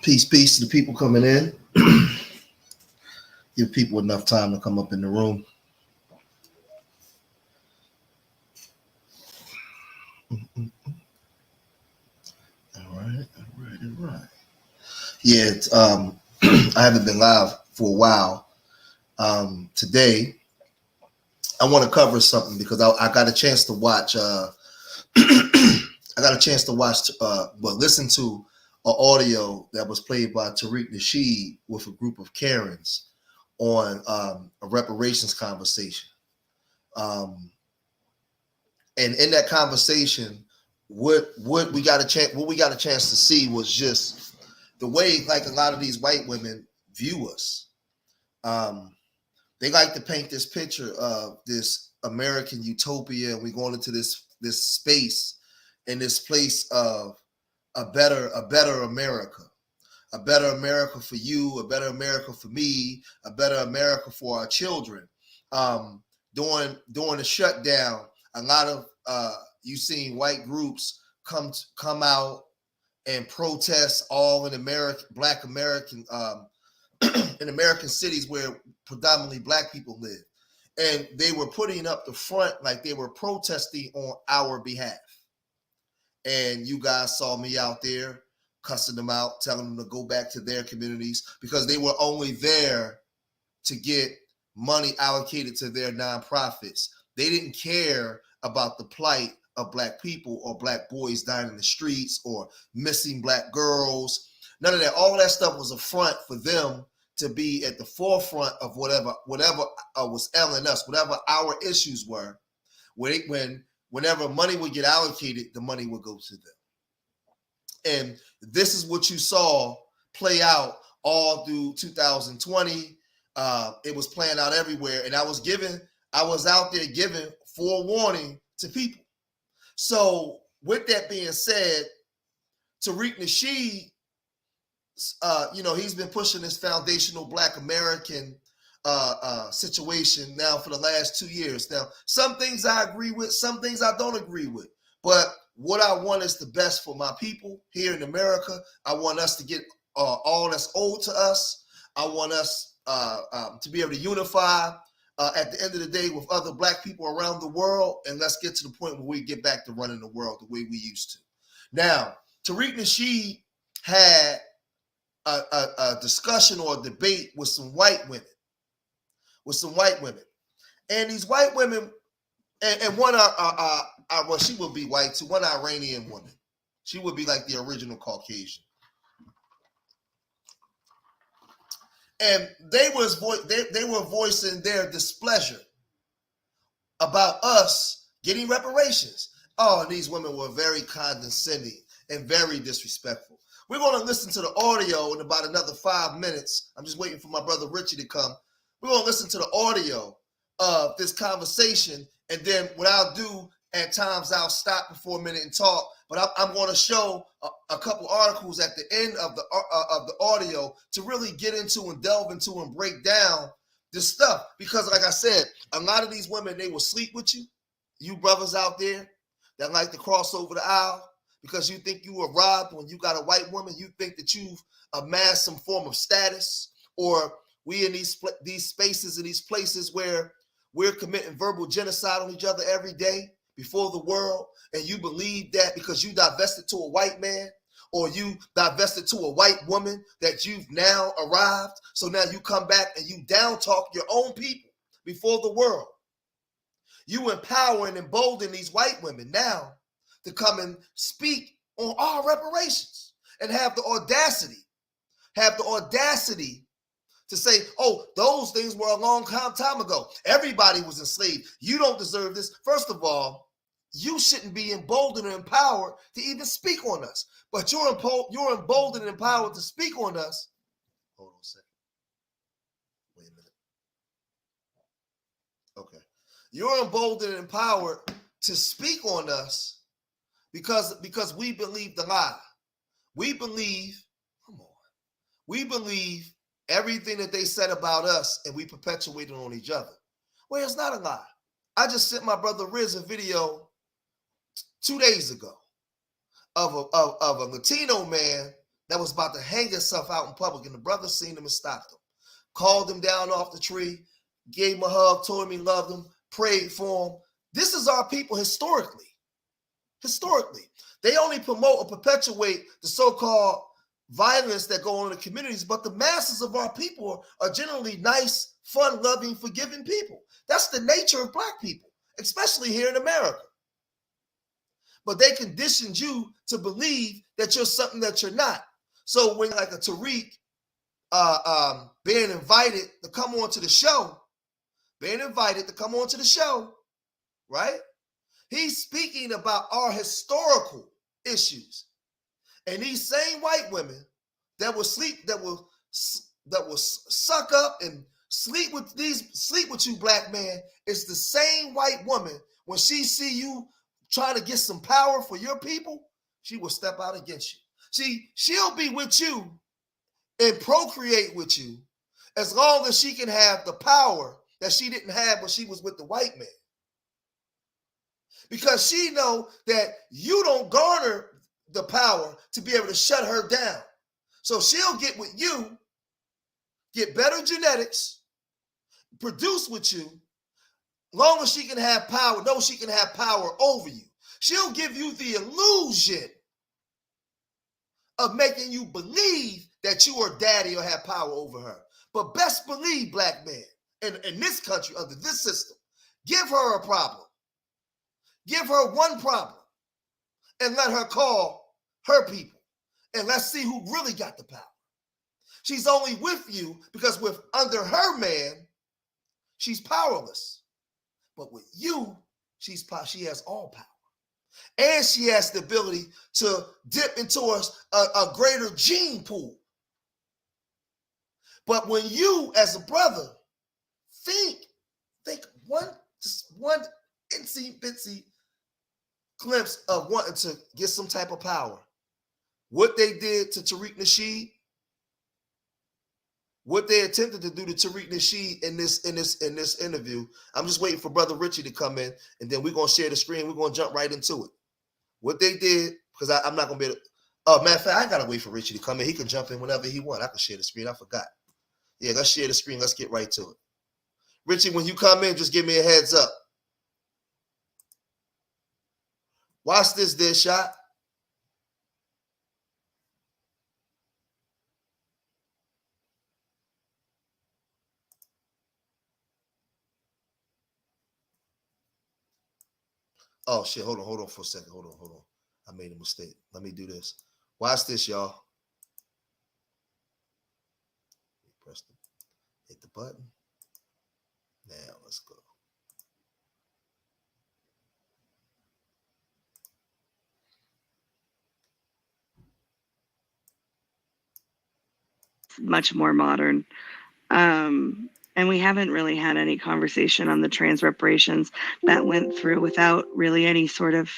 Peace, peace to the people coming in. Give people enough time to come up in the room. All right. Yeah, I haven't been live for a while. Today, I want to cover something because I got a chance to watch. Listen to an audio that was played by Tariq Nasheed with a group of Karens on a reparations conversation. And in that conversation, what we got a chance to see was just the way like a lot of these white women view us. They like to paint this picture of this American utopia, and we're going into this space in this place of a better America. A better America for you, a better America for me, a better America for our children. During the shutdown, a lot of you've seen white groups come out and protest all in Black American in American cities where predominantly Black people live, and they were putting up the front like they were protesting on our behalf. And you guys saw me out there cussing them out, telling them to go back to their communities because they were only there to get money allocated to their nonprofits. They didn't care about the plight of Black people or Black boys dying in the streets or missing Black girls. None of that. All that stuff was a front for them to be at the forefront of whatever was ailing us, whatever our issues were. Whenever money would get allocated, the money would go to them. And this is what you saw play out all through 2020. It was playing out everywhere. And I was out there giving forewarning to people. So with that being said, Tariq Nasheed, he's been pushing this foundational Black American situation now for the last 2 years. Now, some things I agree with, some things I don't agree with. But what I want is the best for my people here in America. I want us to get all that's owed to us. I want us to be able to unify at the end of the day with other Black people around the world. And let's get to the point where we get back to running the world the way we used to. Now, Tariq Nasheed had a discussion or a debate with some white women. And these white women, and one well, she would be white too, one Iranian woman. She would be like the original Caucasian. And they were voicing their displeasure about us getting reparations. Oh, and these women were very condescending and very disrespectful. We're going to listen to the audio in about another 5 minutes. I'm just waiting for my brother Richie to come. We're going to listen to the audio of this conversation, and then what I'll do at times, I'll stop for a minute and talk, but I'm going to show a couple articles at the end of the audio to really get into and delve into and break down this stuff. Because like I said, a lot of these women, they will sleep with you. You brothers out there that like to cross over the aisle because you think you were robbed when you got a white woman. You think that you've amassed some form of status, or we in these spaces and these places where we're committing verbal genocide on each other every day before the world, and you believe that because you divested to a white man or you divested to a white woman that you've now arrived. So now you come back and you down talk your own people before the world. You empower and embolden these white women now to come and speak on our reparations and have the audacity to say, oh, those things were a long time ago. Everybody was enslaved. You don't deserve this. First of all, you shouldn't be emboldened and empowered to even speak on us. But you're emboldened and empowered to speak on us. Hold on a second. Wait a minute. Okay. You're emboldened and empowered to speak on us because we believe the lie. We believe everything that they said about us, and we perpetuate it on each other. Well, it's not a lie. I just sent my brother Riz a video 2 days ago of a Latino man that was about to hang himself out in public, and the brother seen him and stopped him, called him down off the tree, gave him a hug, told him he loved him, prayed for him. This is our people historically. Historically, they only promote or perpetuate the so-called violence that go on in the communities, but the masses of our people are generally nice, fun-loving, forgiving people. That's the nature of Black people, especially here in America. But they conditioned you to believe that you're something that you're not. So when like a Tariq being invited to come on to the show, right? He's speaking about our historical issues. And these same white women that will suck up and sleep with you, Black man, is the same white woman, when she see you trying to get some power for your people, she will step out against you. She'll be with you and procreate with you as long as she can have the power that she didn't have when she was with the white man. Because she know that you don't garner the power to be able to shut her down. So she'll get with you, get better genetics, produce with you, long as she can have power, know she can have power over you. She'll give you the illusion of making you believe that you are daddy or have power over her. But best believe, Black man, in this country, under this system, give her a problem. Give her one problem and let her call her people. And let's see who really got the power. She's only with you because under her man, she's powerless. But with you, she has all power. And she has the ability to dip into a greater gene pool. But when you, as a brother, think just one itsy bitsy glimpse of wanting to get some type of power, what they did to Tariq Nasheed, what they attempted to do to Tariq Nasheed in this interview. I'm just waiting for Brother Richie to come in, and then we're gonna share the screen. We're gonna jump right into it. What they did, because I'm not gonna be able to. Oh, matter of fact, I gotta wait for Richie to come in. He can jump in whenever he wants. I can share the screen. I forgot. Yeah, let's share the screen. Let's get right to it. Richie, when you come in, just give me a heads up. Watch this shot. Oh shit, hold on for a second. Hold on. I made a mistake. Let me do this. Watch this, y'all. Hit the button. Now let's go. Much more modern. And we haven't really had any conversation on the trans reparations that went through without really any sort of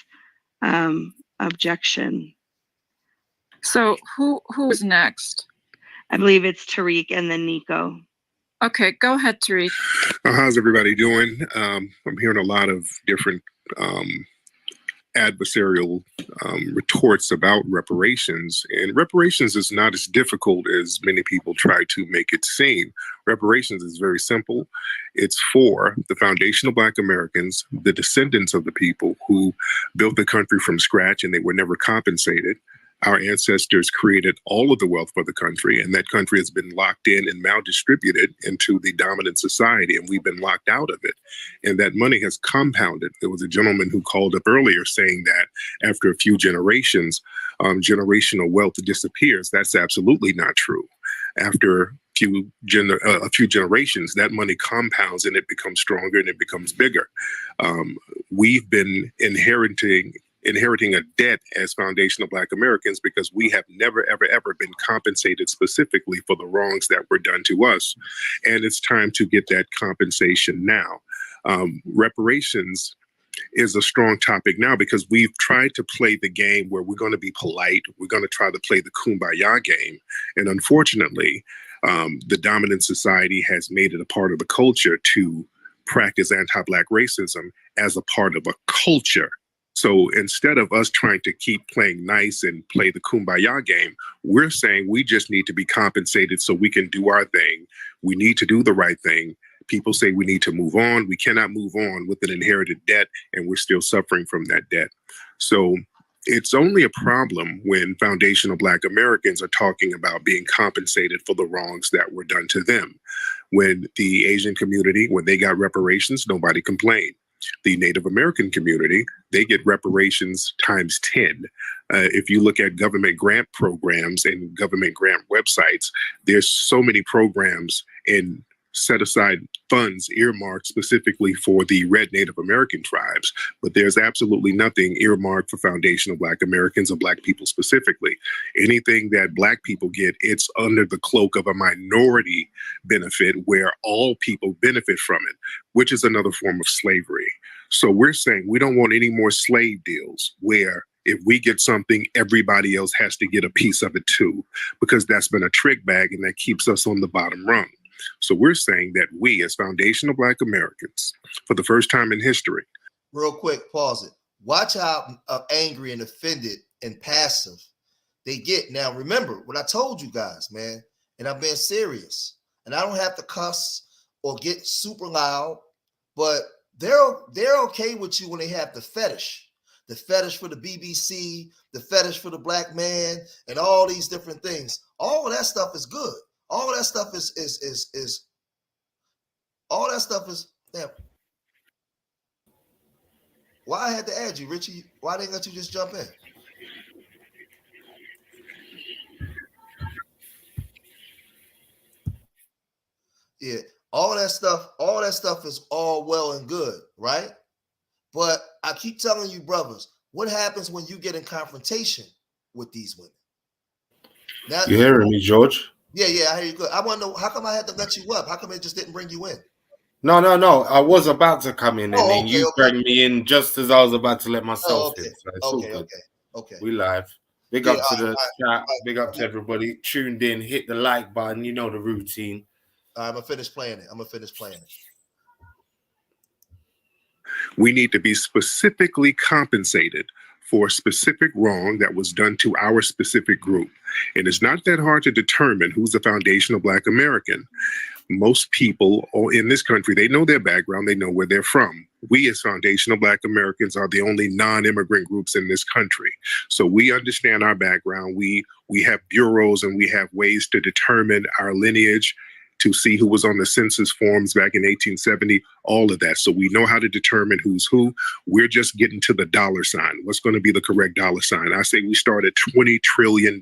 objection. So who is next? I believe it's Tariq and then Nico. Okay, go ahead, Tariq. How's everybody doing? I'm hearing a lot of different adversarial retorts about reparations, and reparations is not as difficult as many people try to make it seem. Reparations is very simple. It's for the foundational Black Americans, the descendants of the people who built the country from scratch and they were never compensated. Our ancestors created all of the wealth for the country, and that country has been locked in and maldistributed into the dominant society, and we've been locked out of it. And that money has compounded. There was a gentleman who called up earlier saying that after a few generations, generational wealth disappears. That's absolutely not true. After a few generations, that money compounds and it becomes stronger and it becomes bigger. We've been inheriting a debt as foundational Black Americans because we have never, ever been compensated specifically for the wrongs that were done to us. And it's time to get that compensation now. Reparations is a strong topic now because we've tried to play the game where we're going to be polite. We're going to try to play the kumbaya game. And unfortunately, the dominant society has made it a part of the culture to practice anti-Black racism as a part of a culture. So instead of us trying to keep playing nice and play the kumbaya game, we're saying we just need to be compensated so we can do our thing. We need to do the right thing. People say we need to move on. We cannot move on with an inherited debt, and we're still suffering from that debt. So it's only a problem when foundational Black Americans are talking about being compensated for the wrongs that were done to them. When the Asian community, when they got reparations, nobody complained. The Native American community, they get reparations times 10. If you look at government grant programs and government grant websites, there's so many programs and set aside funds earmarked specifically for the red Native American tribes, but there's absolutely nothing earmarked for foundational Black Americans or Black people specifically. Anything that Black people get, it's under the cloak of a minority benefit where all people benefit from it, which is another form of slavery. So we're saying we don't want any more slave deals where if we get something, everybody else has to get a piece of it too, because that's been a trick bag and that keeps us on the bottom rung. So we're saying that we, as foundational Black Americans, for the first time in history. Real quick, pause it. Watch how angry and offended and passive they get. Now, remember what I told you guys, man, and I'm being serious. And I don't have to cuss or get super loud, but they're okay with you when they have the fetish for the BBC, the fetish for the Black man, and all these different things. All of that stuff is good. All of that stuff is all that stuff is damn. Why I had to add you, Richie? Why didn't let you just jump in? Yeah, all that stuff is all well and good, right? But I keep telling you, brothers, what happens when you get in confrontation with these women? Now, you hearing me, George? Yeah, I hear you good. I want to know, how come I had to let you up? How come it just didn't bring you in? No. I was about to come in, and then you bring me in just as I was about to let myself in. So it's all good. Okay. We live. Big up to the chat. Big up to everybody tuned in. Hit the like button. You know the routine. I'm gonna finish playing it. We need to be specifically compensated for a specific wrong that was done to our specific group. And it's not that hard to determine who's a foundational Black American. Most people in this country, they know their background, they know where they're from. We as foundational Black Americans are the only non-immigrant groups in this country. So we understand our background. We have bureaus and we have ways to determine our lineage, to see who was on the census forms back in 1870, all of that. So we know how to determine who's who. We're just getting to the dollar sign. What's going to be the correct dollar sign? I say we start at $20 trillion.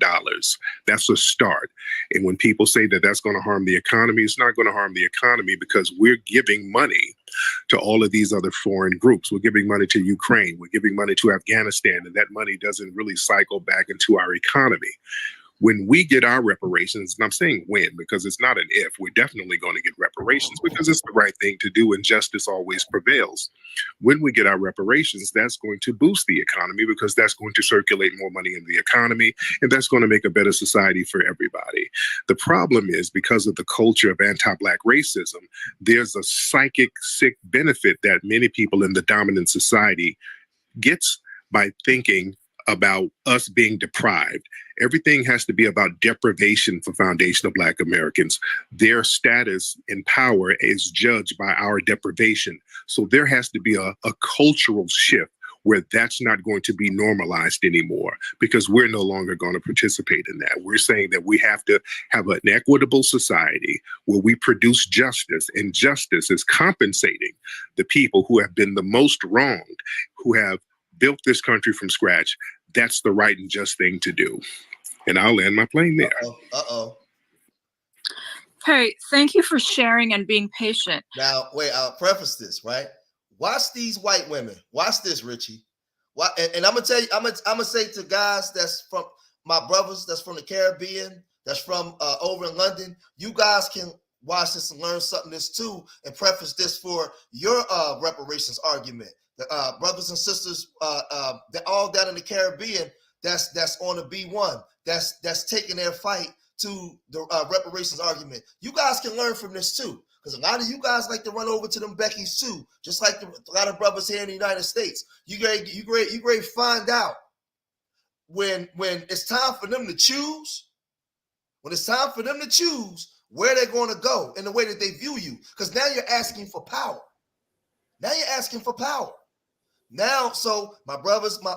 That's a start. And when people say that that's going to harm the economy, it's not going to harm the economy because we're giving money to all of these other foreign groups. We're giving money to Ukraine. We're giving money to Afghanistan, and that money doesn't really cycle back into our economy. When we get our reparations, and I'm saying when, because it's not an if, we're definitely going to get reparations because it's the right thing to do and justice always prevails. When we get our reparations, that's going to boost the economy because that's going to circulate more money in the economy and that's going to make a better society for everybody. The problem is because of the culture of anti-Black racism, there's a psychic sick benefit that many people in the dominant society gets by thinking about us being deprived. Everything has to be about deprivation for foundational Black Americans. Their status and power is judged by our deprivation. So there has to be a cultural shift where that's not going to be normalized anymore because we're no longer going to participate in that. We're saying that we have to have an equitable society where we produce justice, and justice is compensating the people who have been the most wronged, who have built this country from scratch. That's the right and just thing to do. And I'll land my plane there. Hey, thank you for sharing and being patient. Now, wait, I'll preface this, right? Watch these white women. Watch this, Richie. And I'm gonna tell you, I'm gonna say to guys that's from my brothers that's from the Caribbean, that's from over in London, you guys can watch this and learn something this too, and preface this for your reparations argument. The brothers and sisters, they're all down in the Caribbean. That's on the B1. That's taking their fight to the reparations argument. You guys can learn from this too, because a lot of you guys like to run over to them Becky's too, just like a lot of brothers here in the United States. You great find out when it's time for them to choose. When it's time for them to choose where they're going to go and the way that they view you, because now you're asking for power. Now, so my brothers, my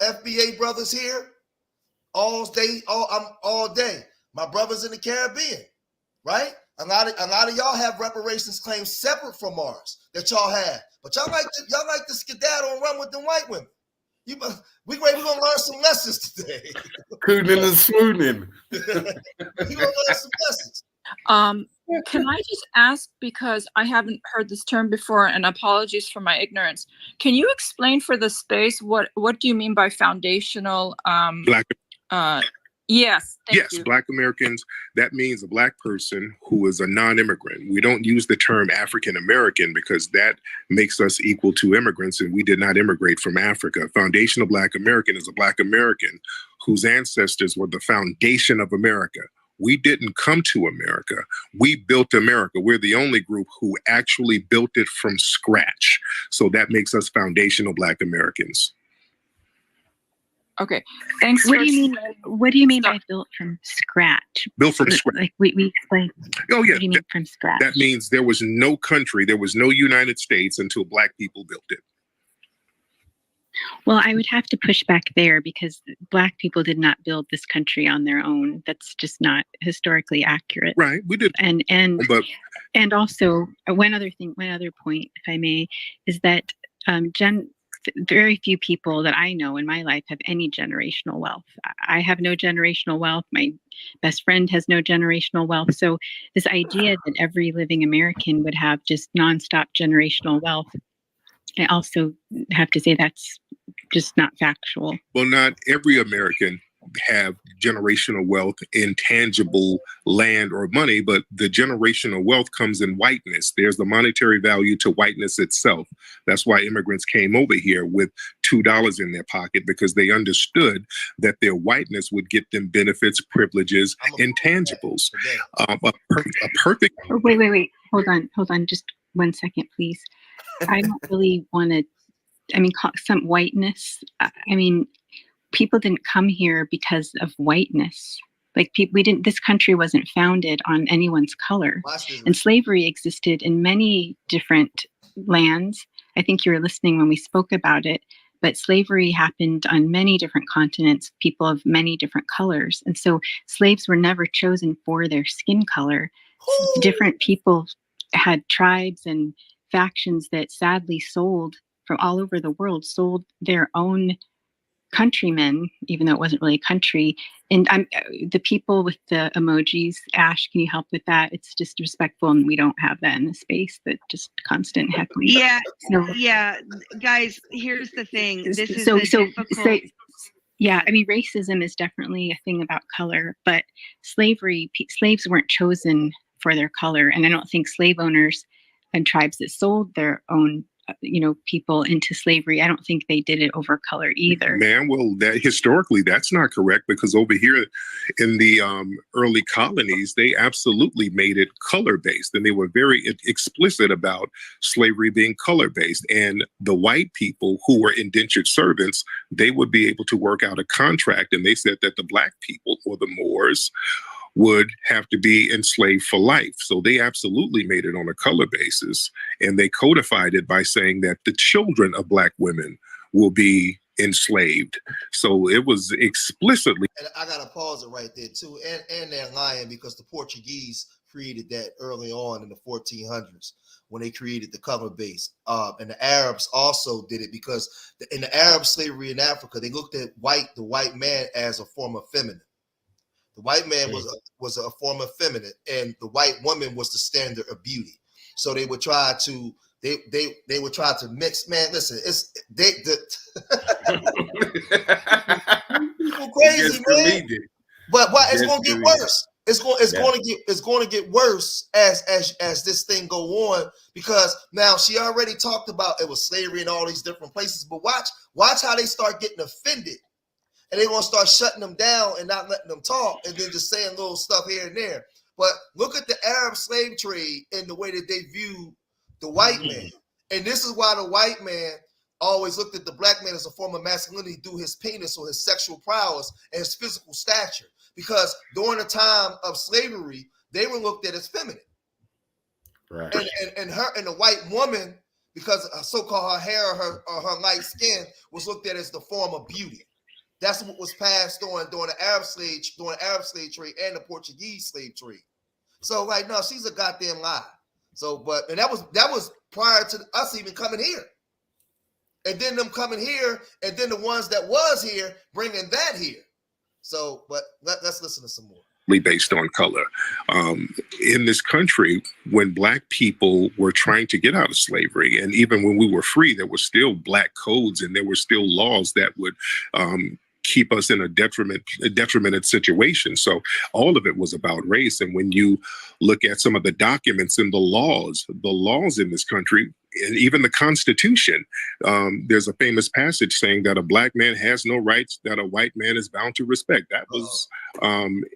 FBA brothers here, all day. My brothers in the Caribbean, right? A lot of y'all have reparations claims separate from ours that y'all have, but y'all like to skedaddle and run with the white women. We're gonna learn some lessons today. Cooning and swooning. We're gonna learn some lessons. Can I just ask, because I haven't heard this term before, and apologies for my ignorance. Can you explain for the space what do you mean by foundational? Black. Yes. Yes, you. Black Americans. That means a Black person who is a non-immigrant. We don't use the term African American because that makes us equal to immigrants, and we did not immigrate from Africa. Foundational Black American is a Black American whose ancestors were the foundation of America. We didn't come to America. We built America. We're the only group who actually built it from scratch. So that makes us foundational Black Americans. Okay, thanks. What do you mean by built from scratch? Built from scratch. Like we explained. Oh yeah. What do you mean from scratch? That means there was no country, there was no United States until Black people built it. Well, I would have to push back there because Black people did not build this country on their own. That's just not historically accurate. Right, we did. And also one other point, if I may, is that very few people that I know in my life have any generational wealth. I have no generational wealth. My best friend has no generational wealth. So this idea that every living American would have just nonstop generational wealth, I also have to say that's just not factual. Well, not every American have generational wealth in tangible land or money, but the generational wealth comes in whiteness. There's the monetary value to whiteness itself. That's why immigrants came over here with $2 in their pocket, because they understood that their whiteness would get them benefits, privileges, intangibles. A perfect. Wait. Hold on. Just 1 second, please. I don't really want to. Some whiteness. People didn't come here because of whiteness. Like this country wasn't founded on anyone's color. And slavery existed in many different lands. I think you were listening when we spoke about it, but slavery happened on many different continents, people of many different colors. And so slaves were never chosen for their skin color. Different people had tribes and factions that sadly sold from all over the world, sold their own countrymen, even though it wasn't really a country. And the people with the emojis, Ash, can you help with that? It's just respectful, and we don't have that in the space, that just constant heckling. Yeah, guys, here's the thing. This is difficult. Racism is definitely a thing about color, but slaves weren't chosen for their color. And I don't think slave owners and tribes that sold their own people into slavery, I don't think they did it over color either. Historically, that's not correct, because over here in the early colonies, they absolutely made it color-based, and they were very explicit about slavery being color-based. And the white people who were indentured servants, they would be able to work out a contract, and they said that the Black people, or the Moors, would have to be enslaved for life. So they absolutely made it on a color basis. And they codified it by saying that the children of Black women will be enslaved. So it was explicitly. And I got to pause it right there too. And they're lying, because the Portuguese created that early on in the 1400s when they created the color base. And the Arabs also did it, because in the Arab slavery in Africa, they looked at the white man as a form of feminine. The white man was a form of feminine, and the white woman was the standard of beauty. So they would try to mix. Man, listen, people crazy, man. But it's gonna get worse. It's going to get worse as this thing go on, because now she already talked about it was slavery in all these different places. But watch how they start getting offended. And they're going to start shutting them down and not letting them talk, and then just saying little stuff here and there. But look at the Arab slave trade and the way that they view the white man. And this is why the white man always looked at the black man as a form of masculinity through his penis or his sexual prowess and his physical stature. Because during the time of slavery, they were looked at as feminine. Right. And the white woman, because so-called her hair or her light skin, was looked at as the form of beauty. That's what was passed on during the Arab slave trade and the Portuguese slave trade. So like, no, she's a goddamn lie. So, and that was prior to us even coming here. And then them coming here, and then the ones that was here bringing that here. So, but let's listen to some more. Based on color. In this country, when Black people were trying to get out of slavery, and even when we were free, there were still Black codes and there were still laws that would keep us in a detrimented situation. So all of it was about race. And when you look at some of the documents and the laws in this country, and even the Constitution, there's a famous passage saying that a Black man has no rights that a white man is bound to respect. That was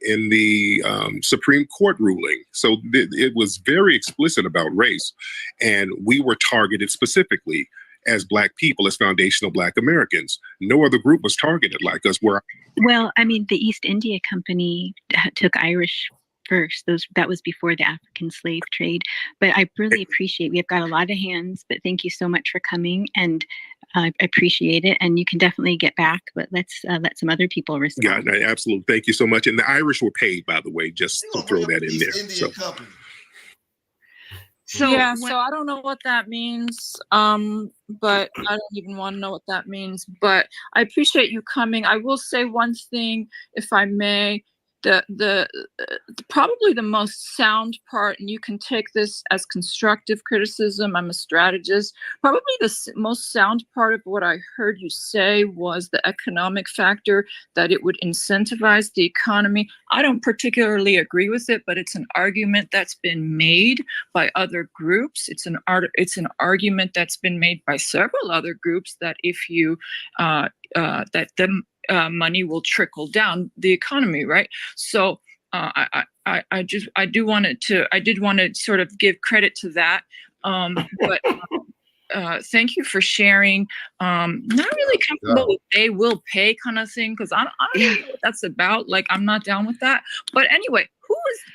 in the Supreme Court ruling. So it was very explicit about race. And we were targeted specifically as Black people, as foundational Black Americans. No other group was targeted like us. Well, I mean, the East India Company took Irish first. That was before the African slave trade. But I really appreciate, we have got a lot of hands, but thank you so much for coming, and I appreciate it. And you can definitely get back, but let's let some other people respond. Yeah, absolutely. Thank you so much. And the Irish were paid, by the way, just to throw that in there. So I don't know what that means, but I don't even want to know what that means. But I appreciate you coming. I will say one thing, if I may. The probably the most sound part, and you can take this as constructive criticism, I'm a strategist, probably the most sound part of what I heard you say was the economic factor, that it would incentivize the economy. I don't particularly agree with it, but it's an argument that's been made by other groups. It's an argument that's been made by several other groups, that if you money will trickle down the economy, right? So I did want to sort of give credit to that, but thank you for sharing. Not really comfortable with they will pay kind of thing, because I don't know what that's about. Like, I'm not down with that. But anyway,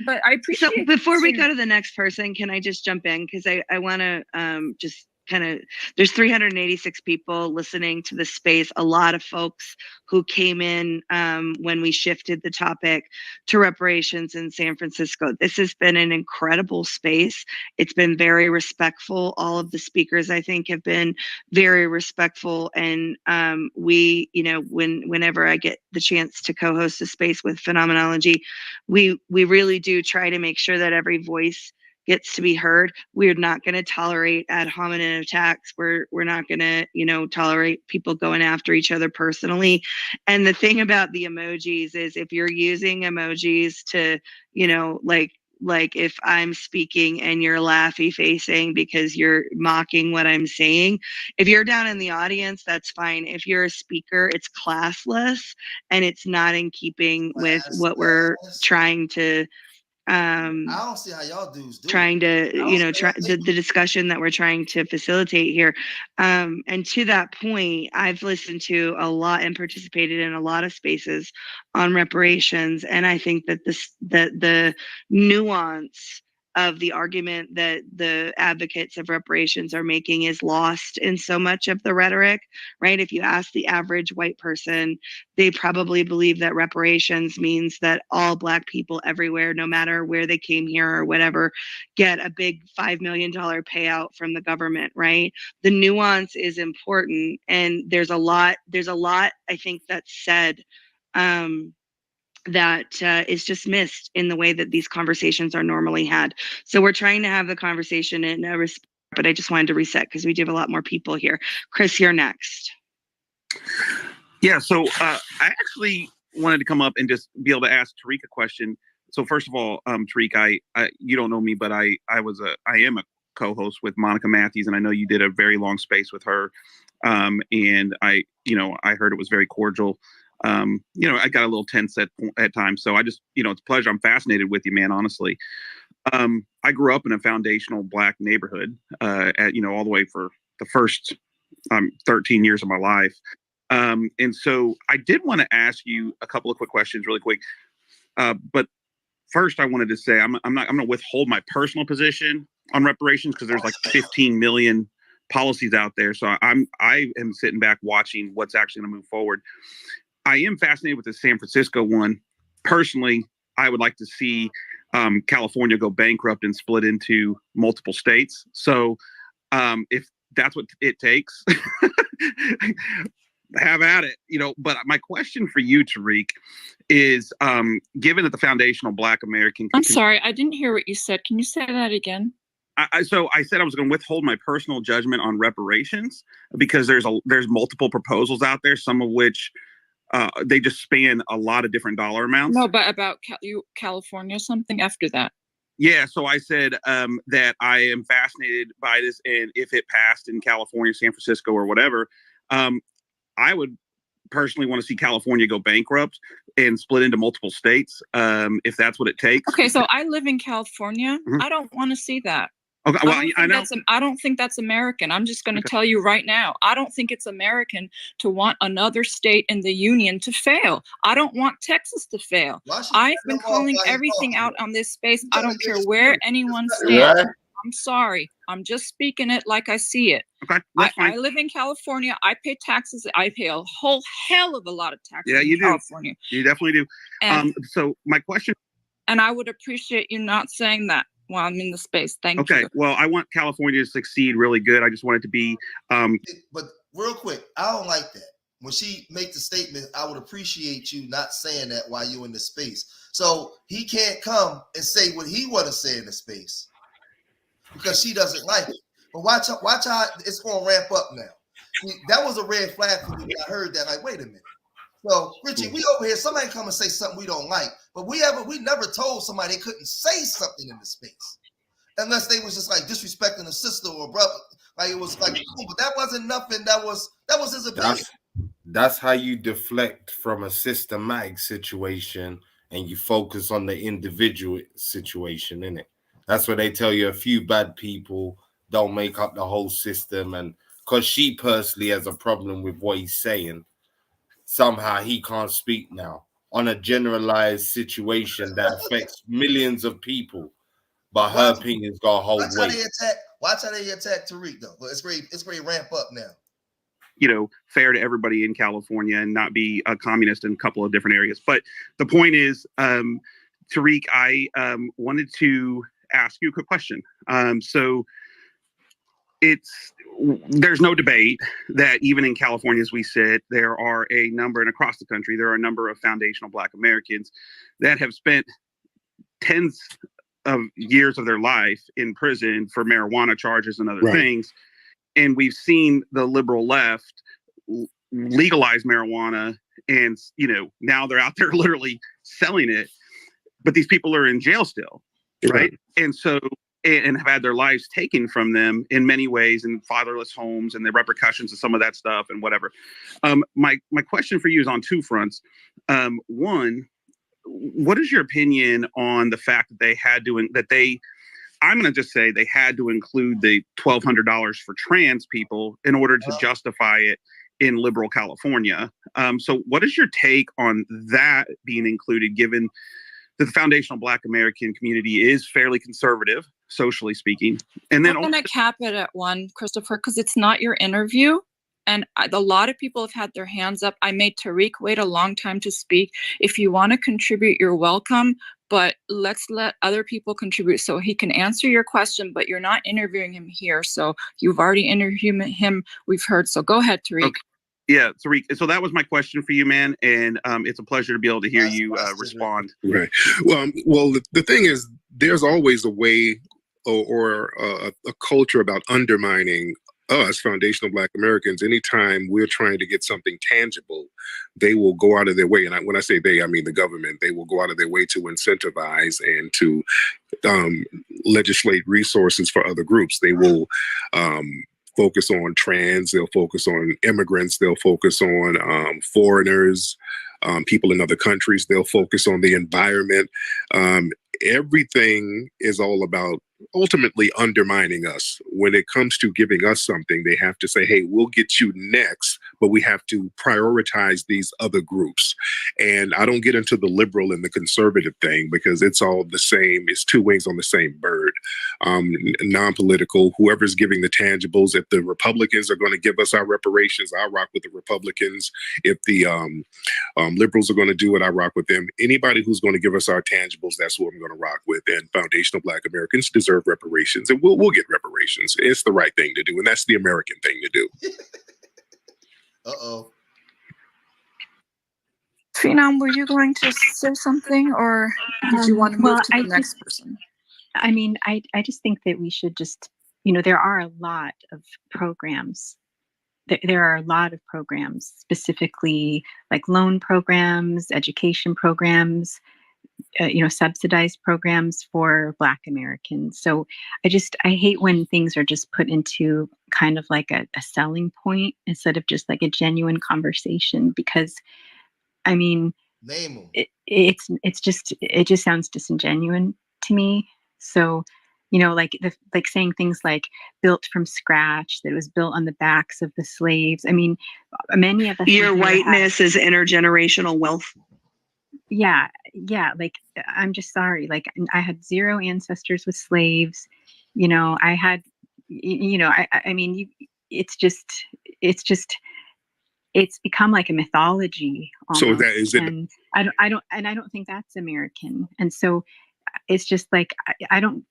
but I appreciate. So before we go to the next person, can I just jump in, because I want to just kind of, there's 386 people listening to this space, a lot of folks who came in when we shifted the topic to reparations in San Francisco. This has been an incredible space. It's been very respectful. All of the speakers, I think, have been very respectful. And we, whenever I get the chance to co-host a space with Phenomenology, we really do try to make sure that every voice gets to be heard. We're not going to tolerate ad hominem attacks. We're not going to, tolerate people going after each other personally. And the thing about the emojis is, if you're using emojis to, like if I'm speaking and you're laughy facing because you're mocking what I'm saying, if you're down in the audience, that's fine. If you're a speaker, it's classless and it's not in keeping with what we're trying to I don't see how y'all dudes do trying to, the discussion that we're trying to facilitate here. And to that point, I've listened to a lot and participated in a lot of spaces on reparations. And I think that the nuance of the argument that the advocates of reparations are making is lost in so much of the rhetoric, right? If you ask the average white person, they probably believe that reparations means that all Black people everywhere, no matter where they came here or whatever, get a big $5 million payout from the government, right? The nuance is important. And there's a lot, I think, that's said that is just missed in the way that these conversations are normally had. So we're trying to have the conversation in a respect, but I just wanted to reset because we do have a lot more people here. Chris, you're next. Yeah, so I actually wanted to come up and just be able to ask Tariq a question. So first of all, Tariq, I you don't know me, but I am a co-host with Monica Matthews, and I know you did a very long space with her. And I heard it was very cordial. I got a little tense at times. So I just, it's a pleasure. I'm fascinated with you, man, honestly. I grew up in a foundational Black neighborhood, all the way for the first 13 years of my life. And so I did want to ask you a couple of quick questions really quick. But first, I wanted to say I'm going to withhold my personal position on reparations because there's like 15 million policies out there. So I am sitting back watching what's actually going to move forward. I am fascinated with the San Francisco one. Personally, I would like to see California go bankrupt and split into multiple states. So if that's what it takes, have at it, But my question for you, Tariq, is given that the foundational Black American... I'm sorry, I didn't hear what you said. Can you say that again? So I said I was going to withhold my personal judgment on reparations because there's multiple proposals out there, some of which they just span a lot of different dollar amounts. No, but about California, something after that. Yeah, so I said that I am fascinated by this, and if it passed in California, San Francisco, or whatever, I would personally want to see California go bankrupt and split into multiple states, if that's what it takes. Okay, so I live in California. Mm-hmm. I don't want to see that. Okay, well, I don't think that's American. I'm just going to tell you right now. I don't think it's American to want another state in the union to fail. I don't want Texas to fail. I've been calling everything out on this space. I don't care where anyone stands. I'm sorry. I'm just speaking it like I see it. Okay, that's fine. I live in California. I pay taxes. I pay a whole hell of a lot of taxes. Yeah, you in do. California. You definitely do. So my question. And I would appreciate you not saying that while I'm in the space. Thank you. Okay. Well, I want California to succeed really good. I just want it to be. But real quick, I don't like that. When she makes the statement, I would appreciate you not saying that while you're in the space. So he can't come and say what he want to say in the space because she doesn't like it. But watch how it's going to ramp up now. That was a red flag for me when I heard that. Like, wait a minute. So, Richie, we over here, somebody come and say something we don't like, but we never told somebody they couldn't say something in the space unless they was just like disrespecting a sister or brother. Like it was like, but that wasn't nothing. That was his opinion. That's how you deflect from a systematic situation and you focus on the individual situation, innit? That's where they tell you a few bad people don't make up the whole system. And because she personally has a problem with what he's saying, somehow he can't speak now on a generalized situation that affects millions of people, but her opinion's got a whole weight. Watch how they attack Tariq though. But it's great ramp up now. Fair to everybody in California and not be a communist in a couple of different areas. But the point is, Tariq, I wanted to ask you a quick question. So there's no debate that even in California as we sit, there are a number, and across the country, there are a number of foundational Black Americans that have spent tens of years of their life in prison for marijuana charges and other things. And we've seen the liberal left legalize marijuana and, now they're out there literally selling it, but these people are in jail still. Right. And so, and have had their lives taken from them in many ways in fatherless homes and the repercussions of some of that stuff and whatever. My question for you is on two fronts. One, what is your opinion on the fact that they had to, I'm going to just say they had to include the $1,200 for trans people in order to justify it in liberal California. So what is your take on that being included, given that the foundational Black American community is fairly conservative, socially speaking? And then I'm going to cap it at one, Christopher, because it's not your interview. And a lot of people have had their hands up. I made Tariq wait a long time to speak. If you want to contribute, you're welcome. But let's let other people contribute so he can answer your question. But you're not interviewing him here. So you've already interviewed him. We've heard. So go ahead, Tariq. Okay. Yeah, Tariq. So that was my question for you, man. And it's a pleasure to be able to hear you respond. Right. Well, the thing is, there's always a way or a culture about undermining us, foundational Black Americans. Anytime we're trying to get something tangible, they will go out of their way. And when I say they, I mean the government. They will go out of their way to incentivize and to legislate resources for other groups. They will focus on trans. They'll focus on immigrants. They'll focus on foreigners. people in other countries. They'll focus on the environment. Everything is all about ultimately undermining us. When it comes to giving us something, they have to say, hey, we'll get you next, but we have to prioritize these other groups. And I don't get into the liberal and the conservative thing because it's all the same. It's two wings on the same bird. Non-political, whoever's giving the tangibles. If the Republicans are going to give us our reparations, I'll rock with the Republicans. If the liberals are going to do it, I rock with them. Anybody who's going to give us our tangibles, that's what I'm going to rock with. And foundational Black Americans deserve reparations, and we'll get reparations. It's the right thing to do, and that's the American thing to do. Uh-oh. Phenom, were you going to say something, or did you want to move to the next person? I mean, I just think that we should just, there are a lot of programs. There are a lot of programs, specifically like loan programs, education programs, subsidized programs for Black Americans. So I hate when things are just put into kind of like a selling point instead of just like a genuine conversation, because I mean, it just sounds disingenuous to me. So, like saying things like built from scratch, that it was built on the backs of the slaves. I mean, many of us. Your whiteness is intergenerational wealth. Yeah. Like, I'm just sorry. Like, I had 0 ancestors with slaves. I had, I mean, it's become like a mythology almost. So that is it. And I don't think that's American. And so it's just like, I don't,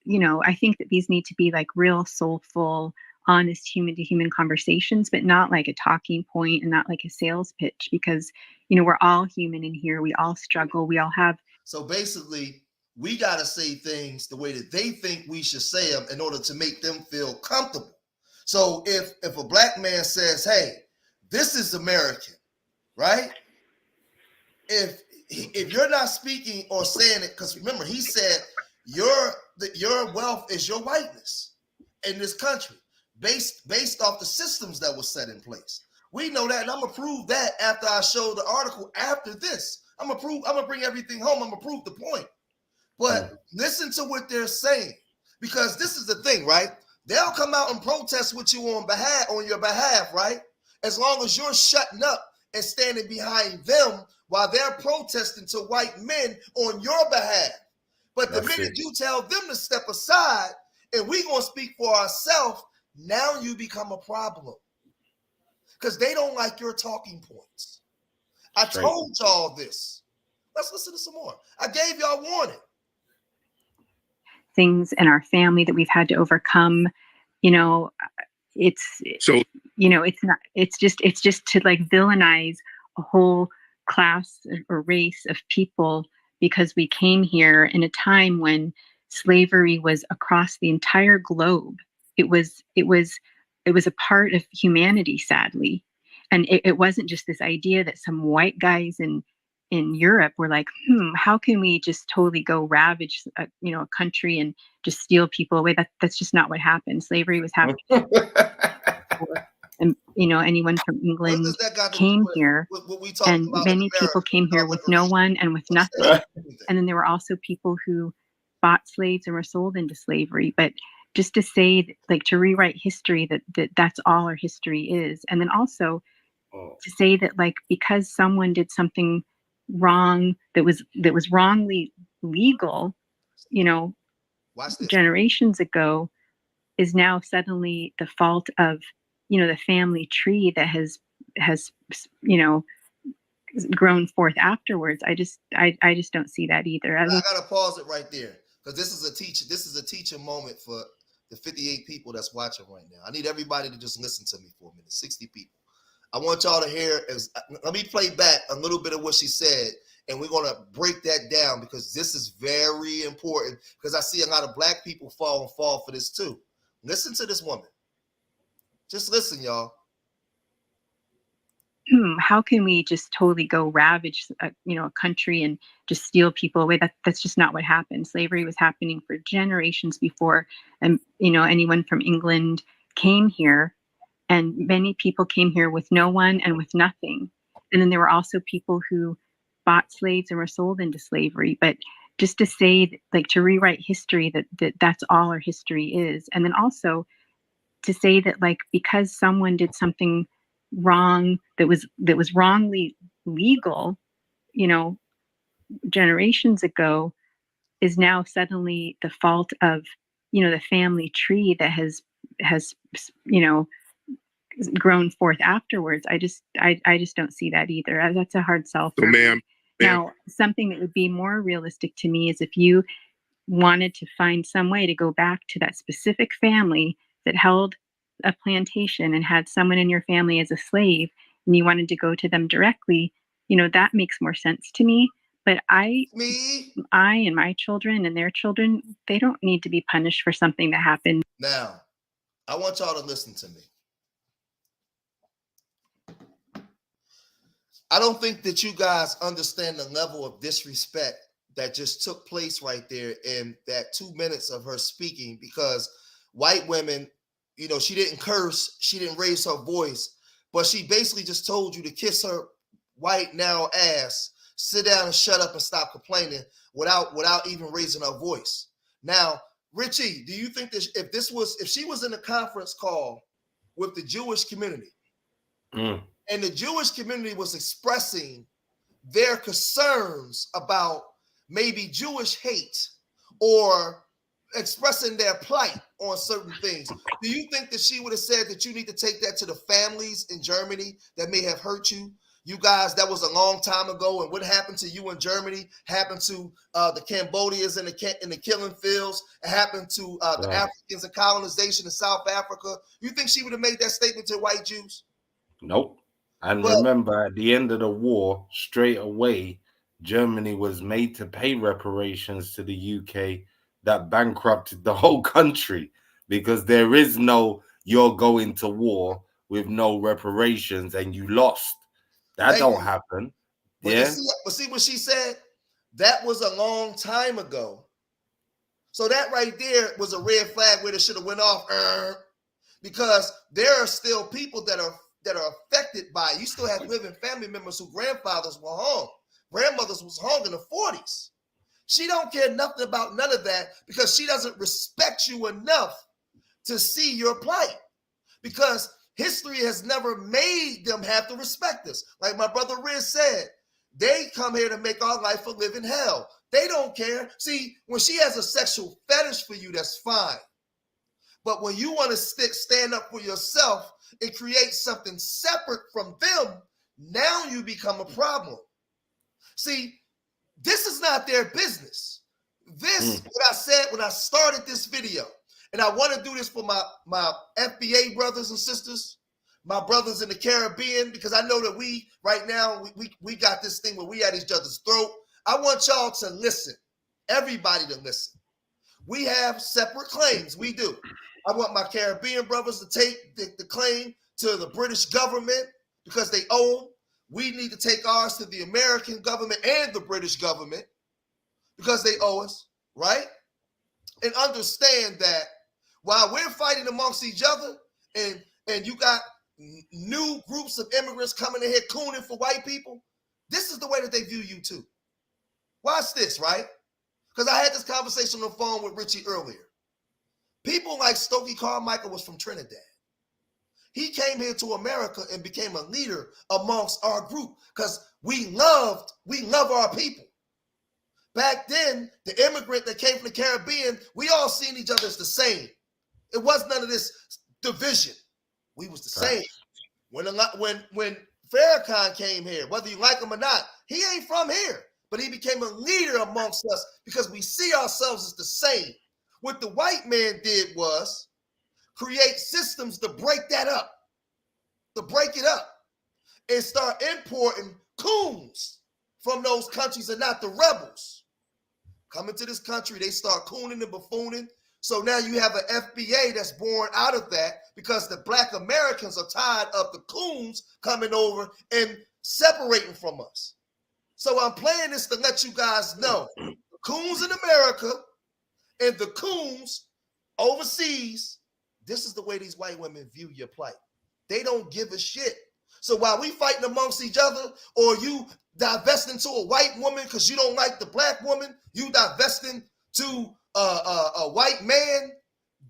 I think that these need to be like real soulful, honest human to human conversations, but not like a talking point and not like a sales pitch, because, we're all human in here. We all struggle. We all have. So basically, we got to say things the way that they think we should say them in order to make them feel comfortable. So if a Black man says, hey, this is American, right? If you're not speaking or saying it, because remember, he said your wealth is your whiteness in this country, based off the systems that were set in place. We know that, and I'm gonna prove that after I show the article. After this, I'm gonna bring everything home. I'm gonna prove the point. But listen to what they're saying, because this is the thing, right? They'll come out and protest with you on your behalf, right? As long as you're shutting up and standing behind them while they're protesting to white men on your behalf. But the minute you tell them to step aside and we're going to speak for ourselves, now you become a problem. Because they don't like your talking points. I told y'all this. Let's listen to some more. I gave y'all warning. Things in our family that we've had to overcome, it's just to like villainize a whole class or race of people because we came here in a time when slavery was across the entire globe. It was a part of humanity, sadly. And it wasn't just this idea that some white guys in Europe were like, how can we just totally go ravage a country and just steal people away? That's just not what happened. Slavery was happening. And anyone from England came here, and many people came here with no one and with nothing. And then there were also people who bought slaves and were sold into slavery. But just to say, like, to rewrite history, that's all our history is. And then also to say that, like, because someone did something wrong that was wrongly legal, generations ago, is now suddenly the fault of the family tree that has grown forth afterwards. I just don't see that either. I gotta pause it right there, because this is a teaching moment for the 58 people that's watching right now. I need everybody to just listen to me for a minute. 60 people. I want y'all to hear. Let me play back a little bit of what she said, and we're gonna break that down, because this is very important, because I see a lot of Black people fall for this too. Listen to this woman. Just listen, y'all. How can we just totally go ravage a country and just steal people away? That's just not what happened. Slavery was happening for generations before, and anyone from England came here, and many people came here with no one and with nothing. And then there were also people who bought slaves and were sold into slavery. But just to say, like, to rewrite history, that's all our history is. And then also to say that, like, because someone did something wrong that was wrongly legal, you know, generations ago, is now suddenly the fault of, you know, the family tree that has you know, grown forth afterwards. I just don't see that either. That's a hard sell So, for me. ma'am, Now, something that would be more realistic to me is if you wanted to find some way to go back to that specific family that held a plantation and had someone in your family as a slave, and you wanted to go to them directly, you know, that makes more sense to me. But I and my children and their children, they don't need to be punished for something that happened. Now, I want y'all to listen to me. I don't think that you guys understand the level of disrespect that just took place right there in that 2 minutes of her speaking, because white women, you know, she didn't curse, she didn't raise her voice, but she basically just told you to kiss her white narrow ass, sit down and shut up and stop complaining without even raising her voice. Now, Richie, do you think that if she was in a conference call with the Jewish community, and the Jewish community was expressing their concerns about maybe Jewish hate or expressing their plight on certain things, do you think that she would have said that you need to take that to the families in Germany that may have hurt you? You guys, that was a long time ago, and what happened to you in Germany happened to the Cambodians in the killing fields. It happened to the Africans in colonization in South Africa. You think she would have made that statement to white Jews? Nope. And remember, at the end of the war, straight away, Germany was made to pay reparations to the UK that bankrupted the whole country, because there is no, you're going to war with no reparations and you lost. That don't happen. But see what she said? That was a long time ago. So that right there was a red flag where it should have went off, because there are still people that are affected by it. You still have living family members whose grandfathers were hung, grandmothers was hung in the 40s. She don't care nothing about none of that, because she doesn't respect you enough to see your plight, because history has never made them have to respect us. Like my brother Riz said, they come here to make our life a living hell. They don't care. See, when she has a sexual fetish for you, that's fine. But when you want to stand up for yourself and create something separate from them, now you become a problem. See, this is not their business. This, what I said when I started this video, and I want to do this for my FBA brothers and sisters, my brothers in the Caribbean, because I know that we, right now, we got this thing where we at each other's throat. I want y'all to listen, everybody to listen. We have separate claims, we do. I want my Caribbean brothers to take the claim to the British government because they owe them. We need to take ours to the American government and the British government because they owe us, right? And understand that while we're fighting amongst each other, and you got new groups of immigrants coming in here cooning for white people, this is the way that they view you too. Watch this, right? Because I had this conversation on the phone with Richie earlier. People like Stokely Carmichael was from Trinidad. He came here to America and became a leader amongst our group because we love our people. Back then, the immigrant that came from the Caribbean, we all seen each other as the same. It was none of this division. We was the same. When Farrakhan came here, whether you like him or not, he ain't from here, but he became a leader amongst us because we see ourselves as the same. What the white man did was create systems to break that up, and start importing coons from those countries and not the rebels. Coming to this country, they start cooning and buffooning. So now you have an FBA that's born out of that because the Black Americans are tired of the coons coming over and separating from us. So I'm playing this to let you guys know the coons in America and the coons overseas, this is the way these white women view your plight. They don't give a shit. So while we fighting amongst each other, or you divesting to a white woman because you don't like the black woman, you divesting to a white man,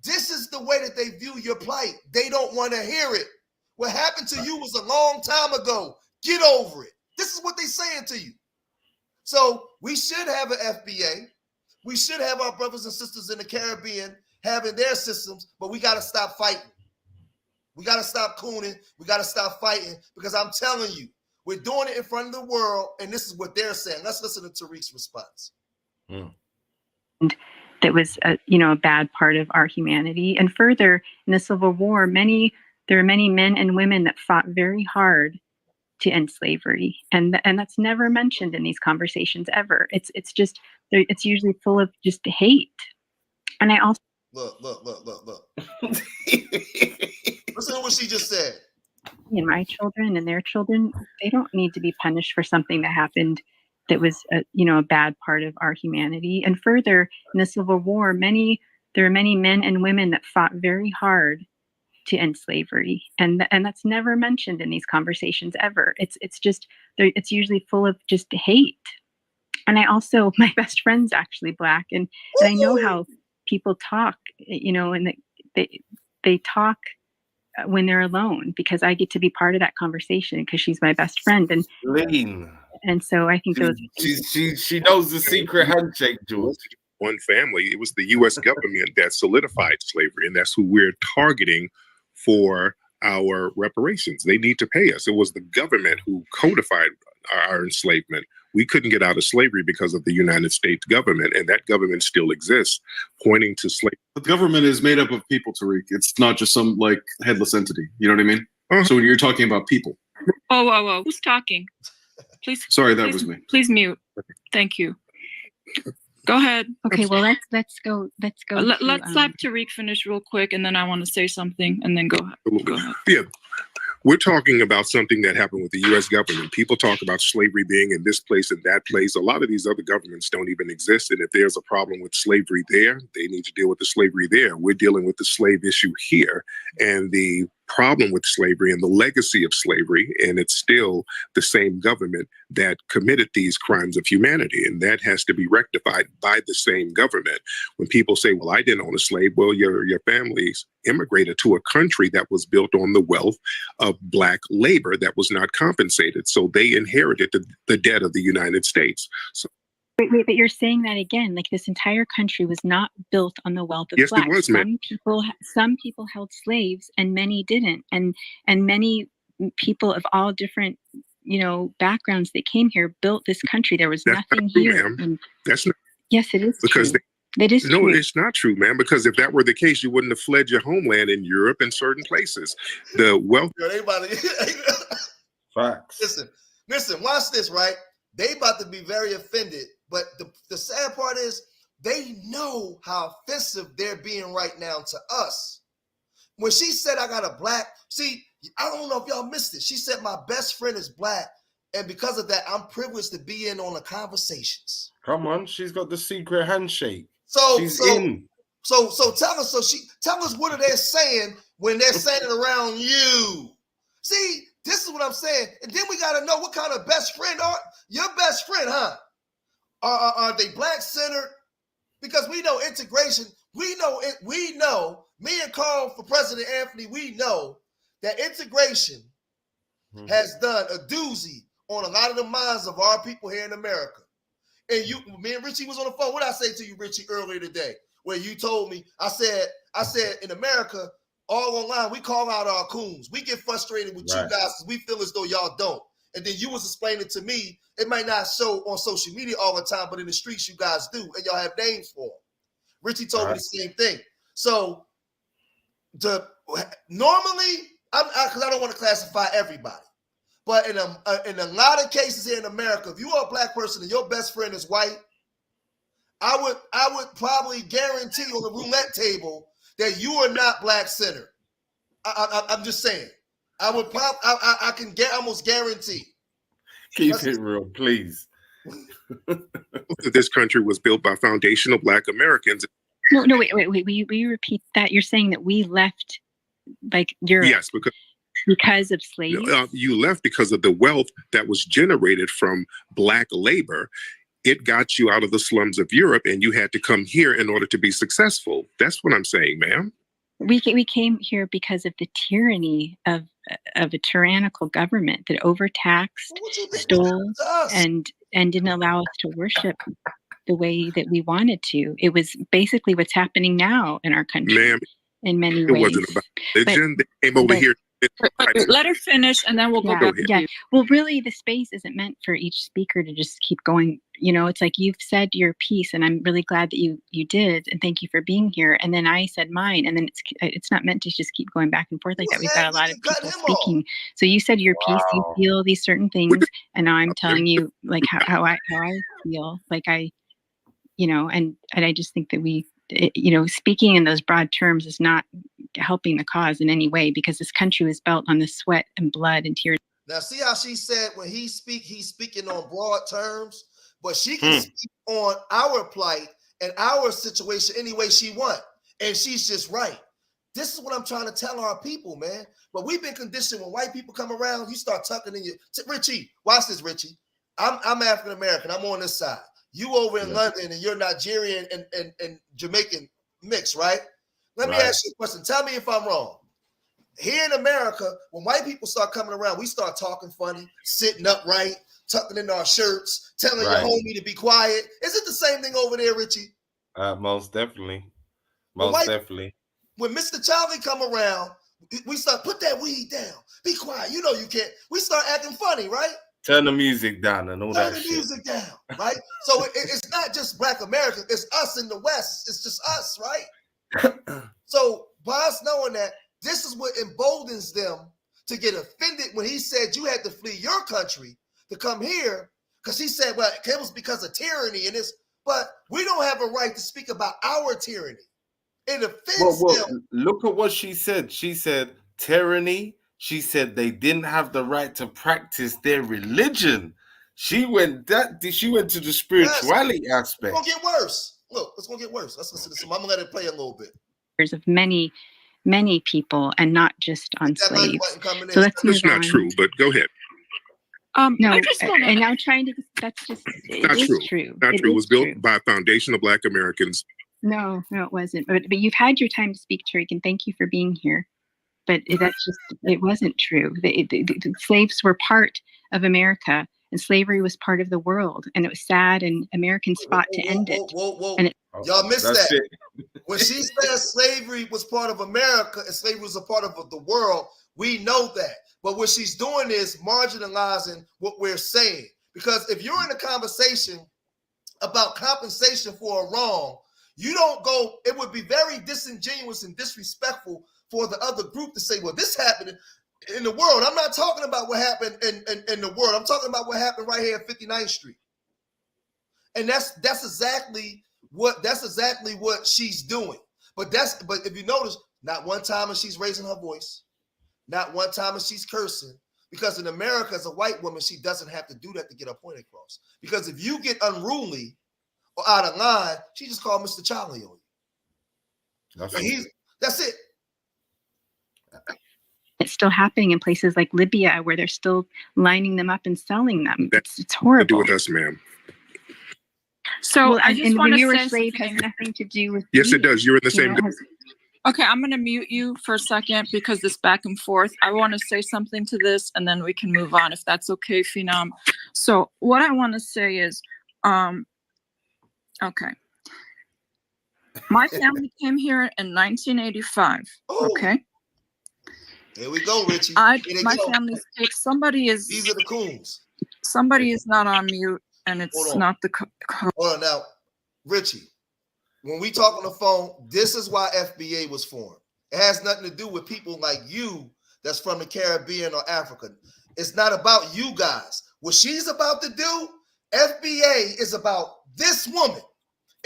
this is the way that they view your plight. They don't want to hear it. What happened to you was a long time ago. Get over it. This is what they're saying to you. So we should have an FBA. We should have our brothers and sisters in the Caribbean having their systems, but we got to stop fighting. We got to stop cooning. We got to stop fighting, because I'm telling you, we're doing it in front of the world, and this is what they're saying. Let's listen to Tariq's response. That was a bad part of our humanity. And further, in the Civil War, there are many men and women that fought very hard to end slavery, and that's never mentioned in these conversations ever. It's it's usually full of just hate. And I also look. Listen to what she just said. And my children and their children, they don't need to be punished for something that happened that was a bad part of our humanity. And further, in the Civil War, there are many men and women that fought very hard to end slavery, and that's never mentioned in these conversations ever. It's it's usually full of just hate. And I also, my best friend's actually Black, and I know how people talk, and they talk when they're alone, because I get to be part of that conversation because she's my best friend. And so I think she knows the secret handshake, George. One family, it was the U.S. government that solidified slavery, and that's who we're targeting for our reparations. They need to pay us. It was the government who codified our enslavement. We couldn't get out of slavery because of the United States government, and that government still exists, pointing to slavery. The government is made up of people, Tariq. It's not just some headless entity. You know what I mean? So when you're talking about people. Whoa. Who's talking? Please. Sorry, that was me. Please mute. Thank you. Go ahead. Okay, well, let's go. Let's let Tariq finish real quick, and then I want to say something, and then go ahead. Yeah. We're talking about something that happened with the U.S. government. People talk about slavery being in this place and that place. A lot of these other governments don't even exist. And if there's a problem with slavery there, they need to deal with the slavery there. We're dealing with the slave issue here. And the problem with slavery and the legacy of slavery, and it's still the same government that committed these crimes of humanity, and that has to be rectified by the same government. When people say, well, I didn't own a slave, well, your families immigrated to a country that was built on the wealth of Black labor that was not compensated, so they inherited the debt of the United States. So Wait, but you're saying that again, like this entire country was not built on the wealth of yes, Blacks. It was, Some people held slaves and many didn't. And many people of all different, backgrounds that came here built this country. There was nothing here. Ma'am. That's not. Yes, it is because true. It is no, true. it's not true, man, because if that were the case, you wouldn't have fled your homeland in Europe and certain places. The wealth. Facts. Listen, watch this, right? They about to be very offended. But the sad part is they know how offensive they're being right now to us. When she said I got a Black, see, I don't know if y'all missed it. She said my best friend is Black, and because of that, I'm privileged to be in on the conversations. Come on, she's got the secret handshake. So she's in. So tell us what are they saying when they're saying it around you? See, this is what I'm saying. And then we got to know what kind of best friend are your best friend, huh? Are they Black centered? Because we know integration. We know. Me and Carl for President Anthony. We know that integration has done a doozy on a lot of the minds of our people here in America. And me and Richie was on the phone. What did I say to you, Richie, earlier today? Where you told me, I said in America, all online, we call out our coons. We get frustrated with you guys because we feel as though y'all don't. And then you was explaining to me, it might not show on social media all the time, but in the streets you guys do, and y'all have names for them. Richie told me the same thing. So normally, because I don't want to classify everybody, but in a lot of cases here in America, if you are a Black person and your best friend is white, I would probably guarantee on the roulette table that you are not Black centered. I'm just saying. I can almost guarantee. Keep it real, please. This country was built by foundational Black Americans. No, wait. Will you repeat that? You're saying that we left Europe. Yes, because because of slaves. You left because of the wealth that was generated from Black labor. It got you out of the slums of Europe, and you had to come here in order to be successful. That's what I'm saying, ma'am. We came here because of the tyranny of a tyrannical government that overtaxed, stole, and didn't allow us to worship the way that we wanted to. It was basically what's happening now in our country, ma'am, in many it ways. wasn't about religion. They came over here. Let her finish, and then we'll go back. Yeah. Well, really, the space isn't meant for each speaker to just keep going. You know, it's like you've said your piece, and I'm really glad that you did, and thank you for being here. And then I said mine, and then it's not meant to just keep going back and forth like that. We've got a lot of people speaking. So you said your piece. You feel these certain things, and now I'm telling you like how I feel. Like and I just think that speaking in those broad terms is not helping the cause in any way, because this country was built on the sweat and blood and tears. Now, see how she said when he's speaking on broad terms, but she can speak on our plight and our situation any way she wants, and she's just right. This is what I'm trying to tell our people, man. But we've been conditioned when white people come around, you start tucking in your Richie. Watch this, Richie. I'm African American. I'm on this side. You over in London, and you're Nigerian and Jamaican mix, right? Let me ask you a question. Tell me if I'm wrong. Here in America, when white people start coming around, we start talking funny, sitting upright, tucking in our shirts, telling your homie to be quiet. Is it the same thing over there, Richie? Most definitely. Most definitely. When Mr. Charlie come around, we start, put that weed down. Be quiet. You know you can't. We start acting funny, right? Turn the music down and all that shit. Turn the music down, right? So it's not just Black Americans. It's us in the West. It's just us, right? So by us knowing that, this is what emboldens them to get offended when he said you had to flee your country to come here, because he said, well, it was because of tyranny and this, but we don't have a right to speak about our tyranny. It offends them. Look at what she said. She said tyranny. She said they didn't have the right to practice their religion. She went to the spirituality aspect. It's gonna get worse. Look, it's gonna get worse. Let's listen to some. I'm gonna let it play a little bit. Of many people, and not just on slaves. So let's move on. It's not true, but go ahead. No, and now trying to. That's just not true. True. Not true. It was built by a foundation of Black Americans. No, it wasn't. But you've had your time to speak, Tariq, and thank you for being here. But it wasn't true. The slaves were part of America, and slavery was part of the world, and it was sad, and Americans fought to end it. And y'all missed that. When she said slavery was part of America and slavery was a part of the world, we know that. But what she's doing is marginalizing what we're saying. Because if you're in a conversation about compensation for a wrong, you don't go, it would be very disingenuous and disrespectful for the other group to say, well, this happened in the world. I'm not talking about what happened in the world. I'm talking about what happened right here at 59th Street. And that's exactly what she's doing. But if you notice, not one time is she's raising her voice, not one time is she's cursing. Because in America, as a white woman, she doesn't have to do that to get her point across. Because if you get unruly or out of line, she just called Mr. Charlie on you. That's it. It's still happening in places like Libya, where they're still lining them up and selling them. It's horrible. To do with us, ma'am. So I just want to say when you were slave has nothing to do with. Yes, it does. You're in the same. Okay, I'm going to mute you for a second because this back and forth. I want to say something to this, and then we can move on if that's okay, Phenom. So what I want to say is, okay. My family came here in 1985. Okay. Here we go, Richie. My family's somebody is. These are the coons. Somebody is not on mute, and it's not the. Hold on now, Richie. When we talk on the phone, this is why FBA was formed. It has nothing to do with people like you that's from the Caribbean or Africa. It's not about you guys. What she's about to do, FBA is about this woman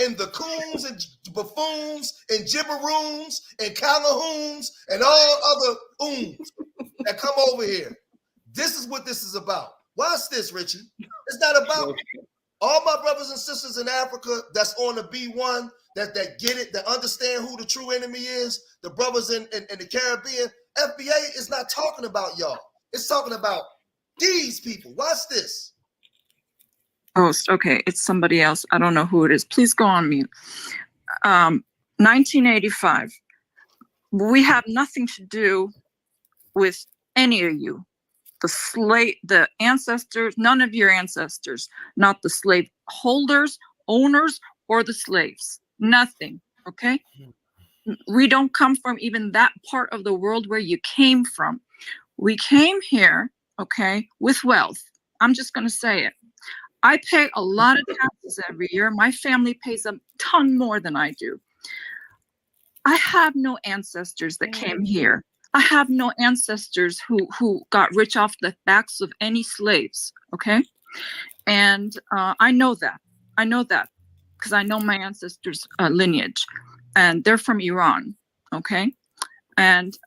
and the coons and buffoons and gibberoons and calahoons and all other oons that come over here. This is what this is about. Watch this, Richie. It's not about all my brothers and sisters in Africa that's on the B1, that get it, that understand who the true enemy is, the brothers in the Caribbean. FBA is not talking about y'all. It's talking about these people. Watch this. Oh, okay. It's somebody else. I don't know who it is. Please go on mute. 1985. We have nothing to do with any of you. The ancestors, none of your ancestors, not the slave holders, owners, or the slaves. Nothing. Okay? We don't come from even that part of the world where you came from. We came here, okay, with wealth. I'm just going to say it. I pay a lot of taxes every year. My family pays a ton more than I do. I have no ancestors that came here. I have no ancestors who got rich off the backs of any slaves, okay? And I know that. I know that because I know my ancestors' lineage, and they're from Iran, okay? And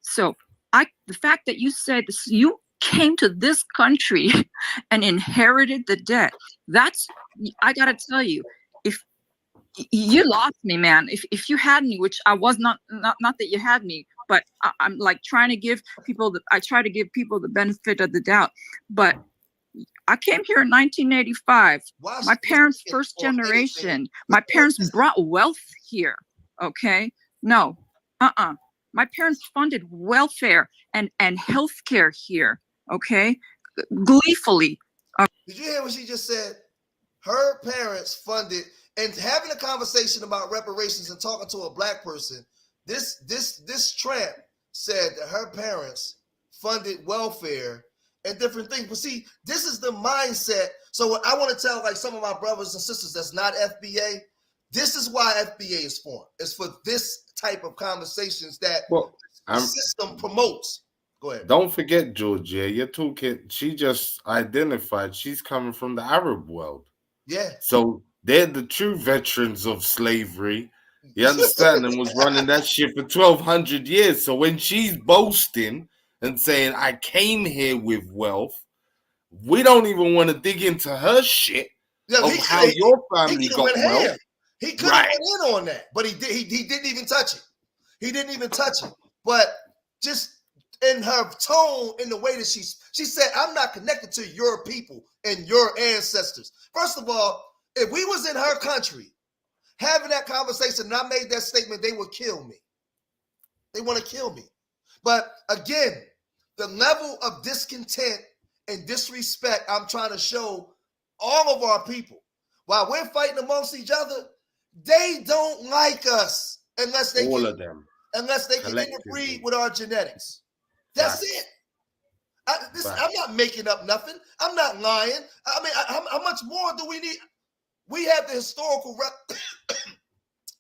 so the fact that you said this, you came to this country and inherited the debt, I gotta tell you, if you lost me, man. If you had me, which I was not that you had me, but I'm like trying to give people I try to give people the benefit of the doubt. But I came here in 1985. My parents, first generation. My parents brought wealth here. Okay, no, my parents funded welfare and healthcare here. Okay, gleefully. Did you hear what she just said? Her parents funded, and having a conversation about reparations and talking to a black person, this tramp said that her parents funded welfare and different things. But see, this is the mindset. So what I want to tell like some of my brothers and sisters that's not FBA, this is why FBA is formed. It's for this type of conversations that the system promotes. Go ahead. Don't forget, Georgia, you're talking, she just identified she's coming from the Arab world. Yeah. So they're the true veterans of slavery. You understand? And was running that shit for 1,200 years. So when she's boasting and saying, I came here with wealth, we don't even want to dig into her shit of how your family got wealth. He could have went in on that, but he didn't even touch it. He didn't even touch it. But just in her tone, in the way that she said, I'm not connected to your people and your ancestors. First of all, if we was in her country having that conversation and I made that statement, they would kill me. They want to kill me. But again, the level of discontent and disrespect I'm trying to show all of our people while we're fighting amongst each other, they don't like us unless they can interbreed with our genetics. That's it. I'm not making up nothing. I'm not lying. I mean, how much more do we need? We have the historical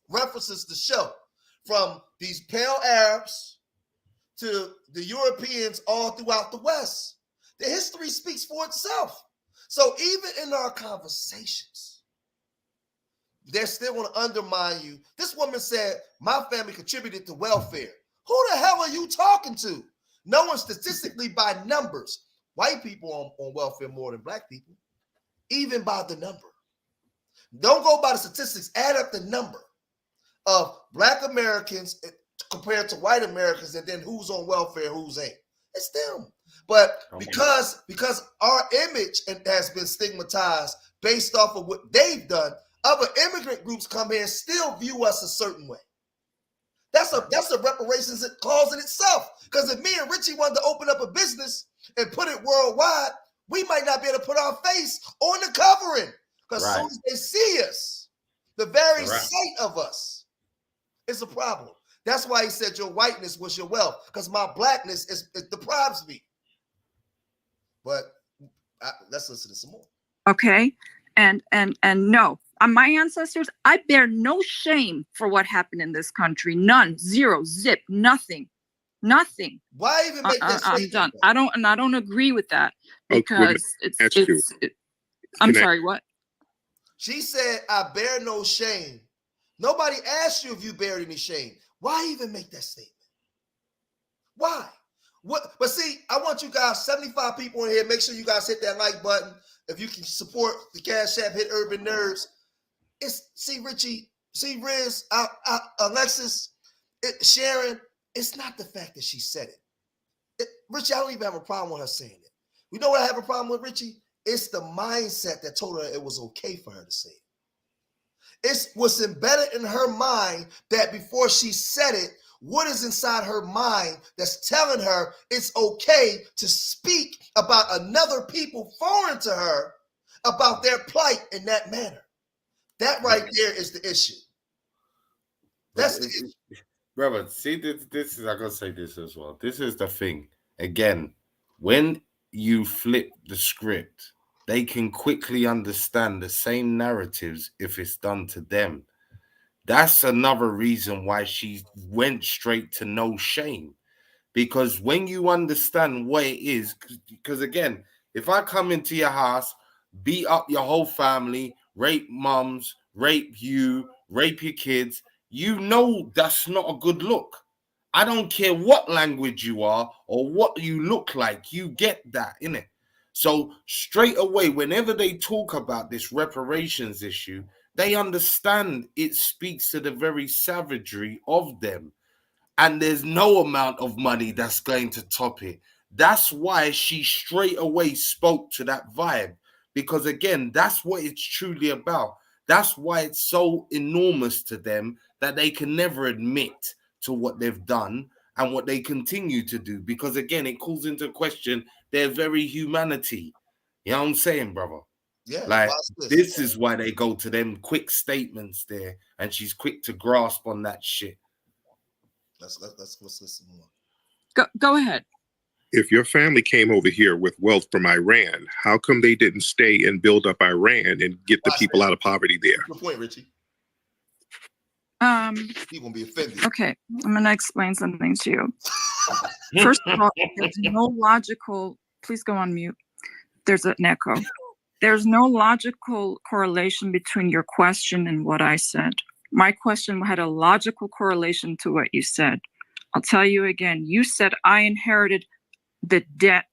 references to show, from these pale Arabs to the Europeans all throughout the West. The history speaks for itself. So even in our conversations, they're still going to undermine you. This woman said, my family contributed to welfare. Who the hell are you talking to? Knowing statistically by numbers, white people on welfare more than black people, even by the number. Don't go by the statistics. Add up the number of black Americans compared to white Americans, and then who's on welfare, who's ain't. It's them. But because our image has been stigmatized based off of what they've done, other immigrant groups come here and still view us a certain way. That's a reparations clause in itself. Because if me and Richie wanted to open up a business and put it worldwide, we might not be able to put our face on the covering. Because as soon as they see us, the very sight of us is a problem. That's why he said your whiteness was your wealth. Because my blackness it deprives me. But let's listen to some more. Okay, and no. My ancestors, I bear no shame for what happened in this country. None, zero, zip, nothing. Why even make that statement? I'm done. I don't agree with that because I'm sorry, what? She said, I bear no shame. Nobody asked you if you bear any shame. Why even make that statement? Why? What? But see, I want you guys, 75 people in here, make sure you guys hit that like button. If you can support the Cash App, hit Urban Nerds. See Richie, see Riz, Alexis, Sharon. It's not the fact that she said it. Richie, I don't even have a problem with her saying it. You know what I have a problem with, Richie? It's the mindset that told her it was okay for her to say it. It's what's embedded in her mind that before she said it, what is inside her mind that's telling her it's okay to speak about another people foreign to her about their plight in that manner. That right there is the issue. That's the issue. Brother, see, this is, I'm going to say this as well. This is the thing. Again, when you flip the script, they can quickly understand the same narratives if it's done to them. That's another reason why she went straight to no shame. Because when you understand what it is, because again, if I come into your house, beat up your whole family, rape mums, rape you, rape your kids, you know that's not a good look. I don't care what language you are or what you look like, you get that, innit? So straight away, whenever they talk about this reparations issue, they understand it speaks to the very savagery of them. And there's no amount of money that's going to top it. That's why she straight away spoke to that vibe. Because again, that's what it's truly about. That's why it's so enormous to them that they can never admit to what they've done and what they continue to do. Because again, it calls into question their very humanity. You know what I'm saying, brother? Yeah, like this is why they go to them quick statements there, and she's quick to grasp on that shit. Let's listen more. Go ahead. If your family came over here with wealth from Iran, how come they didn't stay and build up Iran and get the people out of poverty there? Good point, Richie. He won't be offended. Okay, I'm gonna explain something to you. First of all, there's no logical. Please go on mute. There's an echo. There's no logical correlation between your question and what I said. My question had a logical correlation to what you said. I'll tell you again. You said I inherited the debt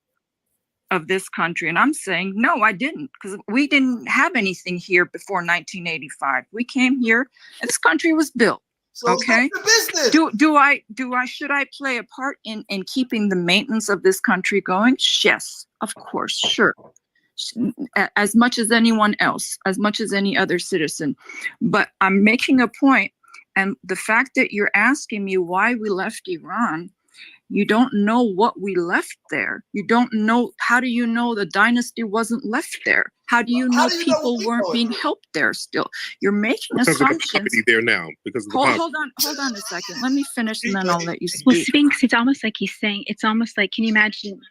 of this country. And I'm saying, no, I didn't, because we didn't have anything here before 1985. We came here and this country was built. So okay. Business. Should I play a part in keeping the maintenance of this country going? Yes, of course, sure. As much as anyone else, as much as any other citizen. But I'm making a point, and the fact that you're asking me why we left Iran, you don't know what we left there. You don't know. How do you know the dynasty wasn't left there? How do you know people weren't being helped there still? You're making assumptions. Of the there now because of the hold on a second. Let me finish and then I'll let you speak. Well, Sphinx, it's almost like he's saying, it's almost like, can you imagine?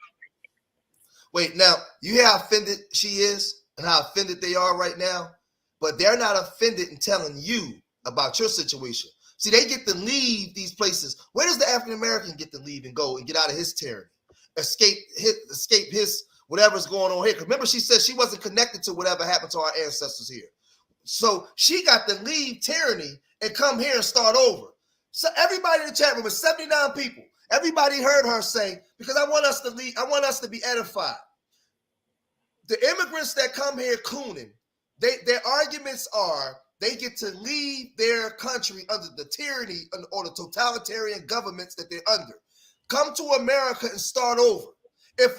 Wait, now, you hear how offended she is and how offended they are right now? But they're not offended in telling you about your situation. See, they get to leave these places. Where does the African American get to leave and go and get out of his tyranny? Escape his whatever's going on here. Because remember, she said she wasn't connected to whatever happened to our ancestors here. So she got to leave tyranny and come here and start over. So everybody in the chat room is 79 people. Everybody heard her say, because I want us to leave, I want us to be edified. The immigrants that come here cooning, their arguments are they get to leave their country under the tyranny or the totalitarian governments that they're under. Come to America and start over. If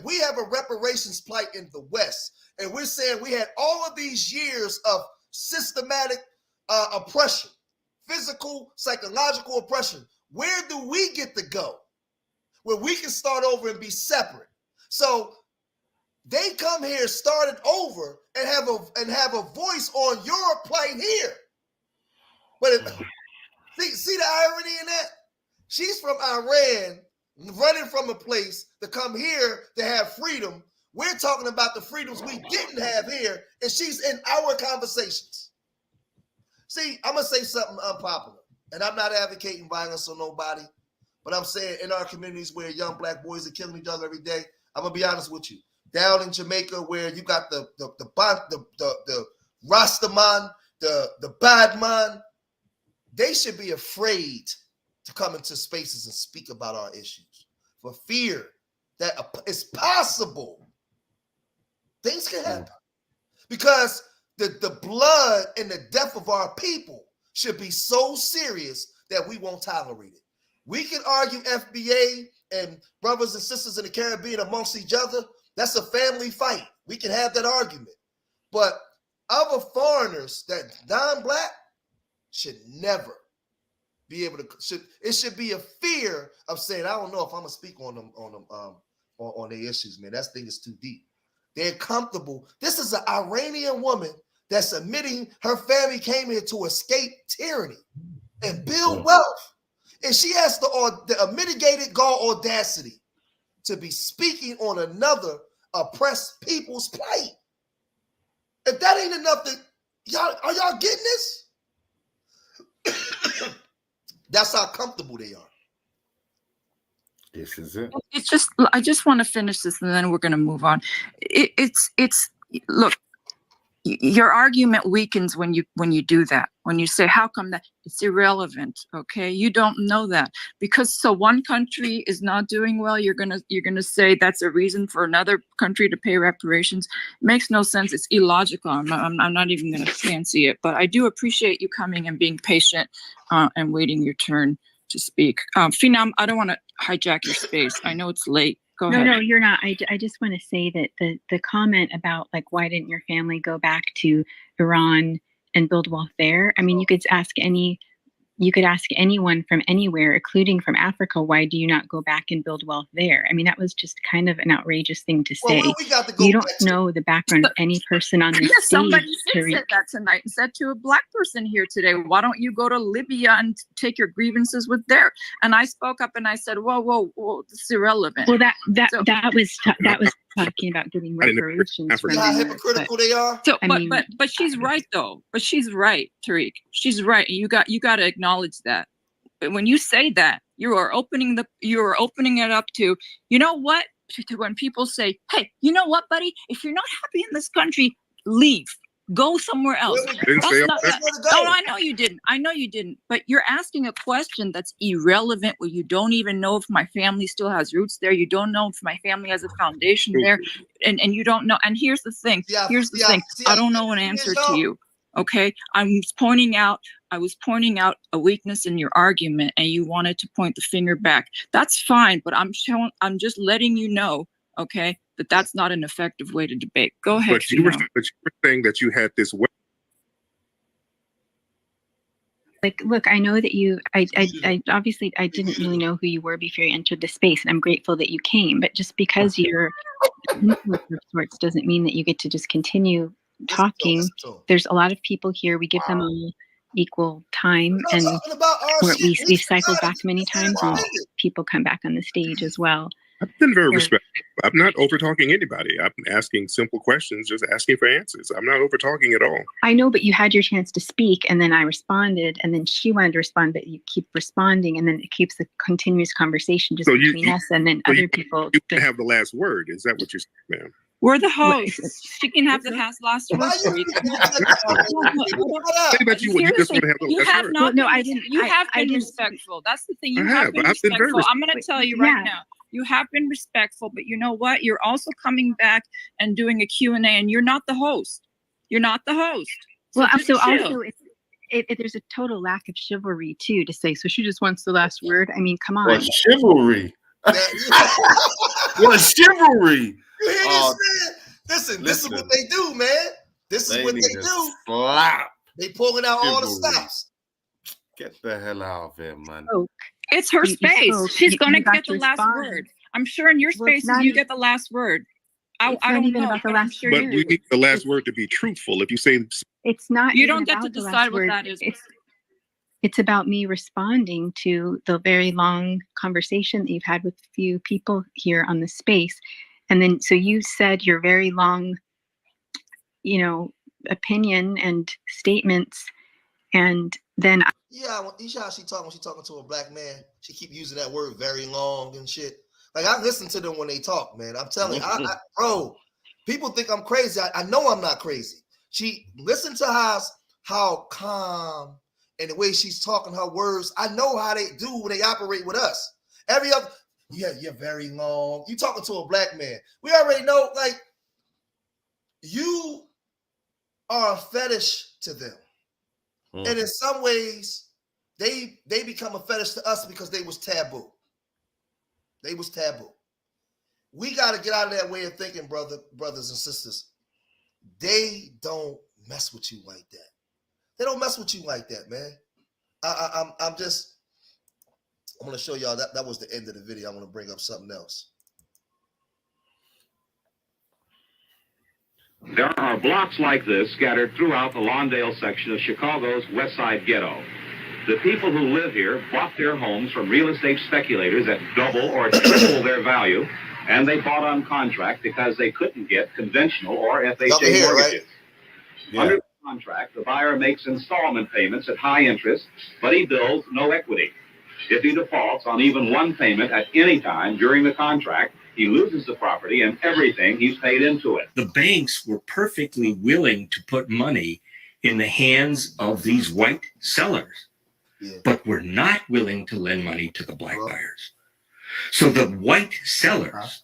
we have a reparations plight in the West, and we're saying we had all of these years of systematic oppression, physical, psychological oppression, where do we get to go? Where we can start over and be separate. So they come here, started over, and have a voice on your plight here. But see the irony in that? She's from Iran, running from a place to come here to have freedom. We're talking about the freedoms we didn't have here, and she's in our conversations. See, I'm gonna say something unpopular, and I'm not advocating violence on nobody, but I'm saying in our communities where young black boys are killing each other every day, I'm gonna be honest with you. Down in Jamaica, where you got the Rastaman, the bad man, they should be afraid to come into spaces and speak about our issues for fear that it's possible things can happen, because the blood and the death of our people should be so serious that we won't tolerate it. We can argue FBA and brothers and sisters in the Caribbean amongst each other. That's a family fight. We can have that argument. But other foreigners that non-black should never be able to. It should be a fear of saying, I don't know if I'm gonna speak on them on their issues, man. That thing is too deep. They're comfortable. This is an Iranian woman that's admitting her family came here to escape tyranny and build wealth. And she has the mitigated audacity to be speaking on another oppressed people's plight. If that ain't enough, are y'all getting this? That's how comfortable they are. This is it. It's just, I just want to finish this and then we're going to move on. It's look, your argument weakens when you do that. When you say, how come that? It's irrelevant. Okay, you don't know that because so one country is not doing well. You're gonna say that's a reason for another country to pay reparations. It makes no sense. It's illogical. I'm not even gonna fancy it. But I do appreciate you coming and being patient and waiting your turn to speak. Phenom, I don't want to hijack your space. I know it's late. Go ahead. No, you're not. I just want to say that the comment about like, why didn't your family go back to Iran and build wealth there? I mean, you could ask anyone from anywhere, including from Africa, why do you not go back and build wealth there? I mean, that was just kind of an outrageous thing to say. Well, we got to go you don't know the background of any person on this stage. Somebody said Tariq. that tonight and said to a black person here today, why don't you go to Libya and take your grievances with there? And I spoke up and I said, whoa, this is irrelevant. Well, that was talking about getting reparations. See how hypocritical they are. So, but she's right though. But she's right, Tariq. She's right. You got to acknowledge that. But when you say that, you are opening it up to, you know what? To when people say, hey, you know what, buddy? If you're not happy in this country, leave. Go somewhere else. I know you didn't. But you're asking a question that's irrelevant where you don't even know if my family still has roots there. You don't know if my family has a foundation there. And you don't know. And here's the thing. I don't know an answer to you. Okay. I was pointing out a weakness in your argument and you wanted to point the finger back. That's fine. But I'm just letting you know, okay, that's not an effective way to debate. Go ahead. But you were saying that you had this way. Like, look, I know that I obviously I didn't really know who you were before you entered the space, and I'm grateful that you came. But just because you're of sorts doesn't mean that you get to just continue talking. There's a lot of people here. We give them all equal time, and we've cycled back many times, and people come back on the stage as well. I've been very respectful. I'm not over talking anybody. I'm asking simple questions, just asking for answers. I'm not over talking at all. I know, but you had your chance to speak, and then I responded, and then she wanted to respond, but you keep responding, and then it keeps a continuous conversation just between us, and then other people. You can have the last word. Is that what you're saying, ma'am? We're the hosts. She can have the last word. You have not. No, I didn't. You have been respectful. That's the thing. You have been respectful. I'm going to tell you right now. You have been respectful, but you know what? You're also coming back and doing a Q&A, and you're not the host. You're not the host. So also, there's a total lack of chivalry too to say. So she just wants the last word. I mean, come on. What chivalry? What chivalry? You hear this, man? Listen, this is what they do, man. This is what they do. Slap. They pulling out all the stops. Get the hell out of here, man. It's her space. She's going to get the last word. I'm sure in your spaces you get the last word. I don't know. About the last but we need the last word to be truthful. If you say it's not, you don't get to decide what that is. It's about me responding to the very long conversation that you've had with a few people here on the space. And then, so you said your very long, opinion and statements. And then, when she talking to a black man, she keep using that word very long and shit. Like, I listen to them when they talk, man. I'm telling you, bro, people think I'm crazy. I know I'm not crazy. She listen to how calm and the way she's talking, her words. I know how they do when they operate with us. Every other, you're very long. You talking to a black man. We already know, like, you are a fetish to them. And in some ways, They become a fetish to us because they was taboo. They was taboo. We got to get out of that way of thinking, brothers and sisters. They don't mess with you like that. They don't mess with you like that, man. I'm going to show y'all that was the end of the video. I'm going to bring up something else. There are blocks like this scattered throughout the Lawndale section of Chicago's West Side Ghetto. The people who live here bought their homes from real estate speculators at double or triple their value, and they bought on contract because they couldn't get conventional or FHA mortgages. Right? Yeah. Under the contract, the buyer makes installment payments at high interest, but he builds no equity. If he defaults on even one payment at any time during the contract, he loses the property and everything he's paid into it. The banks were perfectly willing to put money in the hands of these white sellers, but were not willing to lend money to the black buyers. So the white sellers,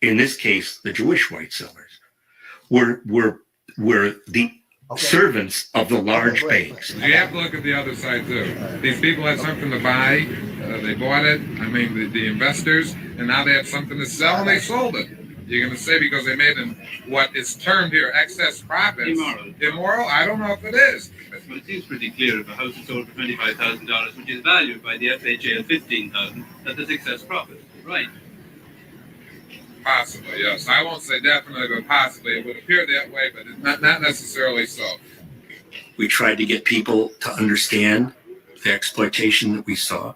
in this case, the Jewish white sellers, were the servants of the large banks. You have to look at the other side too. These people had something to buy, they bought it, the investors, and now they have something to sell and they sold it. You're going to say because they made what is termed here excess profits immoral? I don't know if it is. Well, it seems pretty clear if a house is sold for $25,000, which is valued by the FHA at $15,000, that there's excess profit, right? Possibly, yes. I won't say definitely, but possibly. It would appear that way, but it's not necessarily so. We tried to get people to understand the exploitation that we saw.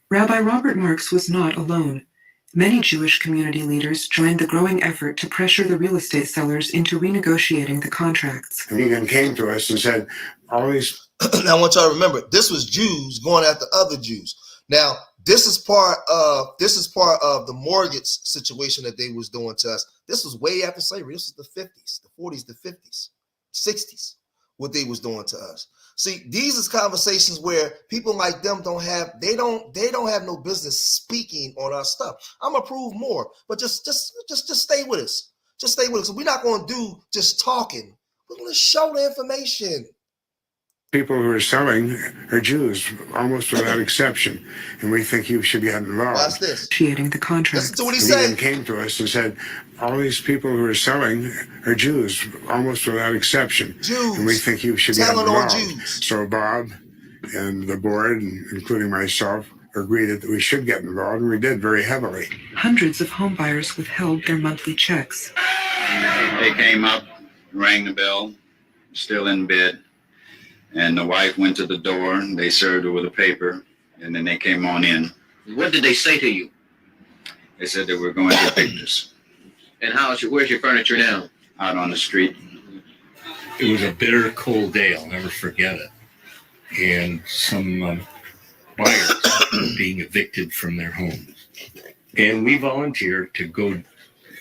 Rabbi Robert Marks was not alone. Many Jewish community leaders joined the growing effort to pressure the real estate sellers into renegotiating the contracts. And he then came to us and said, all these... Now, I want y'all to remember, this was Jews going after other Jews. Now, this is part of the mortgage situation that they was doing to us. This was way after slavery. This was the 50s, the 40s, the 50s, 60s, what they was doing to us. See, these is conversations where people like them don't have no business speaking on our stuff. I'm gonna prove more, but just stay with us. Just stay with us. We're not gonna do just talking. We're gonna show the information. People who are selling are Jews, almost without exception, and we think you should get involved. Watch this. Negotiating the contract. Listen to what he said. He said. then came to us and said, all these people who are selling are Jews, almost without exception. Jews. And we think you should get Telling involved. on Jews. So Bob and the board, including myself, agreed that we should get involved, and we did very heavily. Hundreds of home buyers withheld their monthly checks. They came up, rang the bell, still in bed. And the wife went to the door, and they served her with a paper, and then they came on in. What did they say to you? They said they were going to evict us. And where's your furniture now? Out on the street. It was a bitter, cold day. I'll never forget it. And some buyers were being evicted from their homes. And we volunteered to go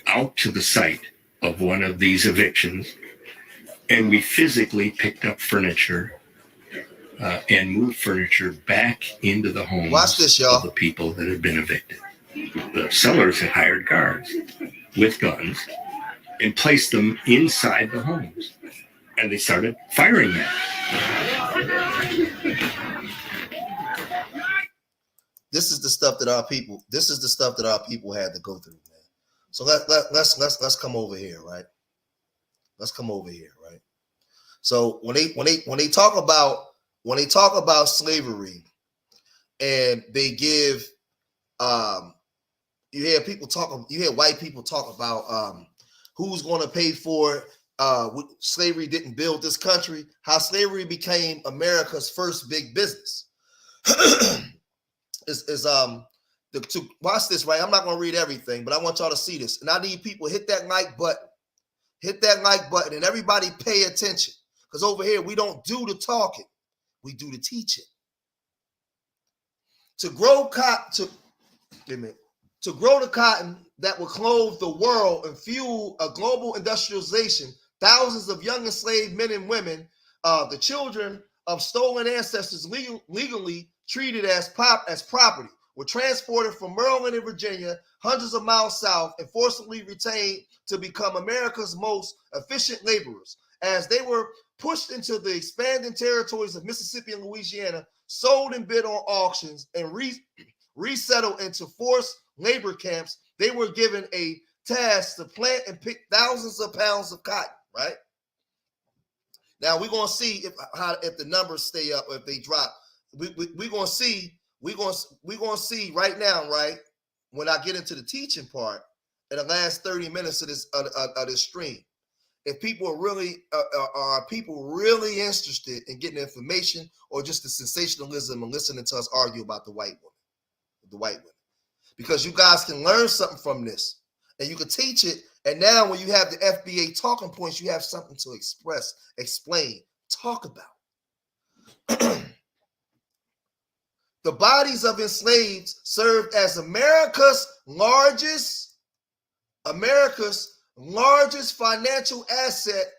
out to the site of one of these evictions, and we physically picked up furniture and moved furniture back into the homes of the people that had been evicted. The sellers had hired guards with guns and placed them inside the homes, and they started firing at them. This is the stuff that our people had to go through, man. So let's come over here, right? Let's come over here, right? So when they talk about slavery, and they give you hear white people talk about who's going to pay for it. Slavery didn't build this country. How slavery became America's first big business. To watch this, right? I'm not going to read everything, but I want y'all to see this, and I need people hit that like button. Hit that like button, and everybody pay attention. Because over here, we don't do the talking. We do the teaching. To grow the cotton that will clothe the world and fuel a global industrialization, thousands of young enslaved men and women, the children of stolen ancestors legally treated as property, were transported from Maryland and Virginia, hundreds of miles south, and forcibly retained to become America's most efficient laborers. As they were pushed into the expanding territories of Mississippi and Louisiana, sold and bid on auctions, and resettled into forced labor camps, they were given a task to plant and pick thousands of pounds of cotton, right? Now we're gonna see if the numbers stay up or if they drop. We're gonna see right now, right? When I get into the teaching part in the last 30 minutes of this stream, if people are really are people really interested in getting information or just the sensationalism and listening to us argue about the white women, because you guys can learn something from this and you can teach it. And now when you have the FBA talking points, you have something to express, explain, talk about. The bodies of enslaved served as America's largest financial asset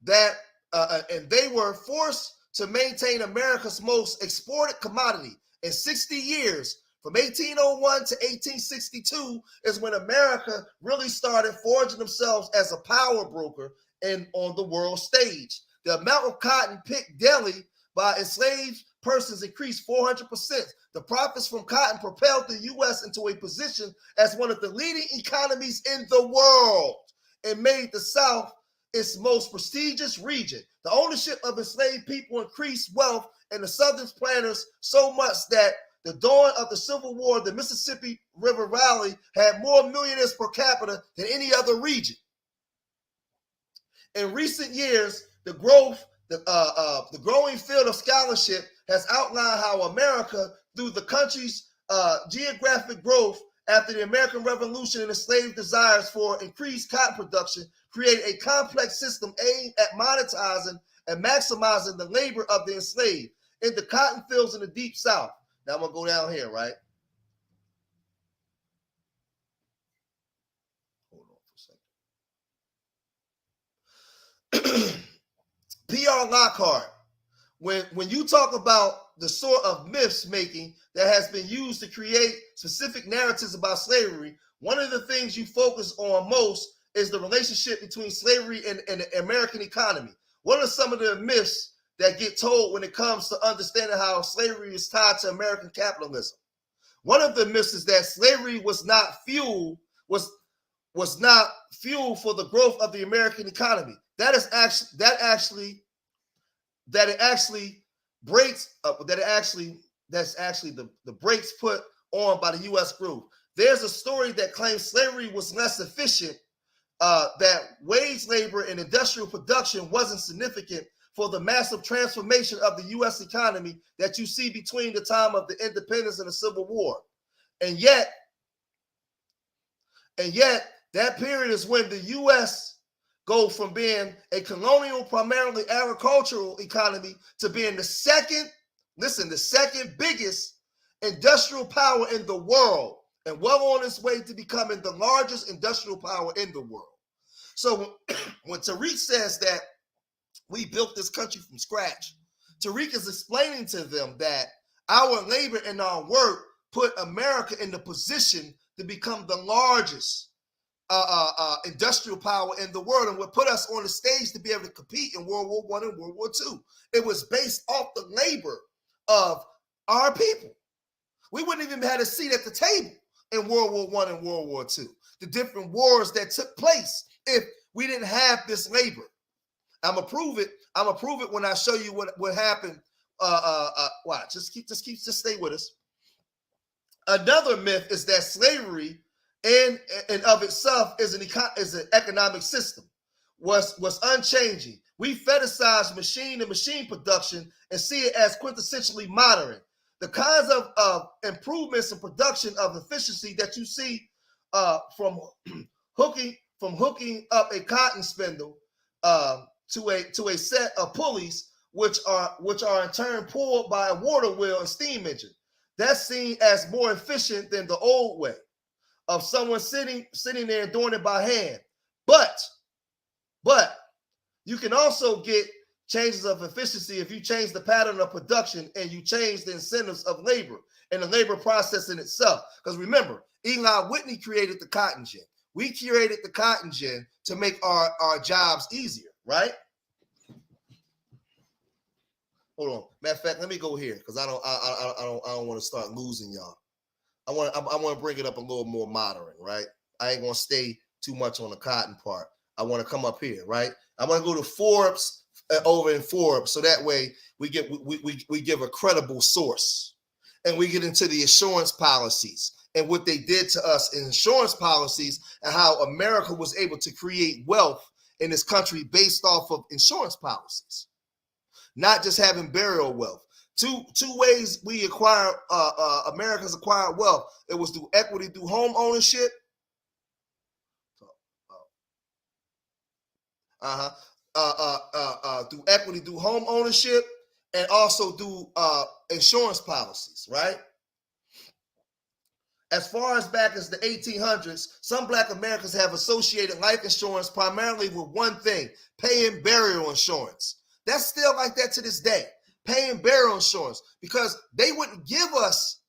and they were forced to maintain America's most exported commodity. In 60 years, from 1801 to 1862 is when America really started forging themselves as a power broker on the world stage. The amount of cotton picked daily by enslaved persons increased 400%. The profits from cotton propelled the U.S. into a position as one of the leading economies in the world and made the South its most prestigious region. The ownership of enslaved people increased wealth in the Southern planters so much that the dawn of the Civil War, the Mississippi River Valley had more millionaires per capita than any other region. In recent years, the growing field of scholarship has outlined how America, through the country's geographic growth after the American Revolution and enslaved desires for increased cotton production, created a complex system aimed at monetizing and maximizing the labor of the enslaved in the cotton fields in the Deep South. Now I'm going to go down here, right? Hold on for a second. P.R. Lockhart, when you talk about the sort of myths making that has been used to create specific narratives about slavery, one of the things you focus on most is the relationship between slavery and the American economy. What are some of the myths that get told when it comes to understanding how slavery is tied to American capitalism? One of the myths is that slavery was not fuel for the growth of the American economy. The brakes put on by the U.S. group. There's a story that claims slavery was less efficient, that wage labor and industrial production wasn't significant for the massive transformation of the U.S. economy that you see between the time of the independence and the Civil War. And yet, that period is when the U.S. go from being a colonial, primarily agricultural economy to being the second biggest industrial power in the world, and well on its way to becoming the largest industrial power in the world. So when Tariq says that we built this country from scratch, Tariq is explaining to them that our labor and our work put America in the position to become the largest industrial power in the world, and would put us on the stage to be able to compete in World War I and World War II. It was based off the labor of our people. We wouldn't even have had a seat at the table in World War I and World War II. The different wars that took place if we didn't have this labor. I'm gonna prove it when I show you what happened. Watch. Just stay with us. Another myth is that slavery in and of itself is an economic system, was unchanging. We fetishize machine production and see it as quintessentially modern. The kinds of improvements in production of efficiency that you see from hooking up a cotton spindle to a set of pulleys, which are in turn pulled by a water wheel and steam engine. That's seen as more efficient than the old way of someone sitting there and doing it by hand. But you can also get changes of efficiency if you change the pattern of production and you change the incentives of labor and the labor process in itself. Because remember, Eli Whitney created the cotton gin. We created the cotton gin to make our jobs easier, right? Hold on. Matter of fact, let me go here because I don't want to start losing y'all. I want to bring it up a little more modern, right? I ain't gonna stay too much on the cotton part. I want to come up here, right? I want to go to Forbes over in Forbes, so that way we give a credible source, and we get into the insurance policies and what they did to us in insurance policies and how America was able to create wealth in this country based off of insurance policies, not just having burial wealth. Two ways we acquire Americans acquired wealth. It was through equity, through home ownership. Through equity, through home ownership, and also through insurance policies, right? As far as back as the 1800s, some Black Americans have associated life insurance primarily with one thing: paying burial insurance. That's still like that to this day, paying burial insurance, because they wouldn't give us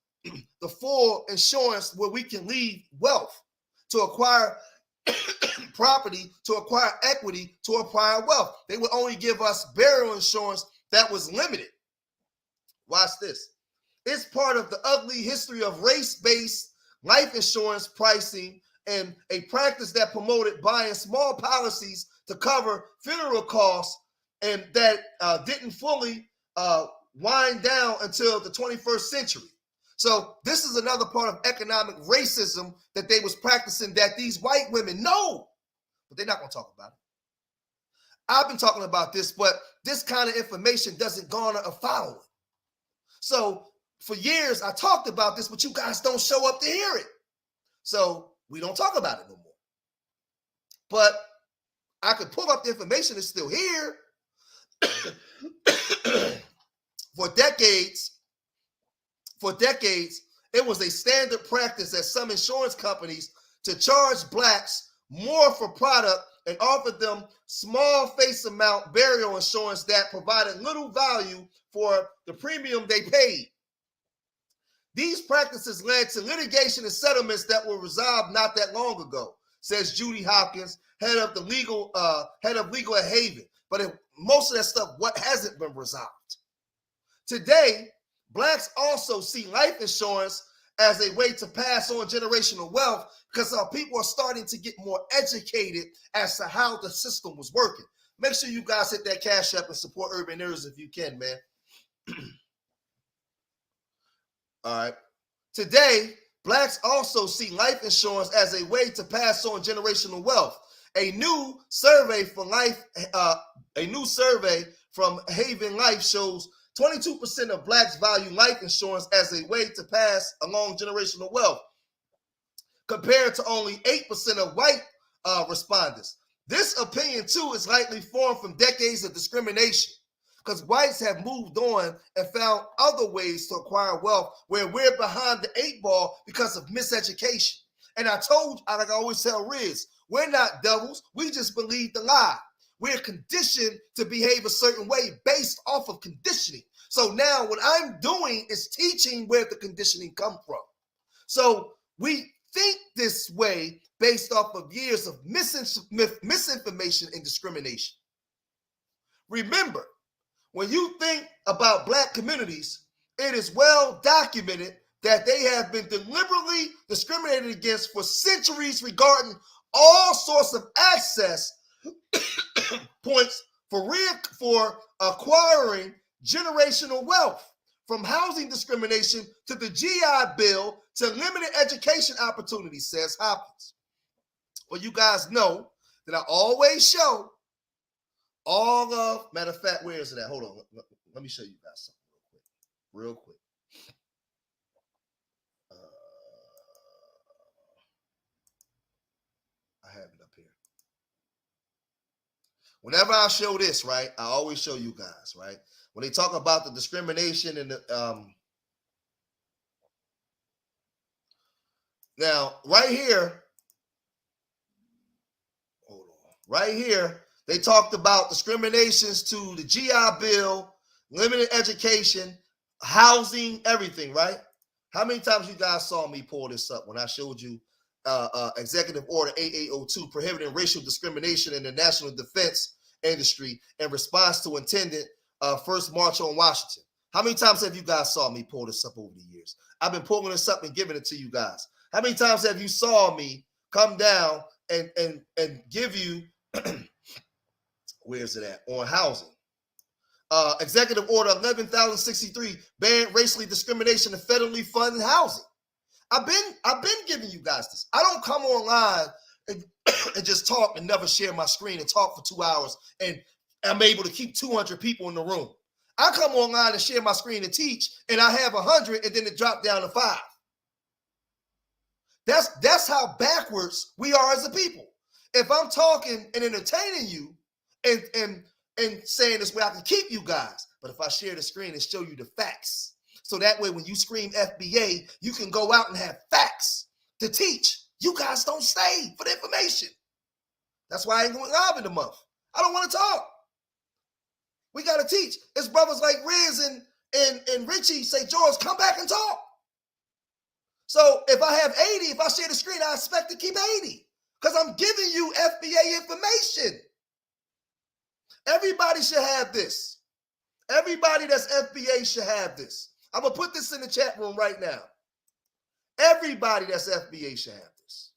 the full insurance where we can leave wealth to acquire property, to acquire equity, to acquire wealth. They would only give us burial insurance that was limited. Watch this. It's part of the ugly history of race-based life insurance pricing and a practice that promoted buying small policies to cover funeral costs, and that didn't fully wind down until the 21st century. So this is another part of economic racism that they was practicing that these white women know, but they're not going to talk about it. I've been talking about this, but this kind of information doesn't garner a following. So for years, I talked about this, but you guys don't show up to hear it. So we don't talk about it no more. But I could pull up the information, it's still here. For decades, it was a standard practice at some insurance companies to charge Blacks more for product and offer them small face amount burial insurance that provided little value for the premium they paid. These practices led to litigation and settlements that were resolved not that long ago, says Judy Hopkins, head of legal at Haven. But most of that stuff, what hasn't been resolved? Today, Blacks also see life insurance as a way to pass on generational wealth because our people are starting to get more educated as to how the system was working. Make sure you guys hit that Cash App and support Urban Ears if you can, man. All right. Today, Blacks also see life insurance as a way to pass on generational wealth. A new survey from Haven Life shows 22% of Blacks value life insurance as a way to pass along generational wealth, compared to only 8% of white respondents. This opinion, too, is likely formed from decades of discrimination, because whites have moved on and found other ways to acquire wealth where we're behind the 8 ball because of miseducation. And I always tell Riz, we're not devils. We just believe the lie. We're conditioned to behave a certain way based off of conditioning. So now what I'm doing is teaching where the conditioning come from. So we think this way based off of years of misinformation and discrimination. Remember, when you think about Black communities, it is well documented that they have been deliberately discriminated against for centuries regarding all sorts of access points for acquiring generational wealth, from housing discrimination to the GI Bill to limited education opportunities, says Hopkins. Well, you guys know that I always show all of, matter of fact, where is it at? Hold on. Let me show you guys something real quick. I have it up here. Whenever I show this, right, I always show you guys, right? When they talk about the discrimination and the now right here, hold on, right here, they talked about discriminations to the GI Bill, limited education, housing, everything, right? How many times you guys saw me pull this up when I showed you Executive Order 8802 prohibiting racial discrimination in the national defense industry in response to intended first march on Washington. How many times have you guys saw me pull this up over the years? I've been pulling this up and giving it to you guys. How many times have you saw me come down and give you, where's it at, on housing? Executive Order 11,063, ban racially discrimination in federally funded housing. I've been giving you guys this. I don't come online and just talk and never share my screen and talk for 2 hours and I'm able to keep 200 people in the room. I come online and share my screen and teach, and I have 100, and then it dropped down to 5. That's how backwards we are as a people. If I'm talking and entertaining you and saying this way, I can keep you guys. But if I share the screen and show you the facts, so that way when you scream FBA, you can go out and have facts to teach. You guys don't stay for the information. That's why I ain't going live in the month. I don't want to talk. We got to teach. It's brothers like Riz and Richie say, George, come back and talk. So if I have 80, if I share the screen, I expect to keep 80 because I'm giving you FBA information. Everybody should have this. Everybody that's FBA should have this. I'm going to put this in the chat room right now. Everybody that's FBA should have this.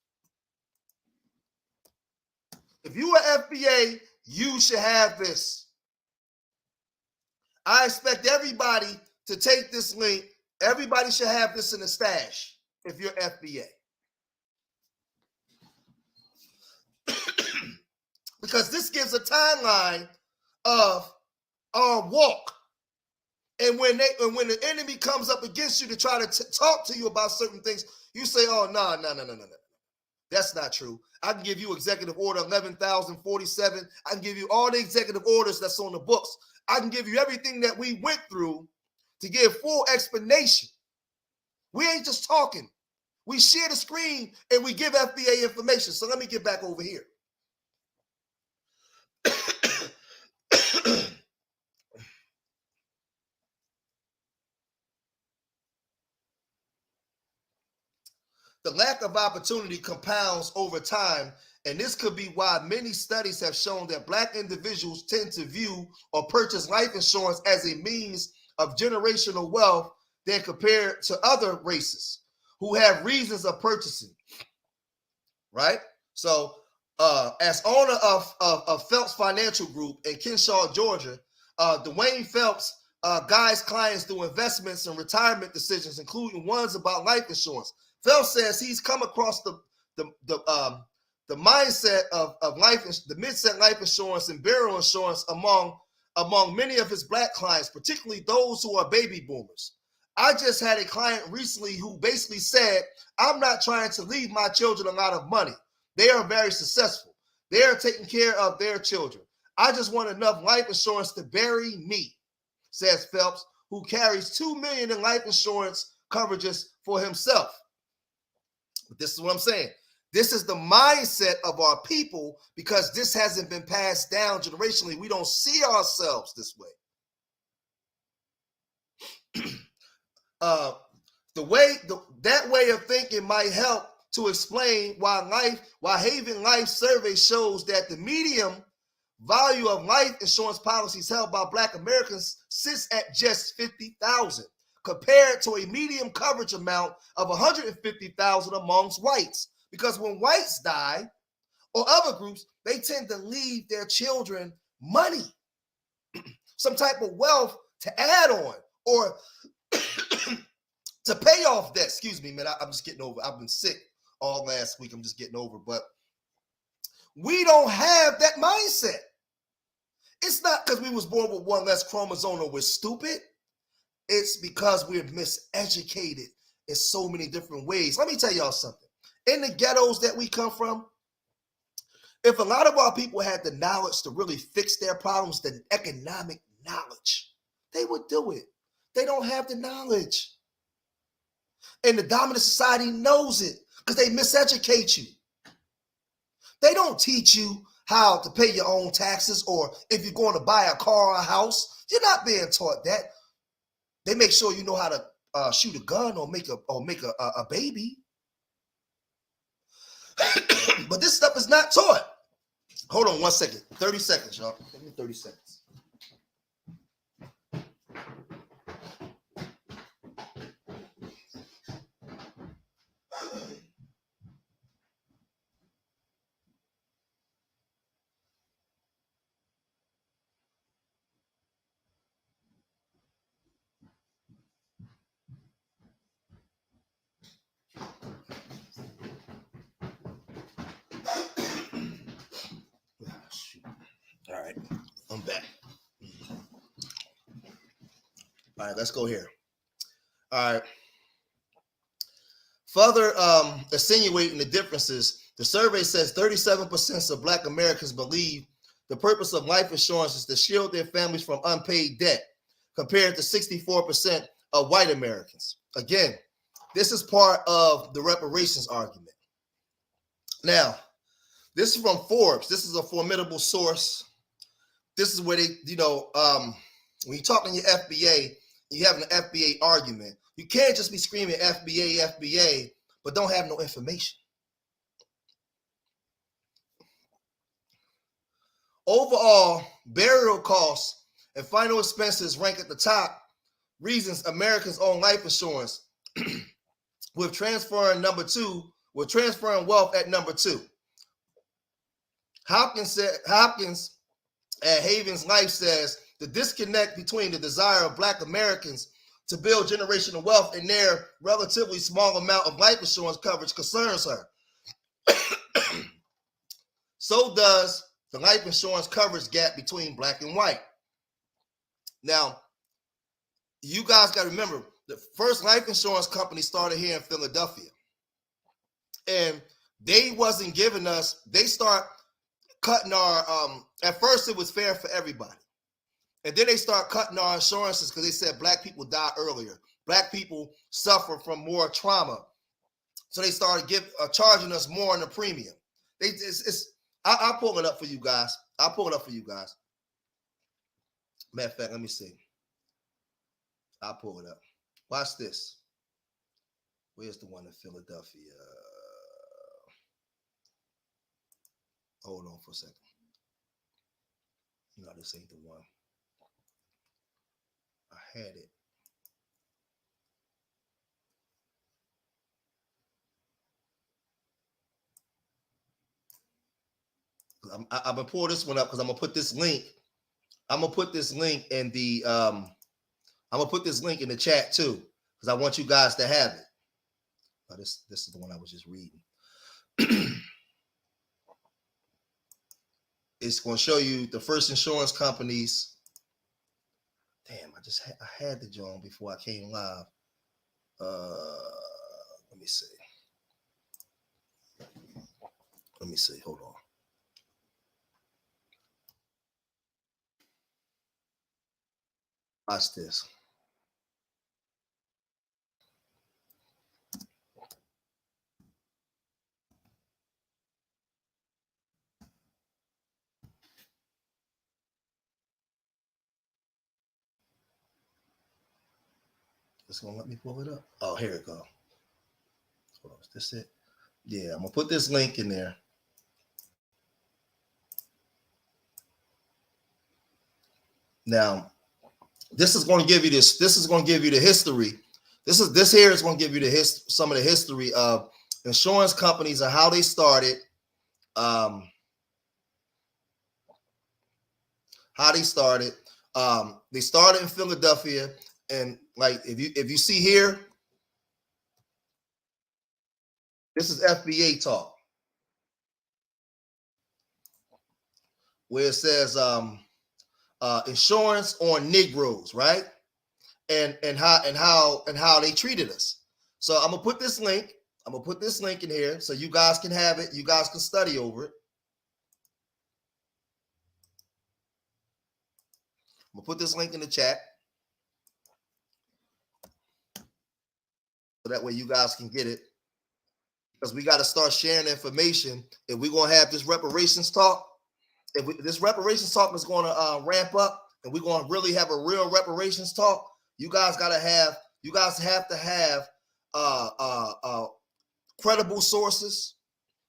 If you are FBA, you should have this. I expect everybody to take this link. Everybody should have this in a stash if you're FBA. Because this gives a timeline of our walk. And when the enemy comes up against you to try to talk to you about certain things, you say, oh, no. That's not true. I can give you Executive Order 11,047. I can give you all the executive orders that's on the books. I can give you everything that we went through to give full explanation. We ain't just talking. We share the screen and we give FBA information. So let me get back over here. The lack of opportunity compounds over time, and this could be why many studies have shown that Black individuals tend to view or purchase life insurance as a means of generational wealth than compared to other races who have reasons of purchasing, right? So as owner of Phelps Financial Group in Kennesaw, Georgia, Dwayne Phelps guides clients through investments and retirement decisions, including ones about life insurance. Phelps says he's come across the mindset of life, the mid-set life insurance and burial insurance among many of his Black clients, particularly those who are baby boomers. I just had a client recently who basically said, I'm not trying to leave my children a lot of money. They are very successful. They are taking care of their children. I just want enough life insurance to bury me, says Phelps, who carries $2 million in life insurance coverages for himself. But this is what I'm saying. This is the mindset of our people because this hasn't been passed down generationally. We don't see ourselves this way. That way of thinking might help to explain why Haven Life survey shows that the median value of life insurance policies held by Black Americans sits at just $50,000. Compared to a medium coverage amount of $150,000 amongst whites. Because when whites die, or other groups, they tend to leave their children money, some type of wealth to add on, or to pay off debt. Excuse me, man, I'm just getting over. I've been sick all last week. I'm just getting over, but we don't have that mindset. It's not because we was born with one less chromosome or we're stupid. It's because we're miseducated in so many different ways. Let me tell y'all something. In the ghettos that we come from, if a lot of our people had the knowledge to really fix their problems, the economic knowledge, they would do it. They don't have the knowledge. And the dominant society knows it because they miseducate you. They don't teach you how to pay your own taxes, or if you're going to buy a car or a house, you're not being taught that. They make sure you know how to shoot a gun or make a baby. But this stuff is not taught. Hold on 1 second. 30 seconds, y'all. Give me 30 seconds. I'm back. All right, let's go here. All right. Further insinuating the differences, the survey says 37% of Black Americans believe the purpose of life insurance is to shield their families from unpaid debt, compared to 64% of white Americans. Again, this is part of the reparations argument. Now, this is from Forbes. This is a formidable source. This is where they, when you're talking to your FBA, you have an FBA argument. You can't just be screaming FBA, FBA, but don't have no information. Overall, burial costs and final expenses rank at the top reasons Americans own life insurance, with transferring wealth at number 2. Hopkins at Havens Life says the disconnect between the desire of Black Americans to build generational wealth and their relatively small amount of life insurance coverage concerns her. So does the life insurance coverage gap between Black and white. Now, you guys got to remember, the first life insurance company started here in Philadelphia. And they wasn't giving us, they start cutting our, at first it was fair for everybody. And then they start cutting our insurances because they said Black people die earlier. Black people suffer from more trauma. So they started charging us more on the premium. I'll pull it up for you guys. Matter of fact, let me see. I'll pull it up. Watch this. Where's the one in Philadelphia? Hold on for a second. No, this ain't the one. I had it. I'm gonna pull this one up because I'm gonna put this link. I'm gonna put this link in the chat too, because I want you guys to have it. Oh, this is the one I was just reading. It's gonna show you the first insurance companies. Damn, I had the joint before I came live. Let me see. Hold on. Watch this. It's gonna let me pull it up. Oh, here it go. Hold on, is this it? Yeah, I'm gonna put this link in there. Now, this is going to give you this. This is going to give you the history. This here is going to give you some of the history of insurance companies and how they started. They started in Philadelphia, and like if you see here, this is FBA talk, where it says insurance on Negroes, right? And how they treated us. So I'm gonna put this link. In here so you guys can have it. You guys can study over it. I'm gonna put this link in the chat so that way you guys can get it. Because we got to start sharing information if we're gonna have this reparations talk. This reparations talk is going to ramp up, and we're going to really have a real reparations talk. You guys have to have credible sources.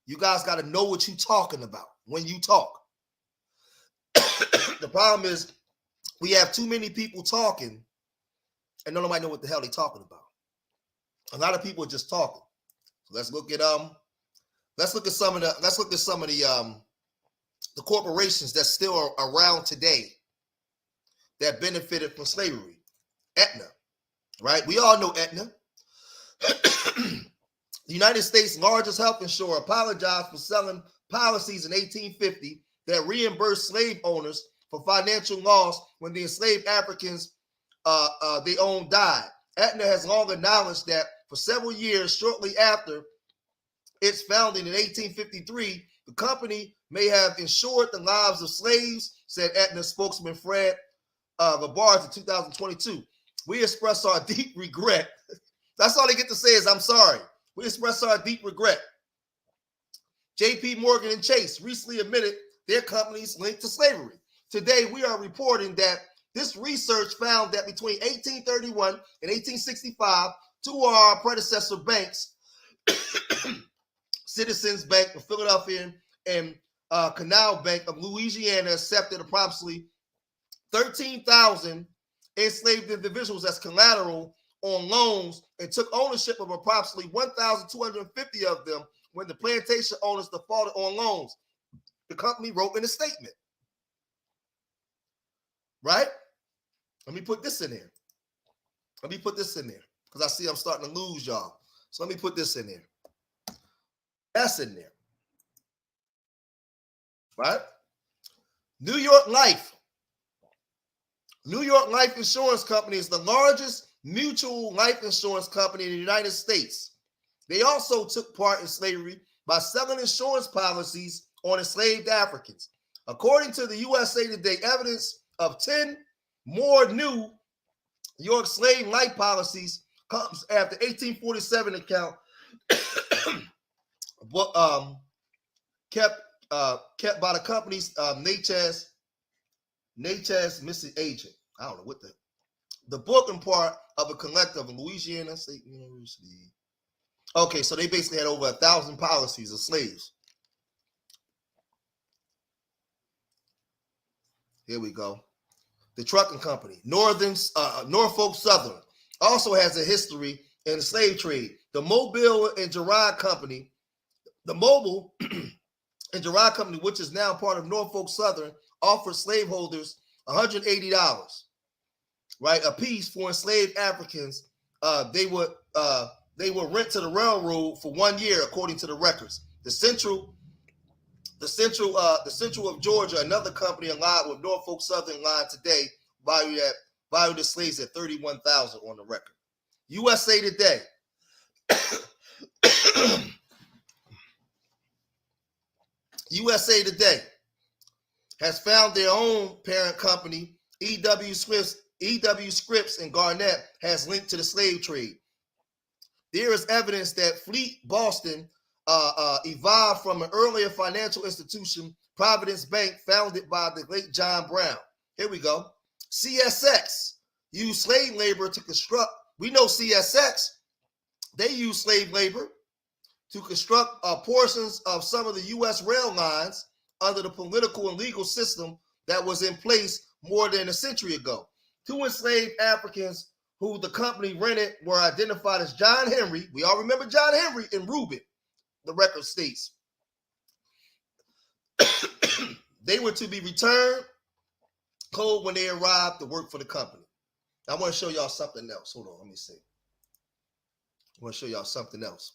You guys got to know what you're talking about when you talk. The problem is we have too many people talking, and nobody know what the hell they're talking about. A lot of people are just talking. So let's look at some of the corporations that's still around today that benefited from slavery. Aetna, right? We all know Aetna. The United States' largest health insurer apologized for selling policies in 1850 that reimbursed slave owners for financial loss when the enslaved Africans they owned died. Aetna has long acknowledged that for several years shortly after its founding in 1853, the company may have insured the lives of slaves, said Aetna spokesman Fred Labarge in 2022. We express our deep regret. That's all they get to say is, I'm sorry. We express our deep regret. JP Morgan and Chase recently admitted their companies linked to slavery. Today, we are reporting that this research found that between 1831 and 1865, two of our predecessor banks, Citizens Bank of Philadelphia and Canal Bank of Louisiana, accepted approximately 13,000 enslaved individuals as collateral on loans and took ownership of approximately 1,250 of them when the plantation owners defaulted on loans. The company wrote in a statement. Right? Let me put this in there. Let me put this in there because I see I'm starting to lose y'all. So let me put this in there. That's in there. Right? New York Life. New York Life Insurance Company is the largest mutual life insurance company in the United States. They also took part in slavery by selling insurance policies on enslaved Africans. According to the USA Today, evidence of 10 more New York slave life policies comes after 1847 account kept by the company's Natchez missing agent. I don't know what the book and part of a collective of Louisiana State University. Okay, so they basically had over 1,000 policies of slaves. Here we go. The trucking company, Norfolk Southern, also has a history in the slave trade. The Mobile and Girard Company, which is now part of Norfolk Southern, offered slaveholders $180, right, a piece for enslaved Africans. They would rent to the railroad for 1 year, according to the records. The Central of Georgia, another company aligned with Norfolk Southern line today, valued the slaves at $31,000 on the record. USA Today. USA Today has found their own parent company, E.W. Scripps and Garnett, has linked to the slave trade. There is evidence that Fleet Boston evolved from an earlier financial institution, Providence Bank, founded by the late John Brown. Here we go. CSX used slave labor to construct. We know CSX, they use slave labor to construct portions of some of the U.S. rail lines under the political and legal system that was in place more than a century ago. Two enslaved Africans who the company rented were identified as John Henry. We all remember John Henry and Reuben, the record states. They were to be returned cold when they arrived to work for the company. I want to show y'all something else. Hold on, let me see. I want to show y'all something else.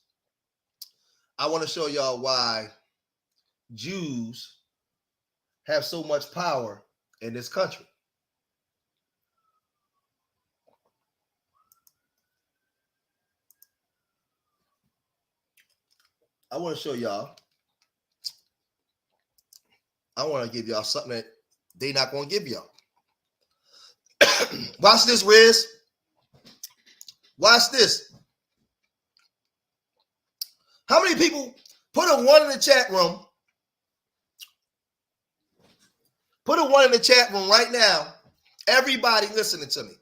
I want to show y'all why Jews have so much power in this country. I want to show y'all. I want to give y'all something that they're not going to give y'all. Watch this, Riz. Watch this. How many people put a 1 in the chat room? Put a 1 in the chat room right now. Everybody listening to me.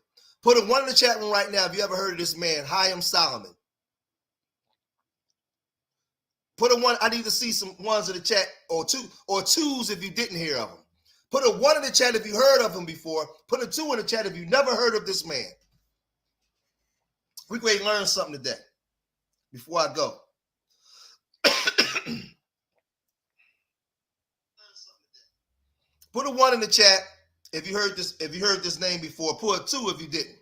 Put a 1 in the chat room right now if you ever heard of this man, Haim Solomon. Put a 1. I need to see some 1s in the chat, or 2s if you didn't hear of him. Put a 1 in the chat if you heard of him before. Put a 2 in the chat if you never heard of this man. We're going to learn something today before I go. Put a 1 in the chat if you heard this name before. Put a 2 if you didn't.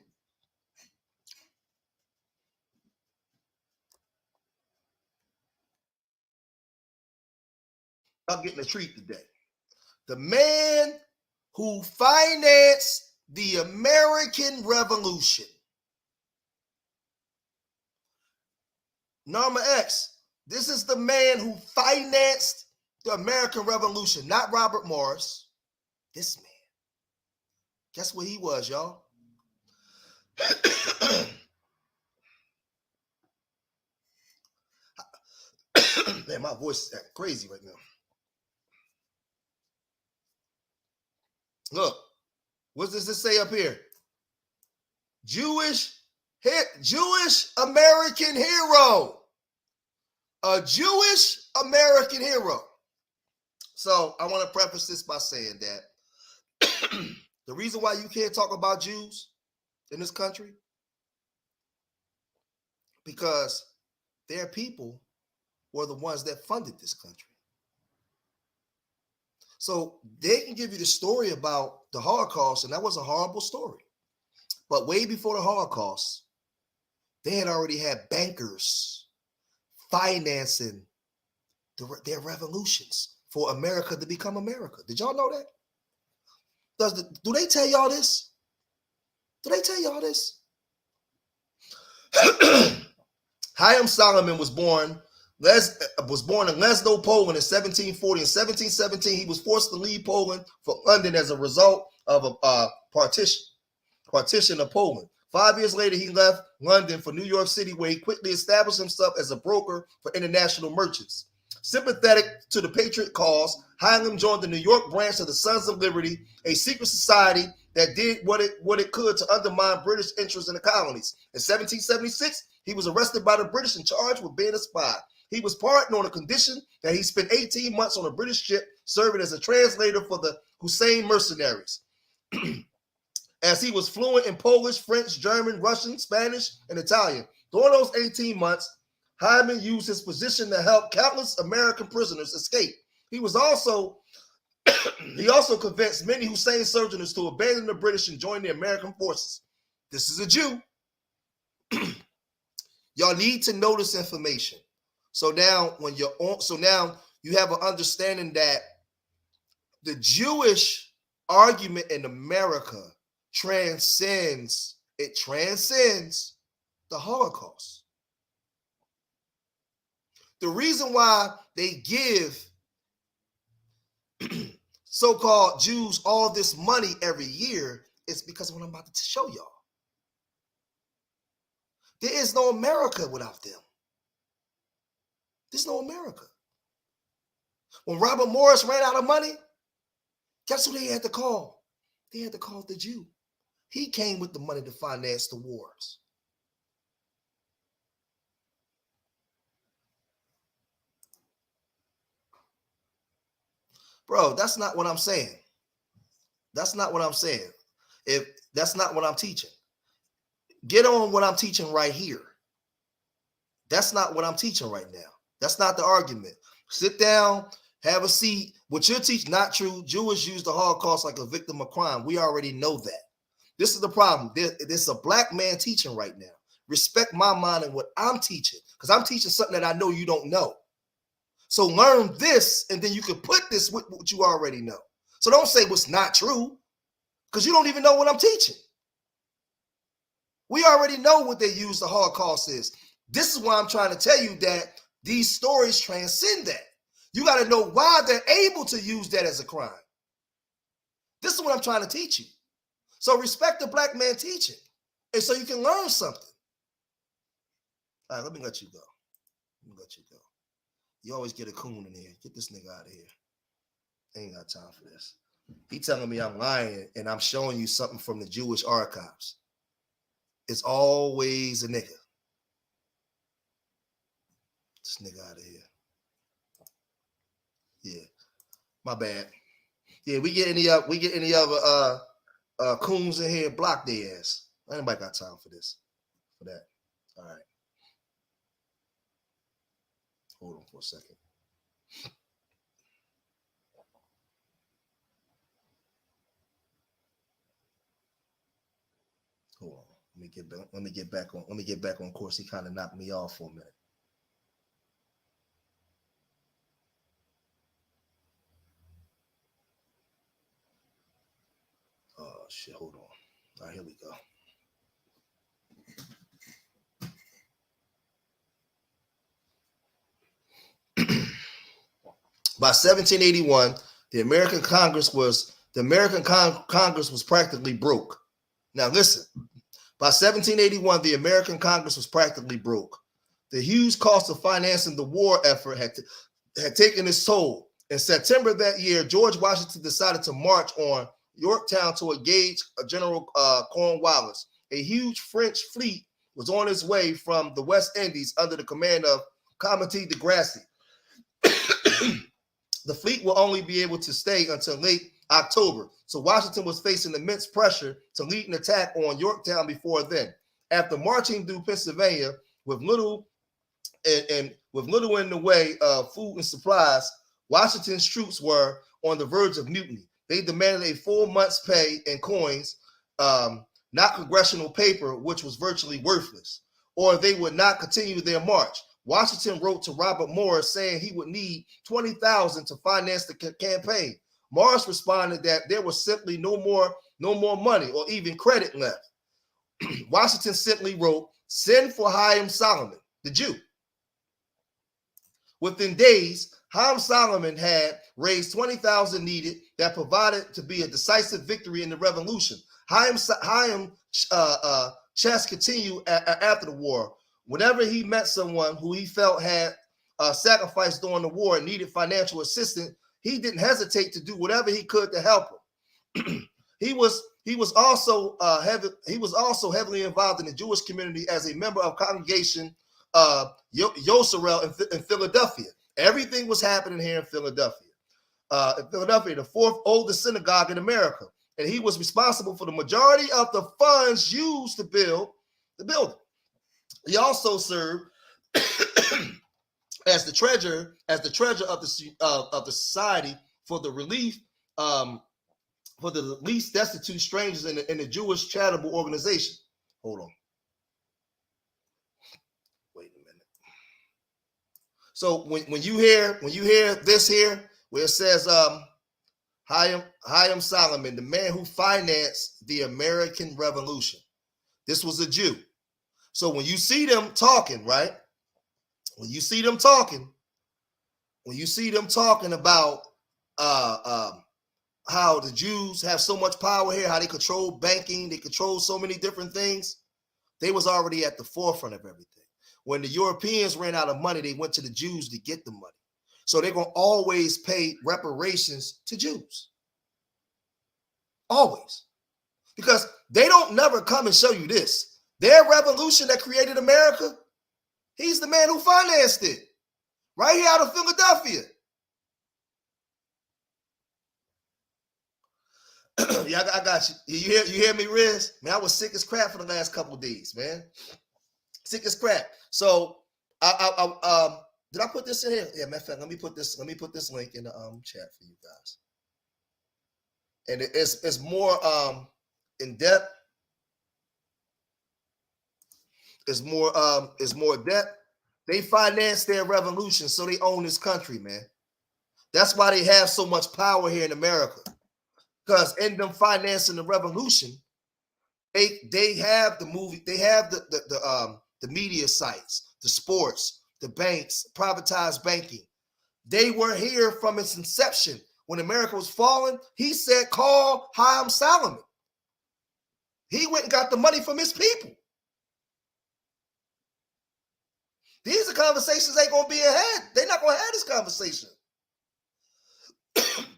I'm getting a treat today. The man who financed the American Revolution. Norma X, this is the man who financed the American Revolution, not Robert Morris. This man. Guess what he was, y'all? Man, my voice is acting crazy right now. Look, what does this say up here? Jewish American hero. A Jewish American hero. So I want to preface this by saying that the reason why you can't talk about Jews in this country, because their people were the ones that funded this country. So they can give you the story about the Holocaust, and that was a horrible story. But way before the Holocaust, they had already had bankers financing their revolutions for America to become America. Did y'all know that? Do they tell y'all this? Do they tell y'all this? Chaim Solomon was born in Lesno, Poland in 1740. In 1717, he was forced to leave Poland for London as a result of a partition of Poland. 5 years later, he left London for New York City, where he quickly established himself as a broker for international merchants. Sympathetic to the patriot cause, Chaim joined the New York branch of the Sons of Liberty, a secret society that did what it could to undermine British interests in the colonies. In 1776, he was arrested by the British and charged with being a spy. He was pardoned on a condition that he spent 18 months on a British ship serving as a translator for the Hussein mercenaries. As he was fluent in Polish, French, German, Russian, Spanish, and Italian. During those 18 months, Hyman used his position to help countless American prisoners escape. He also convinced many Hussein soldiers to abandon the British and join the American forces. This is a Jew. Y'all need to know this information. So now you have an understanding that the Jewish argument in America transcends the Holocaust. The reason why they give so-called Jews all this money every year is because of what I'm about to show y'all. There is no America without them. There's no America. When Robert Morris ran out of money, guess who they had to call? They had to call the Jew. He came with the money to finance the wars. Bro, that's not what I'm saying. That's not what I'm saying. If that's not what I'm teaching, get on what I'm teaching right here. That's not what I'm teaching right now. That's not the argument. Sit down, have a seat. What you're teaching, not true. Jews use the Holocaust like a victim of crime. We already know that. This is the problem. There's a black man teaching right now. Respect my mind and what I'm teaching, because I'm teaching something that I know you don't know. So learn this, and then you can put this with what you already know. So don't say what's not true, because you don't even know what I'm teaching. We already know what they use the Holocaust is. This is why I'm trying to tell you that these stories transcend that. You got to know why they're able to use that as a crime. This is what I'm trying to teach you. So respect the black man teaching, and so you can learn something. All right, let me let you go. You always get a coon in here. Get this nigga out of here. Ain't got time for this. He telling me I'm lying, and I'm showing you something from the Jewish archives. It's always a nigga. This nigga out of here. Yeah, my bad. Yeah, we get any other coons in here, block their ass. Anybody got time for this? For that? All right. Hold on for a second. Hold on. Let me get back on course. He kind of knocked me off for a minute. shit, hold on. All right, here we go. By 1781, the American Congress was practically broke. Now listen, by 1781, the American Congress was practically broke. The huge cost of financing the war effort had taken its toll. In September that year, George Washington decided to march on Yorktown to engage General Cornwallis. A huge French fleet was on its way from the West Indies under the command of Comte de Grasse. The fleet will only be able to stay until late October, so Washington was facing immense pressure to lead an attack on Yorktown before then. After marching through Pennsylvania with little in the way of food and supplies, Washington's troops were on the verge of mutiny. They demanded a full month's pay in coins, not congressional paper, which was virtually worthless, or they would not continue their march. Washington wrote to Robert Morris saying he would need $20,000 to finance the campaign. Morris responded that there was simply no more money or even credit left. Washington simply wrote, "Send for Chaim Solomon, the Jew." Within days, Chaim Solomon had raised $20,000 needed that provided to be a decisive victory in the revolution. Chaim's chess continued after the war. Whenever he met someone who he felt had sacrificed during the war and needed financial assistance, he didn't hesitate to do whatever he could to help him. He was also heavily involved in the Jewish community as a member of congregation Yoserel in Philadelphia. Everything was happening here in Philadelphia. The fourth oldest synagogue in America, and he was responsible for the majority of the funds used to build the building. He also served as the treasurer of the Society for the Relief for the least destitute strangers in the Jewish charitable organization. Hold on. Wait a minute. So when you hear this here, where it says Chaim Solomon, the man who financed the American Revolution, this was a Jew. So when you see them talking, right? When you see them talking about how the Jews have so much power here, how they control banking, they control so many different things, they was already at the forefront of everything. When the Europeans ran out of money, they went to the Jews to get the money. So they're going to always pay reparations to Jews. Always. Because they don't never come and show you this. Their revolution that created America, he's the man who financed it. Right here out of Philadelphia. Yeah, I got you. You hear me, Riz? Man, I was sick as crap for the last couple of days, man. Sick as crap. So I did I put this in here? Yeah, matter of fact, let me put this link in the chat for you guys. And it's more in depth. It's more depth. They financed their revolution, so they own this country, man. That's why they have so much power here in America. Because in them financing the revolution, they have the movie, they have the media sites, the sports, the banks, privatized banking. They were here from its inception. When America was falling, he said, call Chaim Solomon. He went and got the money from his people. These are conversations ain't gonna be ahead. They're not gonna have this conversation.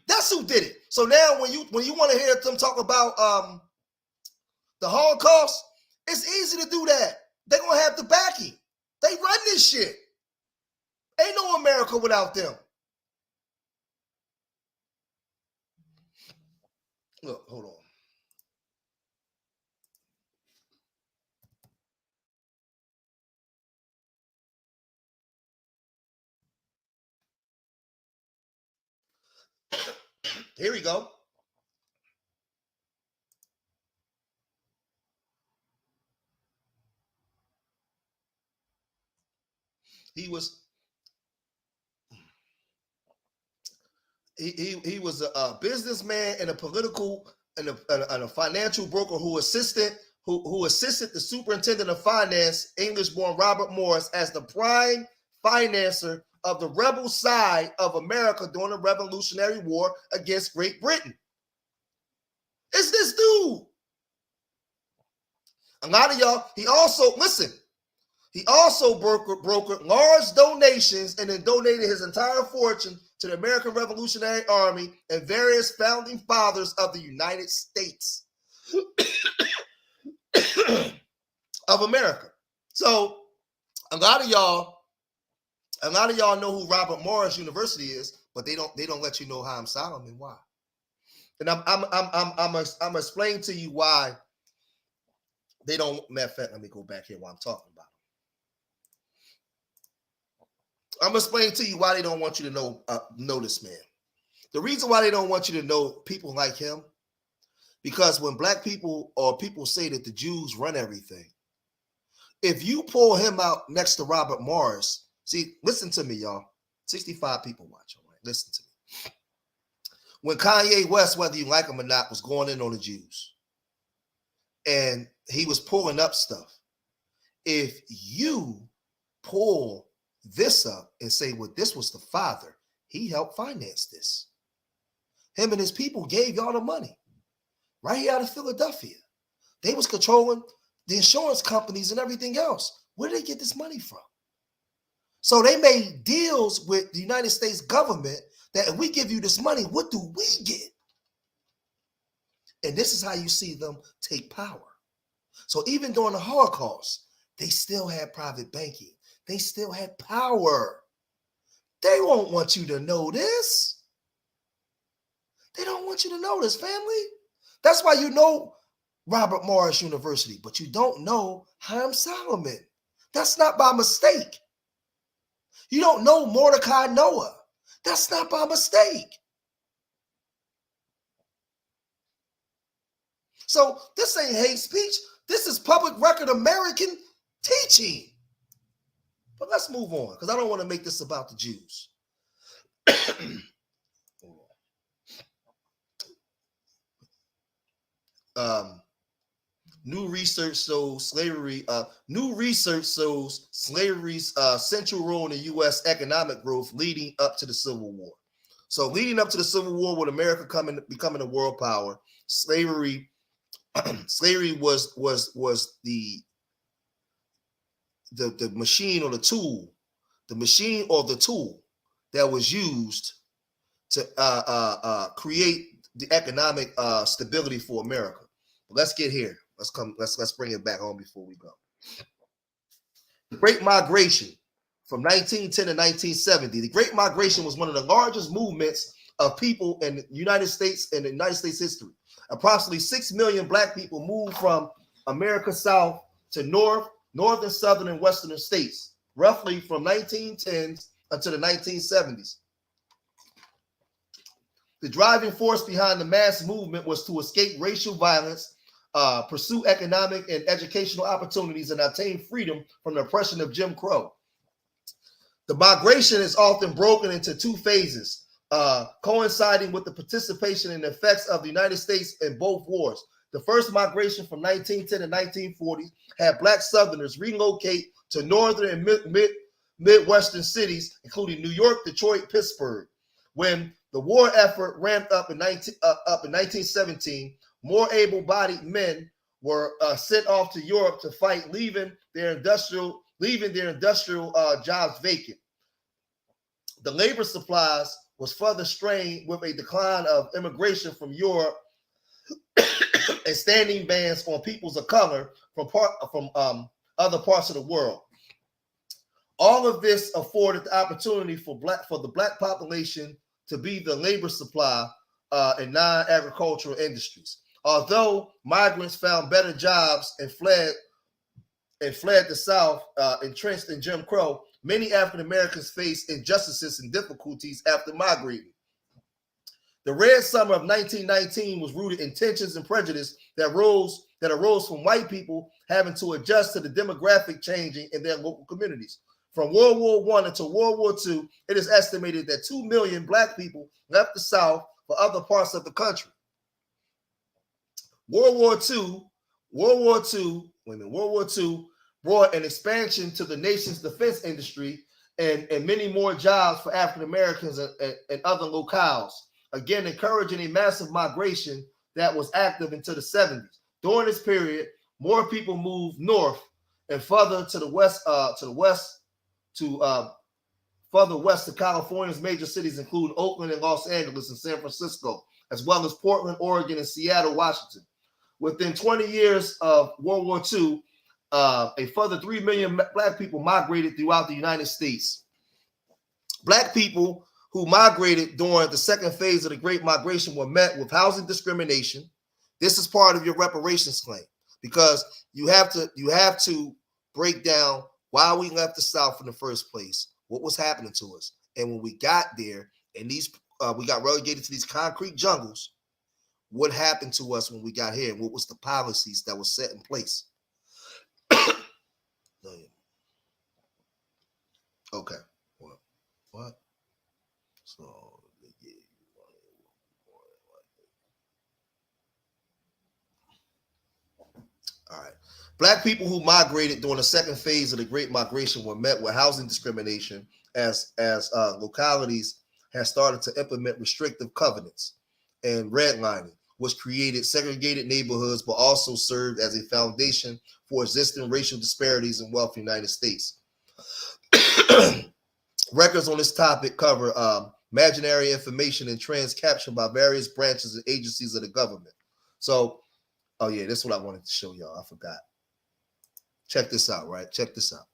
That's who did it. So now when you want to hear them talk about the Holocaust, it's easy to do that. They're gonna have the backing. They run this shit. Ain't no America without them. Look, hold on. Here we go. He was a businessman and a political and a financial broker who assisted the superintendent of finance, English-born Robert Morris, as the prime financer of the rebel side of America during the Revolutionary War against Great Britain. It's this dude. A lot of y'all, he also brokered large donations and then donated his entire fortune to the American Revolutionary Army and various founding fathers of the United States of America. So a lot of y'all know who Robert Morris University is, but they don't let you know Haim Solomon. Why? And I'm explaining to you why they don't. Matter of fact, let me go back here while I'm talking about it. I'm explaining to you why they don't want you to know this man. The reason why they don't want you to know people like him, because when black people or people say that the Jews run everything, if you pull him out next to Robert Morris, see, listen to me, y'all. 65 people watching, right? Listen to me. When Kanye West, whether you like him or not, was going in on the Jews, and he was pulling up stuff, if you pull this up and say, well, this was the father, he helped finance this. Him and his people gave y'all the money right here out of Philadelphia. They was controlling the insurance companies and everything else. Where did they get this money from? So they made deals with the United States government that if we give you this money, what do we get? And this is how you see them take power. So even during the Holocaust, they still had private banking. They still had power. They won't want you to know this. They don't want you to know this, family. That's why you know Robert Morris University, but you don't know Haim Solomon. That's not by mistake. You don't know Mordecai Noah. That's not by mistake. So this ain't hate speech. This is public record American teaching. But let's move on, because I don't want to make this about the Jews. New research shows slavery's central role in the U.S. economic growth leading up to the Civil War. So leading up to the Civil War, with America becoming a world power, slavery was the machine or the tool, that was used to create the economic stability for America. But let's get here. Let's bring it back home before we go. The Great Migration from 1910 to 1970. The Great Migration was one of the largest movements of people in the United States history. Approximately 6 million black people moved from America South to northern, southern, and western states, roughly from 1910s until the 1970s. The driving force behind the mass movement was to escape racial violence, pursue economic and educational opportunities, and obtain freedom from the oppression of Jim Crow. The migration is often broken into two phases, coinciding with the participation and effects of the United States in both wars. The first migration from 1910 to 1940 had black Southerners relocate to northern and midwestern cities, including New York, Detroit, Pittsburgh. When the war effort ramped up in 1917, more able-bodied men were sent off to Europe to fight, leaving their industrial jobs vacant. The labor supplies was further strained with a decline of immigration from Europe and standing bans on peoples of color from other parts of the world. All of this afforded the opportunity for the black population to be the labor supply in non-agricultural industries. Although migrants found better jobs and fled the South, entrenched in Jim Crow, many African Americans faced injustices and difficulties after migrating. The Red Summer of 1919 was rooted in tensions and prejudice that arose from white people having to adjust to the demographic changing in their local communities. From World War I until World War II, it is estimated that 2 million black people left the South for other parts of the country. World War II brought an expansion to the nation's defense industry and many more jobs for African Americans and other locales, again encouraging a massive migration that was active into the 70s. During this period, more people moved north and further to the west, further west to California's major cities include Oakland and Los Angeles and San Francisco, as well as Portland, Oregon, and Seattle, Washington. Within 20 years of World War II, a further 3 million Black people migrated throughout the United States. Black people who migrated during the second phase of the Great Migration were met with housing discrimination. This is part of your reparations claim, because you have to break down why we left the South in the first place, what was happening to us, and when we got there, and we got relegated to these concrete jungles. What happened to us when we got here, and what was the policies that were set in place? Okay. What? So, yeah. All right. Black people who migrated during the second phase of the Great Migration were met with housing discrimination as localities had started to implement restrictive covenants and redlining, which created segregated neighborhoods, but also served as a foundation for existing racial disparities in wealth in the United States. Records on this topic cover imaginary information and trends captured by various branches and agencies of the government. So, oh yeah, that's what I wanted to show y'all. I forgot. Check this out, right? Check this out.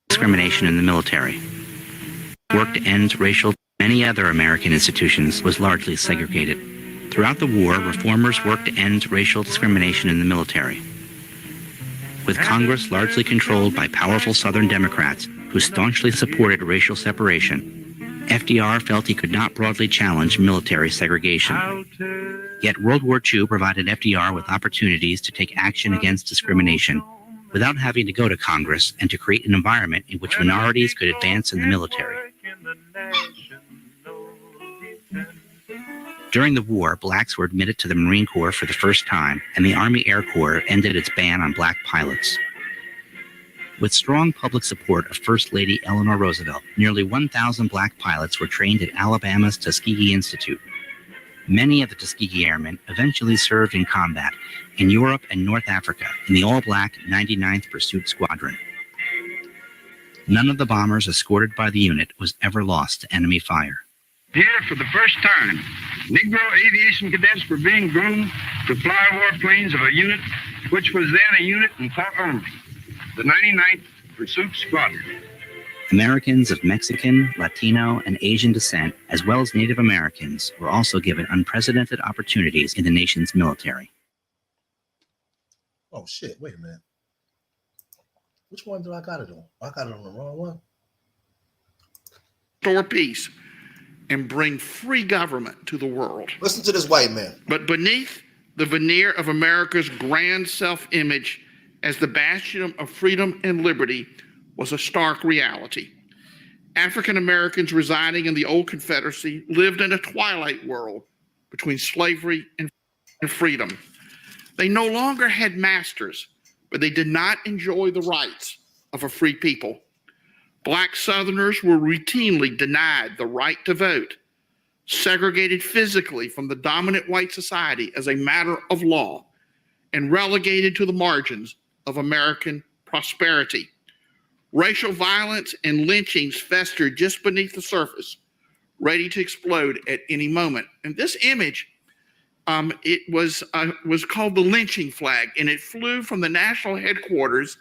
Discrimination in the military. Work to end racial. Many other American institutions was largely segregated. Throughout the war, reformers worked to end racial discrimination in the military. With Congress largely controlled by powerful Southern Democrats who staunchly supported racial separation, FDR felt he could not broadly challenge military segregation. Yet World War II provided FDR with opportunities to take action against discrimination without having to go to Congress and to create an environment in which minorities could advance in the military. During the war, blacks were admitted to the Marine Corps for the first time, and the Army Air Corps ended its ban on black pilots. With strong public support of First Lady Eleanor Roosevelt, nearly 1,000 black pilots were trained at Alabama's Tuskegee Institute. Many of the Tuskegee Airmen eventually served in combat in Europe and North Africa in the all-black 99th Pursuit Squadron. None of the bombers escorted by the unit was ever lost to enemy fire. Here, for the first time, Negro aviation cadets were being groomed to fly warplanes of a unit which was then a unit in thought only, the 99th Pursuit Squadron. Americans of Mexican, Latino, and Asian descent, as well as Native Americans, were also given unprecedented opportunities in the nation's military. Oh, shit. Wait a minute. Which one do I got it on? I got it on the wrong one. Restore peace and bring free government to the world. Listen to this white man. But beneath the veneer of America's grand self-image as the bastion of freedom and liberty was a stark reality. African Americans residing in the old Confederacy lived in a twilight world between slavery and freedom. They no longer had masters, but they did not enjoy the rights of a free people. Black Southerners were routinely denied the right to vote, segregated physically from the dominant white society as a matter of law, and relegated to the margins of American prosperity. Racial violence and lynchings festered just beneath the surface, ready to explode at any moment. And this image, it was called the lynching flag, and it flew from the national headquarters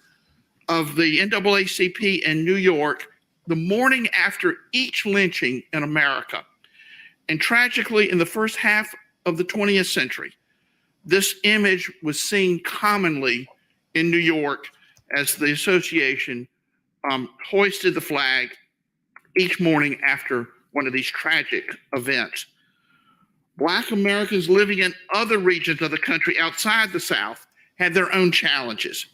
of the NAACP in New York the morning after each lynching in America. And tragically, in the first half of the 20th century, this image was seen commonly in New York as the association hoisted the flag each morning after one of these tragic events. Black Americans living in other regions of the country outside the South had their own challenges.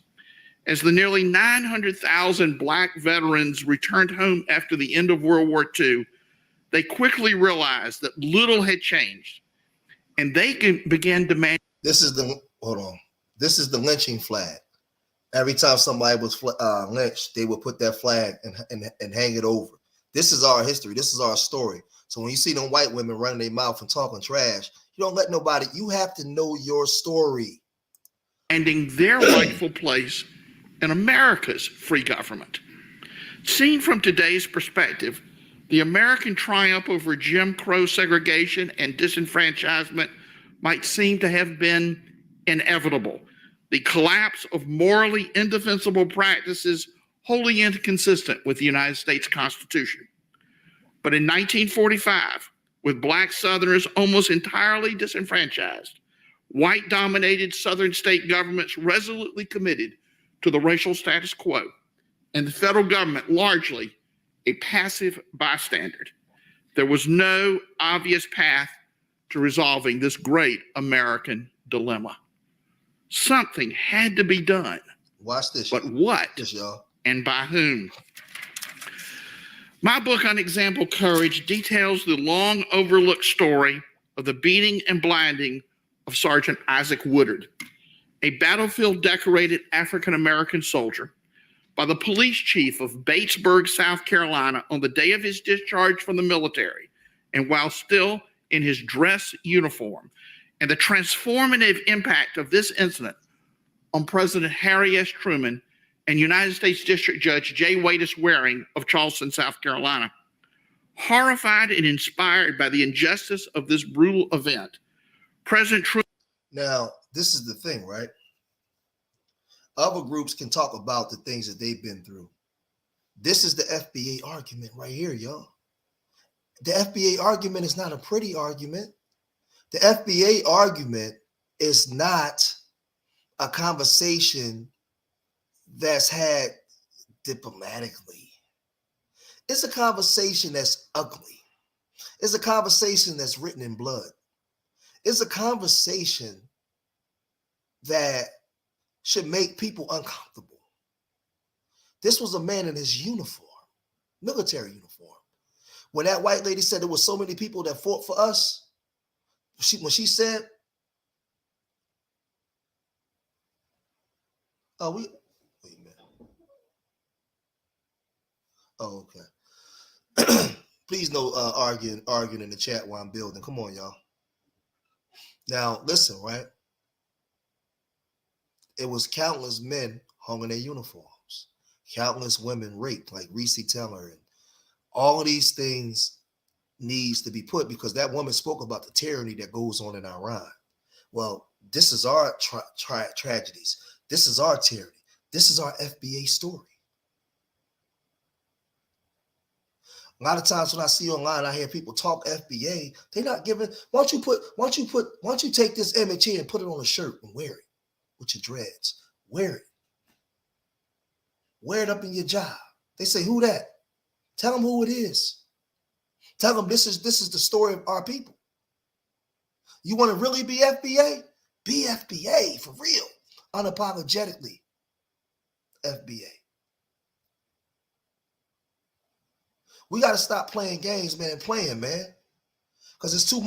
As the nearly 900,000 Black veterans returned home after the end of World War II, they quickly realized that little had changed, and they began demanding This is the hold on. This is the lynching flag. Every time somebody was lynched, they would put that flag and hang it over. This is our history. This is our story. So when you see them white women running their mouth and talking trash, you don't let nobody. You have to know your story. Ending their rightful place in America's free government. Seen from today's perspective, the American triumph over Jim Crow segregation and disenfranchisement might seem to have been inevitable. The collapse of morally indefensible practices wholly inconsistent with the United States Constitution. But in 1945, with Black Southerners almost entirely disenfranchised, white-dominated Southern state governments resolutely committed to the racial status quo, and the federal government largely a passive bystander. There was no obvious path to resolving this great American dilemma. Something had to be done. Watch this. But what? Yes, y'all. And by whom? My book, Unexampled Courage, details the long overlooked story of the beating and blinding of Sergeant Isaac Woodard, a battlefield decorated African-American soldier, by the police chief of Batesburg, South Carolina, on the day of his discharge from the military, and while still in his dress uniform, and the transformative impact of this incident on President Harry S. Truman and United States District Judge J. Wadis Waring of Charleston, South Carolina. Horrified and inspired by the injustice of this brutal event, President Truman. Now, this is the thing, right? Other groups can talk about the things that they've been through. This is the FBA argument right here, y'all. The FBA argument is not a pretty argument. The FBA argument is not a conversation that's had diplomatically. It's a conversation that's ugly. It's a conversation that's written in blood. It's a conversation that should make people uncomfortable. This was a man in his uniform, military uniform. When that white lady said there were so many people that fought for us, when she said, "Oh, wait a minute. Oh, okay." Please no arguing in the chat while I'm building. Come on, y'all. Now, listen, right? It was countless men hung in their uniforms, countless women raped, like Reese Taylor, and all of these things needs to be put because that woman spoke about the tyranny that goes on in Iran. Well, this is our tragedies. This is our tyranny. This is our FBA story. A lot of times when I see online, I hear people talk FBA. They're not giving. Why don't you take this image here and put it on a shirt and wear it with your dreads? Wear it. Wear it up in your job. They say, "Who that?" Tell them who it is. Tell them this is the story of our people. You want to really be FBA? Be FBA for real, unapologetically. FBA. We got to stop playing games, man, because it's too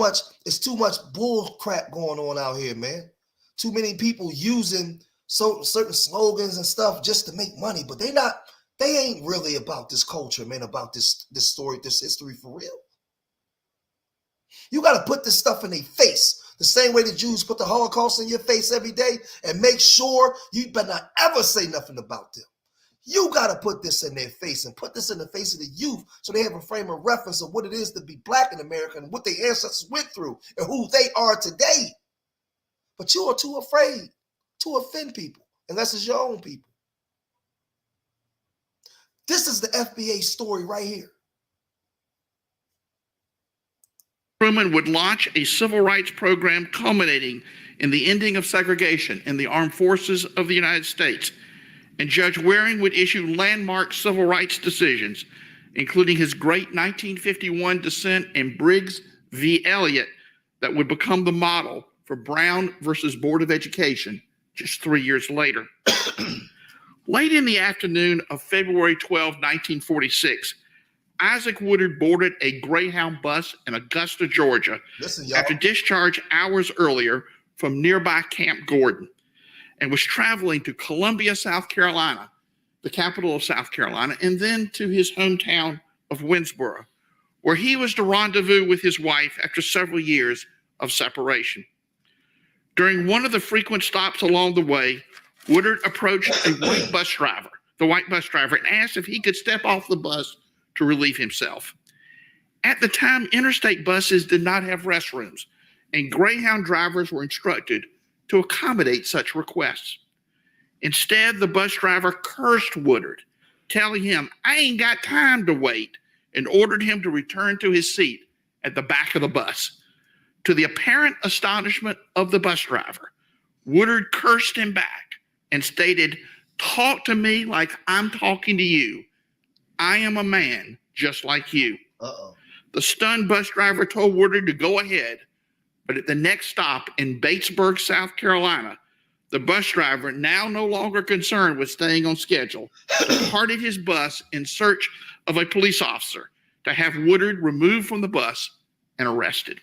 much bull crap going on out here, man. Too many people using certain slogans and stuff just to make money, but they ain't really about this culture, man, about this story, this history for real. You got to put this stuff in their face, the same way the Jews put the Holocaust in your face every day, and make sure you better not ever say nothing about them. You got to put this in their face and put this in the face of the youth so they have a frame of reference of what it is to be black in America and what their ancestors went through and who they are today. But you are too afraid to offend people unless it's your own people. This is the FBA story right here. Truman would launch a civil rights program culminating in the ending of segregation in the armed forces of the United States. And Judge Waring would issue landmark civil rights decisions, including his great 1951 dissent in Briggs v. Elliott that would become the model for Brown versus Board of Education just 3 years later. Late in the afternoon of February 12, 1946, Isaac Woodard boarded a Greyhound bus in Augusta, Georgia, after discharge hours earlier from nearby Camp Gordon and was traveling to Columbia, South Carolina, the capital of South Carolina, and then to his hometown of Winsboro, where he was to rendezvous with his wife after several years of separation. During one of the frequent stops along the way, Woodard approached the white bus driver, and asked if he could step off the bus to relieve himself. At the time, interstate buses did not have restrooms, and Greyhound drivers were instructed to accommodate such requests. Instead, the bus driver cursed Woodard, telling him, "I ain't got time to wait," and ordered him to return to his seat at the back of the bus. To the apparent astonishment of the bus driver, Woodard cursed him back and stated, "Talk to me like I'm talking to you. I am a man just like you." The stunned bus driver told Woodard to go ahead, but at the next stop in Batesburg, South Carolina, the bus driver, now no longer concerned with staying on schedule, departed his bus in search of a police officer to have Woodard removed from the bus and arrested.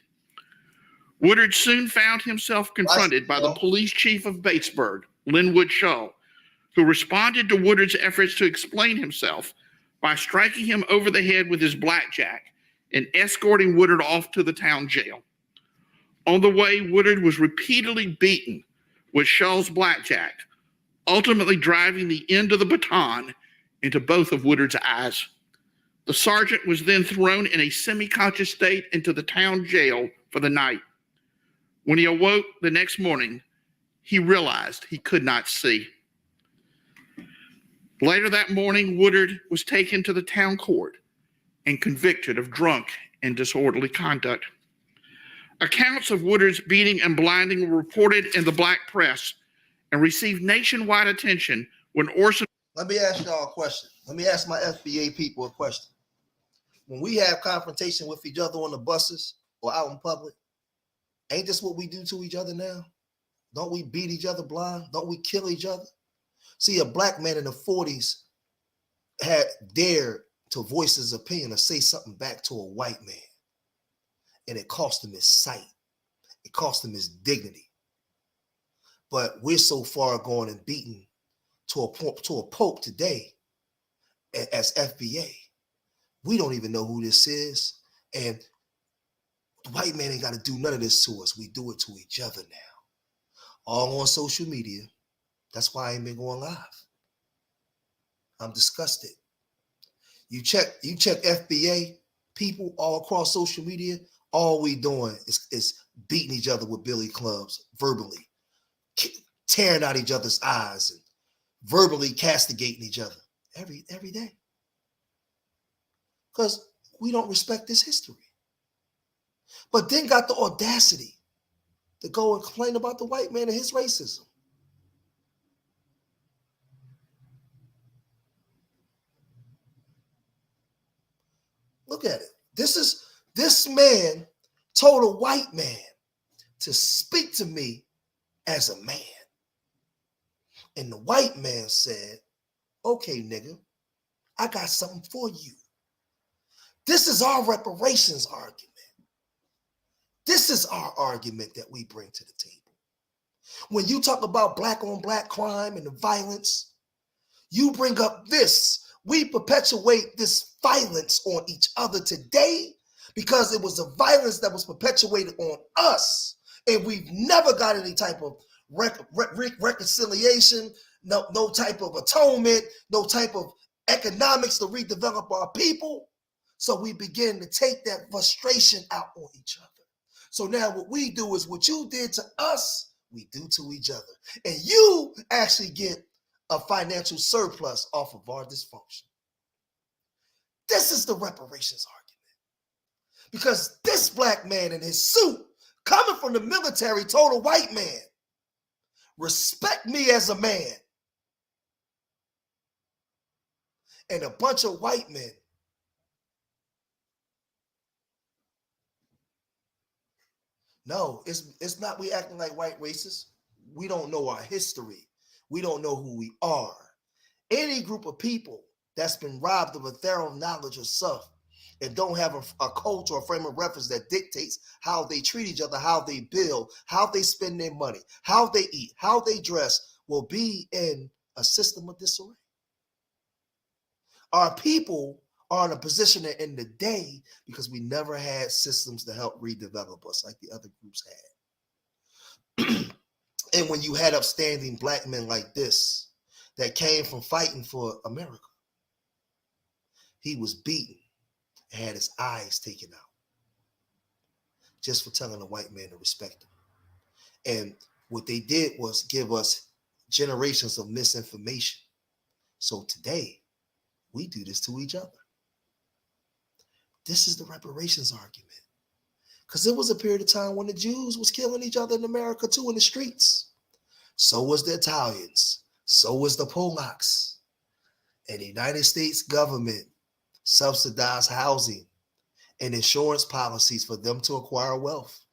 Woodard soon found himself confronted by the police chief of Batesburg, Linwood Shaw, who responded to Woodard's efforts to explain himself by striking him over the head with his blackjack and escorting Woodard off to the town jail. On the way, Woodard was repeatedly beaten with Shaw's blackjack, ultimately driving the end of the baton into both of Woodard's eyes. The sergeant was then thrown in a semi-conscious state into the town jail for the night. When he awoke the next morning, he realized he could not see. Later that morning, Woodard was taken to the town court and convicted of drunk and disorderly conduct. Accounts of Woodard's beating and blinding were reported in the black press and received nationwide attention when Orson... Let me ask y'all a question. Let me ask my FBA people a question. When we have confrontation with each other on the buses or out in public, ain't this what we do to each other now? Don't we beat each other blind? Don't we kill each other? See, a black man in the 40s had dared to voice his opinion or say something back to a white man. And it cost him his sight. It cost him his dignity. But we're so far gone and beaten to a pope today as FBA. We don't even know who this is. And the white man ain't got to do none of this to us. We do it to each other now. All on social media. That's why I ain't been going live. I'm disgusted. You check FBA people all across social media, all we doing is beating each other with billy clubs verbally, tearing out each other's eyes and verbally castigating each other every day. Because we don't respect this history. But then got the audacity to go and complain about the white man and his racism. Look at it. This man told a white man to speak to me as a man. And the white man said, "Okay, nigga, I got something for you." This is our reparations argument. This is our argument that we bring to the table. When you talk about black on black crime and the violence, you bring up this. We perpetuate this violence on each other today because it was a violence that was perpetuated on us. And we've never got any type of reconciliation, no type of atonement, no type of economics to redevelop our people. So we begin to take that frustration out on each other. So now what we do is what you did to us, we do to each other. And you actually get a financial surplus off of our dysfunction. This is the reparations argument. Because this black man in his suit, coming from the military, told a white man, "Respect me as a man." And a bunch of white men no, it's not we acting like white racists. We don't know our history. We don't know who we are. Any group of people that's been robbed of a thorough knowledge of self and don't have a culture or frame of reference that dictates how they treat each other, how they build, how they spend their money, how they eat, how they dress, will be in a system of disarray. Our people are in a position to end the day because we never had systems to help redevelop us like the other groups had. And when you had upstanding black men like this that came from fighting for America, he was beaten and had his eyes taken out just for telling a white man to respect him. And what they did was give us generations of misinformation. So today, we do this to each other. This is the reparations argument. Because there was a period of time when the Jews was killing each other in America too in the streets. So was the Italians. So was the Polacks. And the United States government subsidized housing and insurance policies for them to acquire wealth.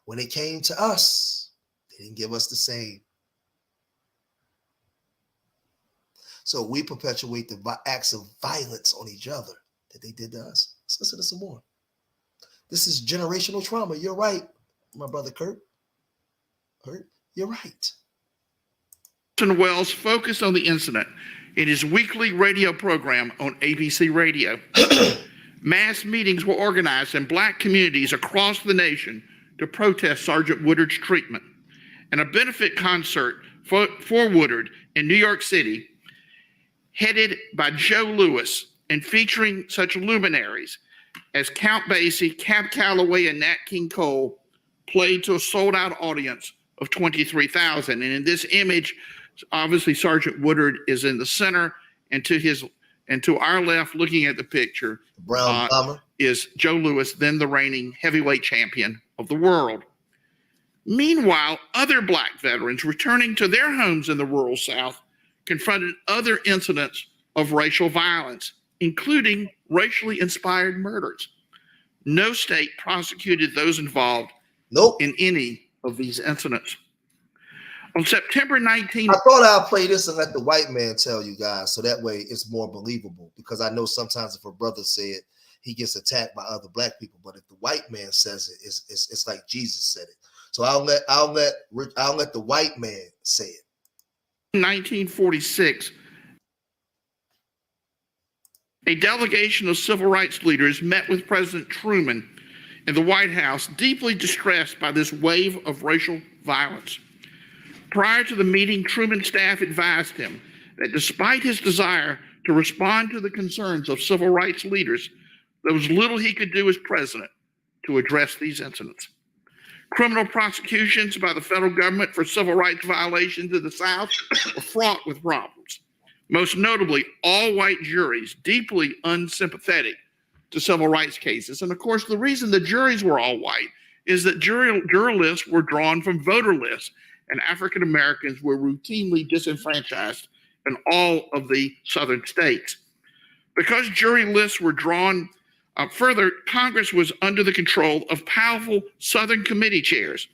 When it came to us, they didn't give us the same. So we perpetuate the acts of violence on each other that they did to us. Let's listen to some more. This is generational trauma. You're right, my brother Kurt. You're right. Wells focused on the incident in his weekly radio program on ABC Radio. Mass meetings were organized in black communities across the nation to protest Sergeant Woodard's treatment. And a benefit concert for Woodard in New York City, headed by Joe Louis and featuring such luminaries as Count Basie, Cab Calloway, and Nat King Cole, played to a sold-out audience of 23,000. And in this image, obviously Sergeant Woodard is in the center, and to our left, looking at the picture, Brown bomber, is Joe Louis, then the reigning heavyweight champion of the world. Meanwhile, other black veterans returning to their homes in the rural South confronted other incidents of racial violence, including racially inspired murders. No state prosecuted those involved in any of these incidents. On September 19th... I thought I'll play this and let the white man tell you guys, so that way it's more believable, because I know sometimes if a brother say it, he gets attacked by other black people, but if the white man says it, it's like Jesus said it. So I'll let the white man say it. 1946, a delegation of civil rights leaders met with President Truman in the White House, deeply distressed by this wave of racial violence. Prior to the meeting, Truman's staff advised him that despite his desire to respond to the concerns of civil rights leaders, there was little he could do as president to address these incidents. Criminal prosecutions by the federal government for civil rights violations in the South were fraught with problems. Most notably, all-white juries, deeply unsympathetic to civil rights cases. And of course, the reason the juries were all white is that juror lists were drawn from voter lists, and African Americans were routinely disenfranchised in all of the southern states. Because jury lists were drawn further, Congress was under the control of powerful Southern committee chairs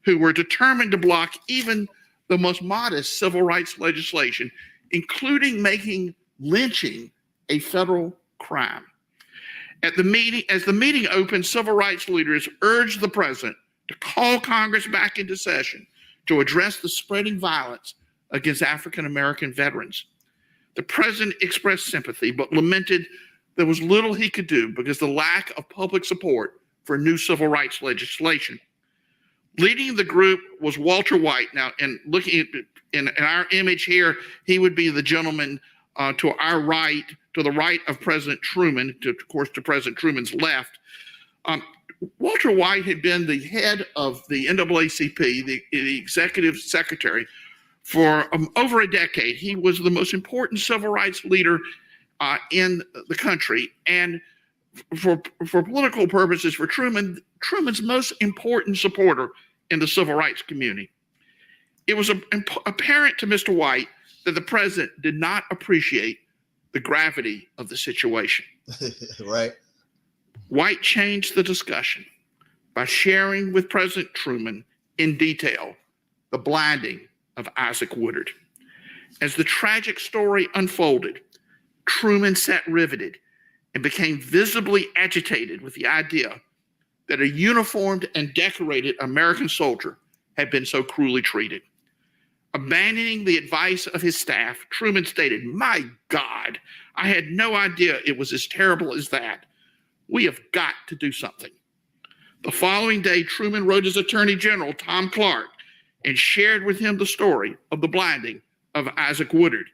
who were determined to block even the most modest civil rights legislation, including making lynching a federal crime. As the meeting opened, civil rights leaders urged the president to call Congress back into session to address the spreading violence against African American veterans. The president expressed sympathy, but lamented there was little he could do because the lack of public support for new civil rights legislation. Leading the group was Walter White. Now, and looking at in our image here, he would be the gentleman to our right, to the right of President Truman, of course, to President Truman's left. Walter White had been the head of the NAACP, the executive secretary, for over a decade. He was the most important civil rights leader in the country, and for political purposes, for Truman's most important supporter in the civil rights community. It was apparent to Mr. White that the president did not appreciate the gravity of the situation. Right. White changed the discussion by sharing with President Truman in detail the blinding of Isaac Woodard. As the tragic story unfolded, Truman sat riveted and became visibly agitated with the idea that a uniformed and decorated American soldier had been so cruelly treated. Abandoning the advice of his staff, Truman stated, "My God, I had no idea it was as terrible as that. We have got to do something." The following day, Truman wrote his Attorney General, Tom Clark, and shared with him the story of the blinding of Isaac Woodard,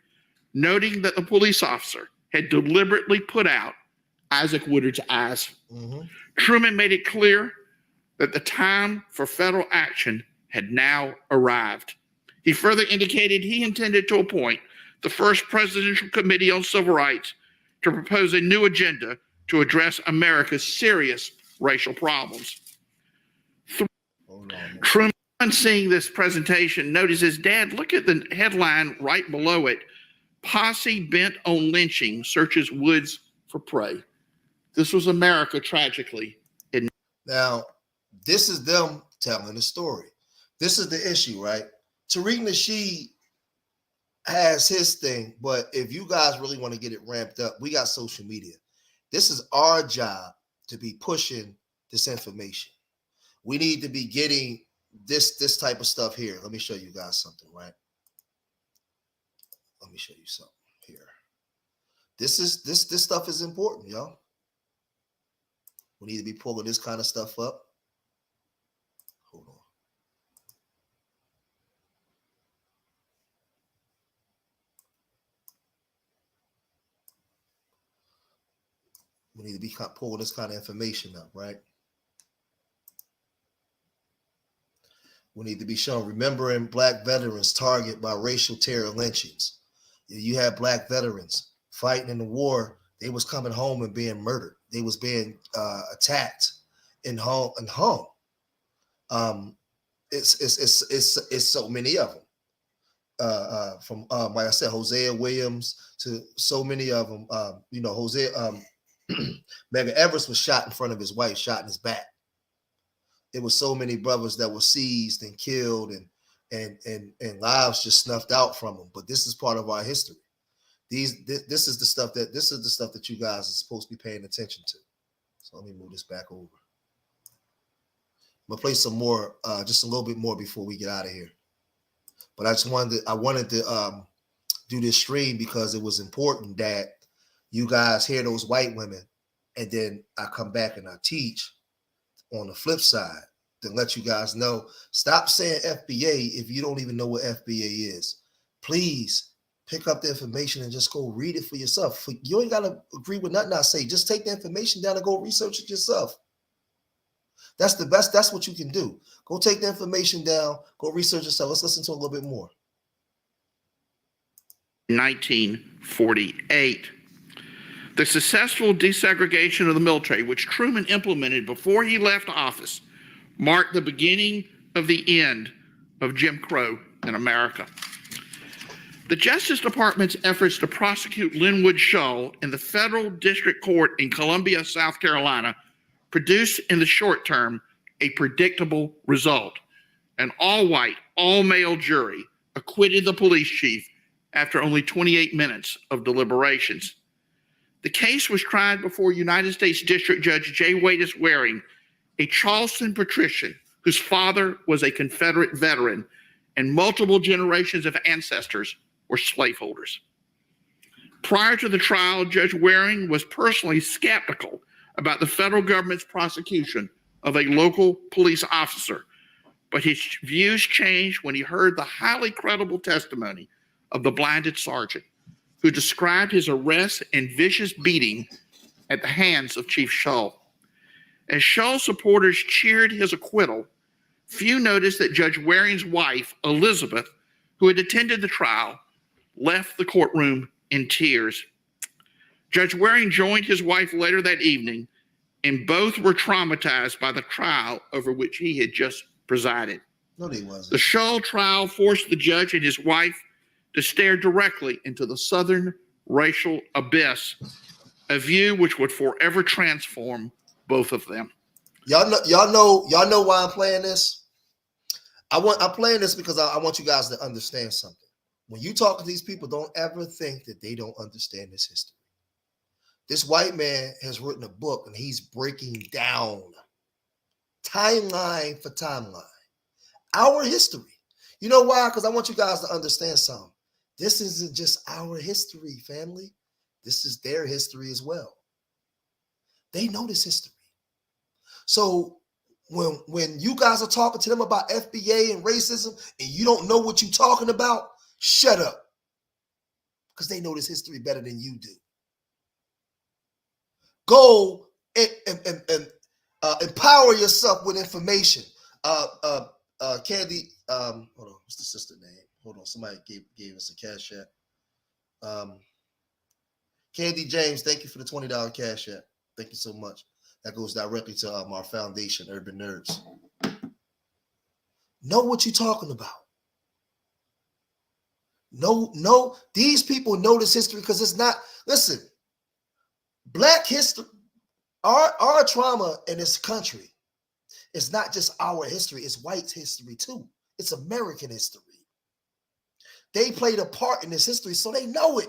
noting that the police officer had deliberately put out Isaac Woodard's eyes. Truman made it clear that the time for federal action had now arrived. He further indicated he intended to appoint the first Presidential Committee on Civil Rights to propose a new agenda to address America's serious racial problems. Truman, seeing this presentation, notices, "Dad, look at the headline right below it. Posse bent on lynching searches woods for prey." This was America, tragically. Now, this is them telling the story. This is the issue, right? Tariq Nasheed has his thing, but if you guys really want to get it ramped up, we got social media. This is our job to be pushing this information. We need to be getting this type of stuff here. Let me show you guys something, right? Let me show you something here. This stuff is important, y'all. We need to be pulling this kind of stuff up. Hold on. We need to be pulling this kind of information up, right? We need to be shown remembering Black veterans targeted by racial terror lynchings. You had Black veterans fighting in the war. They was coming home and being murdered. They was being attacked and hung. It's so many of them. From like I said, Hosea Williams to so many of them. Hosea Medgar Evers was shot in front of his wife, shot in his back. It was so many brothers that were seized and killed and lives just snuffed out from them. But this is part of our history. This is the stuff that you guys are supposed to be paying attention to. So let me move this back over. I'm gonna play some more, just a little bit more before we get out of here. But I wanted to do this stream because it was important that you guys hear those white women, and then I come back and I teach on the flip side to let you guys know. Stop saying FBA if you don't even know what FBA is. Please pick up the information and just go read it for yourself. You ain't got to agree with nothing I say. Just take the information down and go research it yourself. That's the best. That's what you can do. Go take the information down, go research yourself. Let's listen to a little bit more. 1948. The successful desegregation of the military, which Truman implemented before he left office, marked the beginning of the end of Jim Crow in America. The Justice Department's efforts to prosecute Linwood Shull in the federal district court in Columbia, South Carolina, produced in the short term a predictable result. An all-white, all-male jury acquitted the police chief after only 28 minutes of deliberations. The case was tried before United States District Judge J. Wadis Waring, a Charleston patrician whose father was a Confederate veteran and multiple generations of ancestors were slaveholders. Prior to the trial, Judge Waring was personally skeptical about the federal government's prosecution of a local police officer, but his views changed when he heard the highly credible testimony of the blinded sergeant, who described his arrest and vicious beating at the hands of Chief Shull. As Shull supporters cheered his acquittal, few noticed that Judge Waring's wife, Elizabeth, who had attended the trial, left the courtroom in tears. Judge Waring joined his wife later that evening, and both were traumatized by the trial over which he had just presided. No, they wasn't. The Shull trial forced the judge and his wife to stare directly into the Southern racial abyss, a view which would forever transform both of them. Y'all know why I'm playing this? I'm playing this because I want you guys to understand something. When you talk to these people, don't ever think that they don't understand this history. This white man has written a book and he's breaking down timeline for timeline, our history. You know why? Because I want you guys to understand something. This isn't just our history, family. This is their history as well. They know this history. So when you guys are talking to them about FBA and racism and you don't know what you're talking about, shut up. Because they know this history better than you do. Go and empower yourself with information. Candy, hold on, what's the sister name? Hold on, somebody gave us a cash app. Candy James, thank you for the $20 cash app. Thank you so much. That goes directly to our foundation, Urban Nerds. Know what you're talking about. No, these people know this history because it's not, listen, Black history, our trauma in this country is not just our history, it's white history too. It's American history. They played a part in this history, so they know it.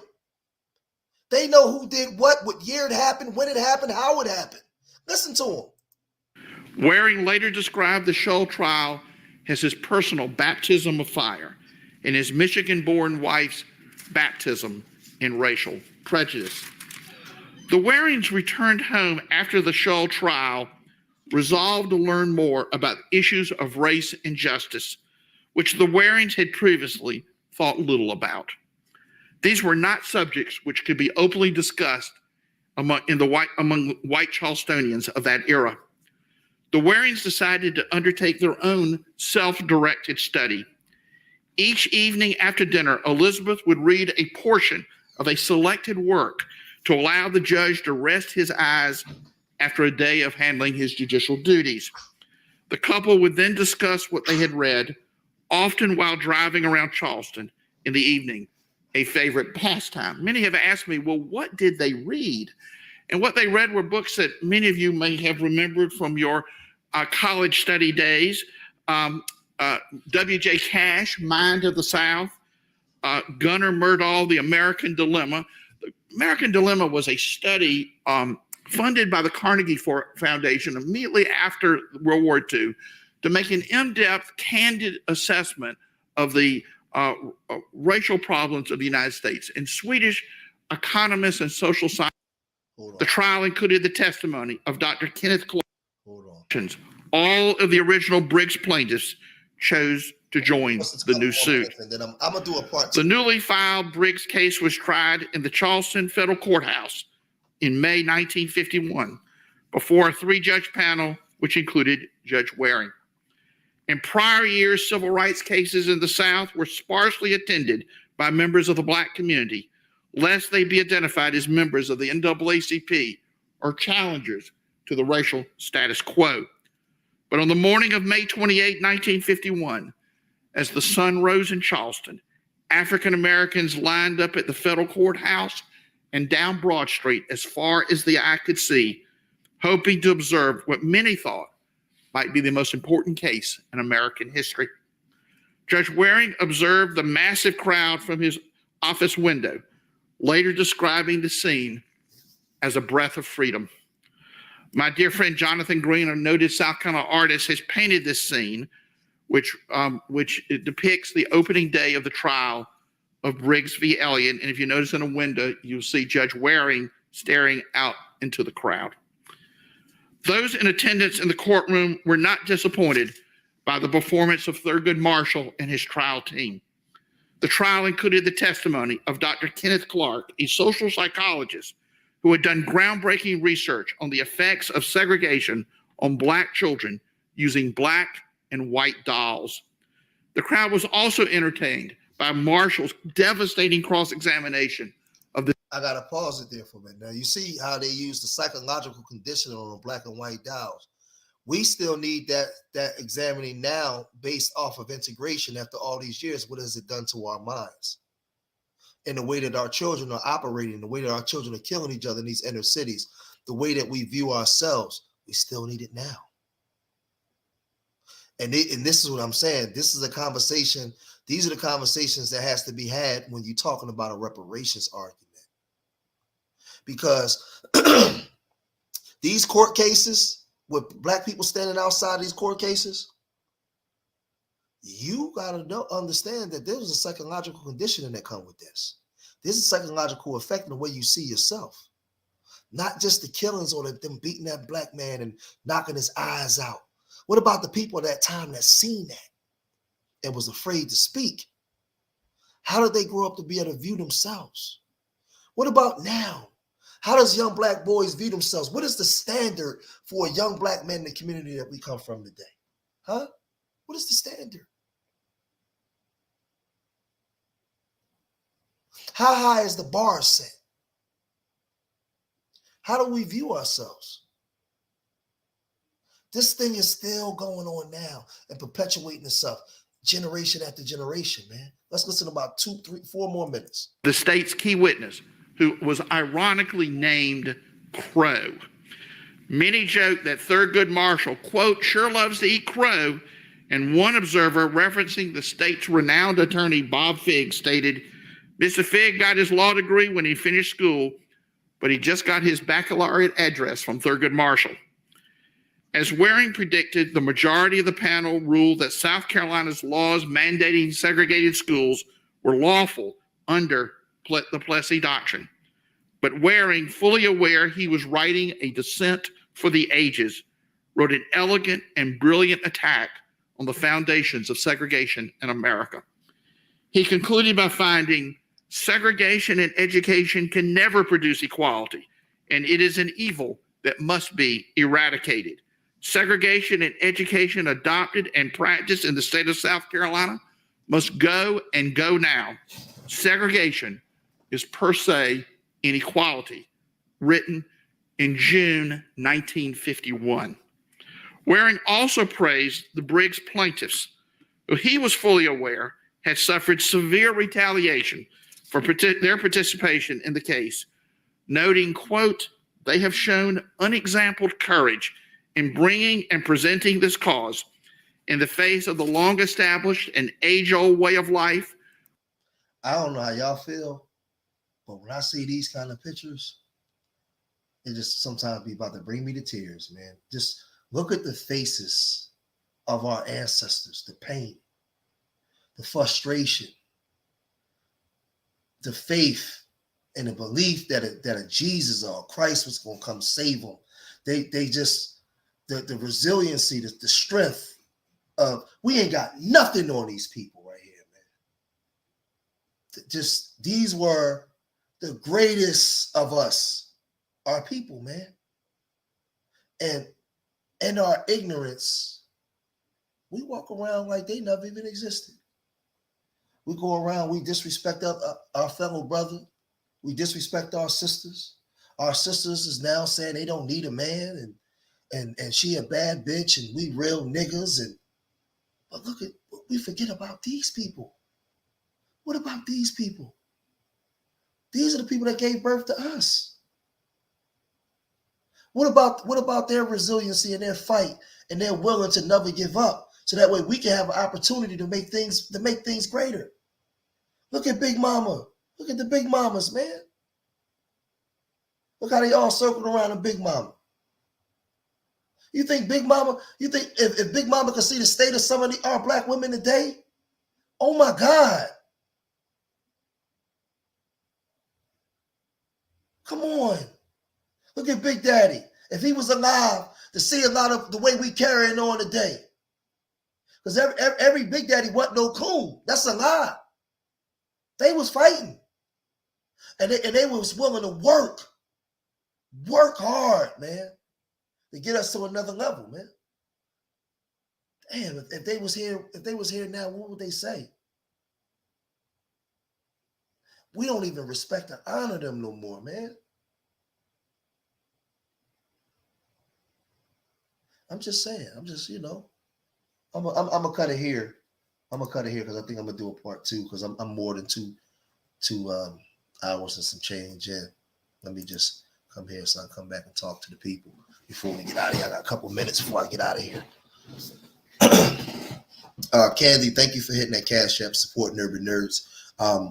They know who did what year it happened, when it happened, how it happened. Listen to them. Waring later described the Scholl trial as his personal baptism of fire and his Michigan-born wife's baptism in racial prejudice. The Warings returned home after the Scholl trial, resolved to learn more about issues of race and justice, which the Warings had previously thought little about. These were not subjects which could be openly discussed among white Charlestonians of that era. The Warings decided to undertake their own self-directed study. Each evening after dinner, Elizabeth would read a portion of a selected work to allow the judge to rest his eyes after a day of handling his judicial duties. The couple would then discuss what they had read, often while driving around Charleston in the evening, a favorite pastime. Many have asked me, well, what did they read? And what they read were books that many of you may have remembered from your college study days. W.J. Cash, Mind of the South, Gunnar Myrdal, The American Dilemma. The American Dilemma was a study funded by the Carnegie Foundation immediately after World War II to make an in-depth, candid assessment of the racial problems of the United States. And Swedish economists and social scientists. The trial included the testimony of Dr. Kenneth Clark. All of the original Briggs plaintiffs chose to join the new suit. And then I'm gonna do a part two. The newly filed Briggs case was tried in the Charleston Federal Courthouse in May 1951 before a 3-judge panel, which included Judge Waring. In prior years, civil rights cases in the South were sparsely attended by members of the Black community, lest they be identified as members of the NAACP or challengers to the racial status quo. But on the morning of May 28, 1951, as the sun rose in Charleston, African Americans lined up at the federal courthouse and down Broad Street as far as the eye could see, hoping to observe what many thought might be the most important case in American history. Judge Waring observed the massive crowd from his office window, later describing the scene as a breath of freedom. My dear friend Jonathan Green, a noted South Carolina artist, has painted this scene, which depicts the opening day of the trial of Briggs v. Elliott. And if you notice in a window, you'll see Judge Waring staring out into the crowd. Those in attendance in the courtroom were not disappointed by the performance of Thurgood Marshall and his trial team. The trial included the testimony of Dr. Kenneth Clark, a social psychologist who had done groundbreaking research on the effects of segregation on Black children using black and white dolls. The crowd was also entertained by Marshall's devastating cross-examination of the— I gotta pause it there for a minute. Now you see how they use the psychological conditioning on black and white dolls. We still need that examining now based off of integration after all these years. What has it done to our minds? And the way that our children are operating, the way that our children are killing each other in these inner cities, the way that we view ourselves, we still need it now. And this is what I'm saying. This is a conversation. These are the conversations that has to be had when you're talking about a reparations argument. because these court cases with black people standing outside these court cases, you gotta understand that there was a psychological conditioning that come with this. There's a psychological effect in the way you see yourself. Not just the killings or them beating that black man and knocking his eyes out. What about the people at that time that seen that and was afraid to speak? How did they grow up to be able to view themselves? What about now? How does young black boys view themselves? What is the standard for a young black man in the community that we come from today? Huh? What is the standard? How high is the bar set? How do we view ourselves? This thing is still going on now and perpetuating itself generation after generation, man. Let's listen to about 2, 3, 4 more minutes. The state's key witness, who was ironically named Crow. Many joke that Thurgood Marshall, quote, sure loves to eat crow, and one observer referencing the state's renowned attorney, Bob Figg, stated, Mr. Figg got his law degree when he finished school, but he just got his baccalaureate address from Thurgood Marshall. As Waring predicted, the majority of the panel ruled that South Carolina's laws mandating segregated schools were lawful under the Plessy Doctrine. But Waring, fully aware he was writing a dissent for the ages, wrote an elegant and brilliant attack on the foundations of segregation in America. He concluded by finding, segregation in education can never produce equality, and it is an evil that must be eradicated. Segregation in education adopted and practiced in the state of South Carolina must go and go now. Segregation is per se inequality, written in June 1951. Waring also praised the Briggs plaintiffs, who he was fully aware had suffered severe retaliation for their participation in the case, noting, quote, they have shown unexampled courage in bringing and presenting this cause in the face of the long-established and age-old way of life. I don't know how y'all feel, but when I see these kind of pictures, it just sometimes be about to bring me to tears, man. Just look at the faces of our ancestors, the pain, the frustration, the faith and the belief that a Jesus or a Christ was going to come save them. They just, the resiliency, the strength of, we ain't got nothing on these people right here, man. Just, these were the greatest of us, our people, man. And in our ignorance, we walk around like they never even existed. We go around, we disrespect our fellow brother. We disrespect our sisters. Our sisters is now saying they don't need a man and she a bad bitch and we real niggas. But look at, we forget about these people. What about these people? These are the people that gave birth to us. What about their resiliency and their fight and their willing to never give up, so that way we can have an opportunity to make things greater? Look at Big Mama. Look at the Big Mamas, man. Look how they all circled around a Big Mama. You think Big Mama, you think if Big Mama could see the state of some of our black women today, oh my God. Come on. Look at Big Daddy. If he was alive to see a lot of the way we carrying on today. Because every Big Daddy wasn't no coon. That's a lie. They was fighting. And they was willing to work hard, man, to get us to another level, man. Damn, if they was here now, what would they say? We don't even respect and honor them no more, man. I'm just saying. I'm just, I'm gonna cut it here. I'm gonna cut it here because I think I'm gonna do a part 2 because I'm more than two hours and some change in. Let me just come here so I can come back and talk to the people before we get out of here. I got a couple minutes before I get out of here. Candy, thank you for hitting that Cash App, supporting Urban Nerds.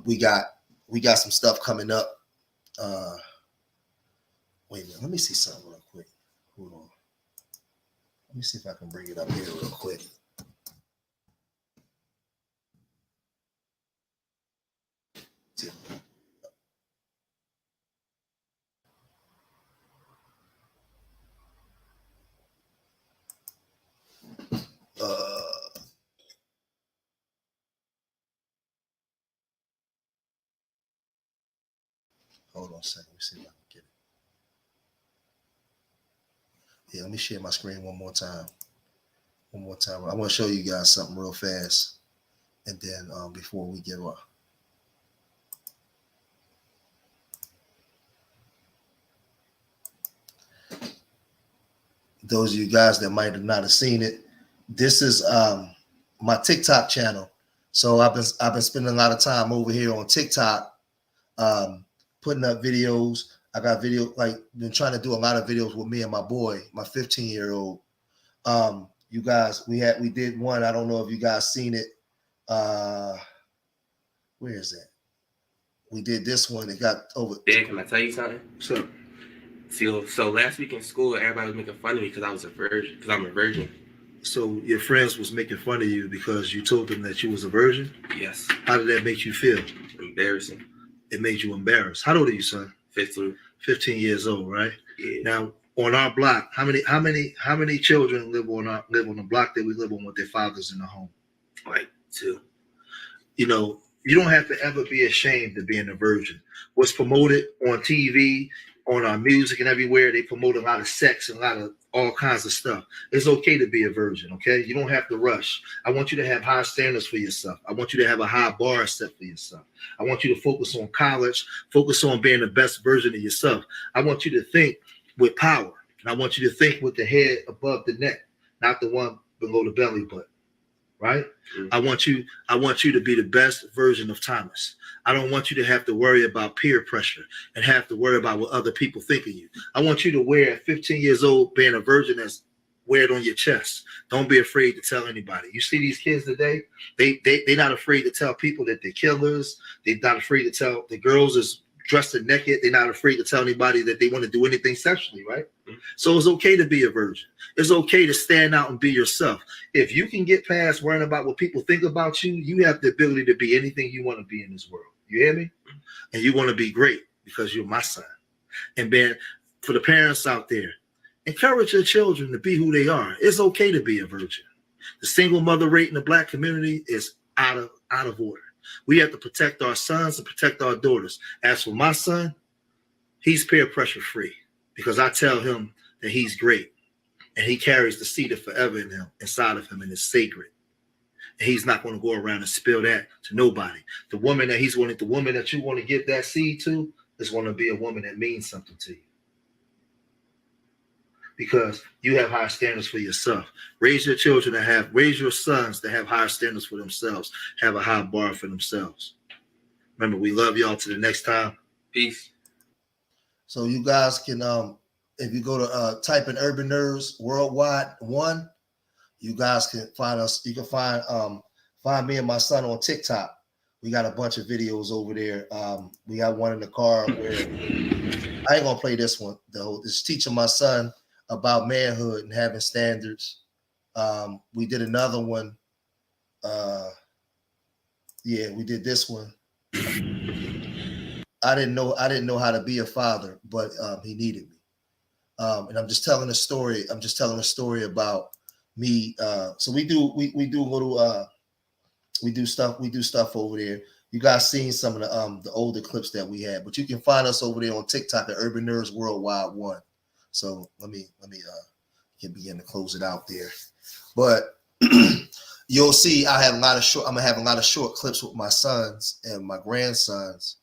We got some stuff coming up. Wait a minute. Let me see something real quick. Hold on. Let me see if I can bring it up here real quick. Hold on a second. Let me see if I can get it. Yeah, let me share my screen one more time. I want to show you guys something real fast. And then before we get on. Those of you guys that might have not have seen it, this is my TikTok channel. So I've been spending a lot of time over here on TikTok, putting up videos. I got been trying to do a lot of videos with me and my boy, my 15-year-old. You guys, we did one. I don't know if you guys seen it. Where is that? We did this one. It got over. Dad, can I tell you something? Sure. So last week in school, everybody was making fun of me because I was a virgin. Because I'm a virgin. So your friends was making fun of you because you told them that you was a virgin? Yes. How did that make you feel? Embarrassing. It made you embarrassed. How old are you, son? 15. 15 years old, right? Yeah. Now, on our block, how many children live on the block that we live on with their fathers in the home? Like 2. You know, you don't have to ever be ashamed of being a virgin. What's promoted on TV, on our music and everywhere, they promote a lot of sex and a lot of all kinds of stuff. It's okay to be a virgin, okay? You don't have to rush. I want you to have high standards for yourself. I want you to have a high bar set for yourself. I want you to focus on college, focus on being the best version of yourself. I want you to think with power, and I want you to think with the head above the neck, not the one below the belly button. Right? Mm-hmm. I want you to be the best version of Thomas. I don't want you to have to worry about peer pressure and have to worry about what other people think of you. I want you to wear at 15 years old, being a virgin, as wear it on your chest. Don't be afraid to tell anybody. You see these kids today, they're not afraid to tell people that they're killers. They're not afraid to tell the girls is dressed and naked. They're not afraid to tell anybody that they want to do anything sexually, right? Mm-hmm. So it's okay to be a virgin. It's okay to stand out and be yourself. If you can get past worrying about what people think about you, you have the ability to be anything you want to be in this world. You hear me? Mm-hmm. And you want to be great because you're my son. And then for the parents out there, encourage your children to be who they are. It's okay to be a virgin. The single mother rate in the Black community is out of order. We have to protect our sons and protect our daughters. As for my son, he's peer pressure free because I tell him that he's great and he carries the seed of forever in him, inside of him, and it's sacred. And he's not going to go around and spill that to nobody. The woman that you want to give that seed to is going to be a woman that means something to you. Because you have high standards for yourself. Raise your sons to have higher standards for themselves, have a high bar for themselves. Remember, we love y'all till the next time. Peace. So you guys can, if you go to type in Urban Nerds Worldwide 1, you guys can find us. You can find me and my son on TikTok. We got a bunch of videos over there. We got one in the car where I ain't gonna play this one though. It's teaching my son about manhood and having standards. We did another one. We did this one. I didn't know how to be a father, but he needed me. And I'm just telling a story. I'm just telling a story about me. So we do stuff over there. You guys seen some of the older clips that we had, but you can find us over there on TikTok at Urban Nerds Worldwide 1. So let me can begin to close it out there. But you'll see I'm gonna have a lot of short clips with my sons and my grandsons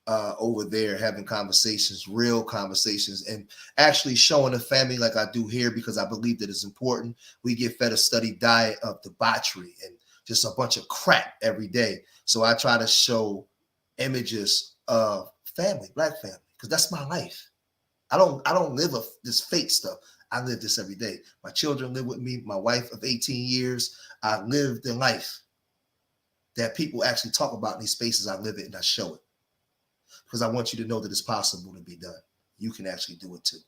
over there, having conversations, real conversations, and actually showing the family like I do here, because I believe that it's important. We get fed a steady diet of debauchery and just a bunch of crap every day. So I try to show images of family, Black family, because that's my life. I don't live this fake stuff. I live this every day. My children live with me. My wife of 18 years. I live the life that people actually talk about in these spaces. I live it and I show it because I want you to know that it's possible to be done. you can actually do it too.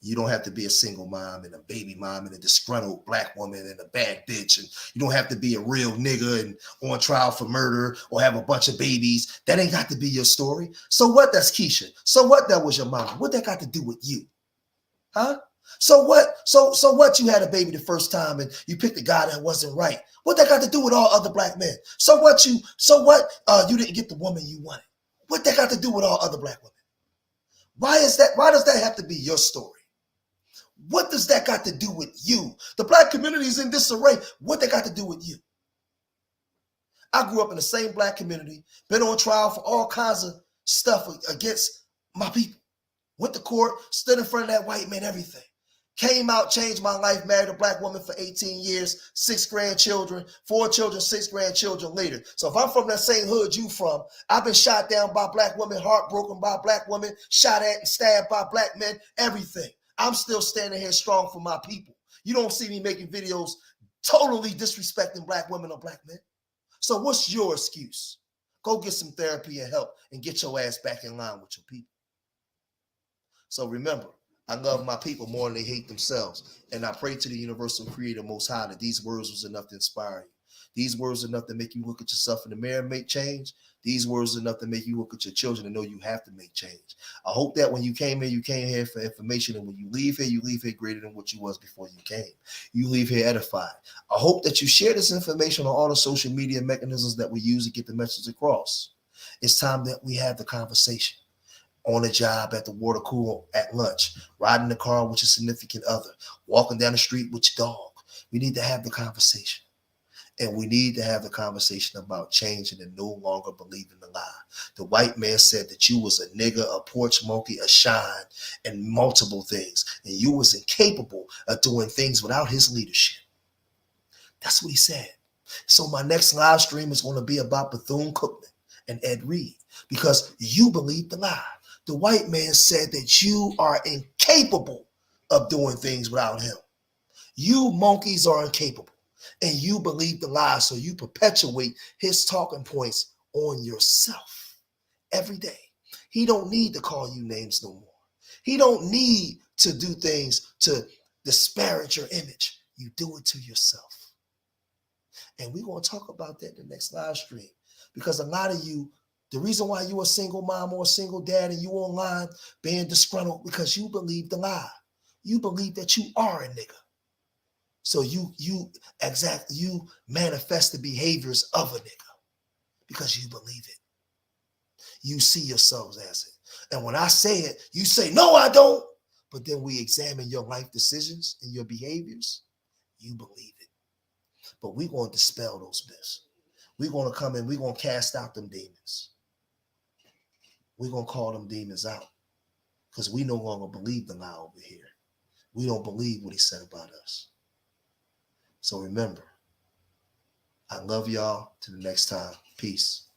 You don't have to be a single mom and a baby mom and a disgruntled black woman and a bad bitch. And you don't have to be a real nigga and on trial for murder or have a bunch of babies. That ain't got to be your story. So what? That's Keisha. So what? That was your mama. What that got to do with you? Huh? So what? So what? You had a baby the first time and you picked a guy that wasn't right. What that got to do with all other black men? So what? You didn't get the woman you wanted. What that got to do with all other black women? Why is that? Why does that have to be your story? What does that got to do with you? The black community is in disarray. What that got to do with you? I grew up in the same black community, been on trial for all kinds of stuff against my people. Went to court, stood in front of that white man, everything. Came out, changed my life, married a black woman for 18 years, 6 grandchildren, 4 children, 6 grandchildren later. So if I'm from that same hood you from, I've been shot down by black women, heartbroken by black women, shot at and stabbed by black men, everything. I'm still standing here strong for my people. You don't see me making videos totally disrespecting black women or black men. So what's your excuse? Go get some therapy and help and get your ass back in line with your people. So remember, I love my people more than they hate themselves. And I pray to the universal creator most high that these words was enough to inspire you. These words are enough to make you look at yourself in the mirror and make change. These words are enough to make you look at your children and know you have to make change. I hope that when you came here for information, and when you leave here greater than what you was before you came. You leave here edified. I hope that you share this information on all the social media mechanisms that we use to get the message across. It's time that we have the conversation. On the job, at the water cooler, at lunch, riding the car with your significant other, walking down the street with your dog. We need to have the conversation. And we need to have the conversation about changing and no longer believing the lie. The white man said that you was a nigger, a porch monkey, a shine, and multiple things. And you was incapable of doing things without his leadership. That's what he said. So my next live stream is going to be about Bethune-Cookman and Ed Reed, because you believe the lie. The white man said that you are incapable of doing things without him. You monkeys are incapable. And you believe the lie, so you perpetuate his talking points on yourself every day. He don't need to call you names no more. He don't need to do things to disparage your image. You do it to yourself. And we're going to talk about that in the next live stream, because a lot of you, the reason why you a single mom or a single dad and you online being disgruntled, because you believe the lie. You believe that you are a nigga. So you manifest the behaviors of a nigga because you believe it. You see yourselves as it. And when I say it, you say, no, I don't. But then we examine your life decisions and your behaviors. You believe it. But we're going to dispel those myths. We're going to come in. We're going to cast out them demons. We're going to call them demons out, because we no longer believe the lie over here. We don't believe what he said about us. So remember, I love y'all. Till the next time. Peace.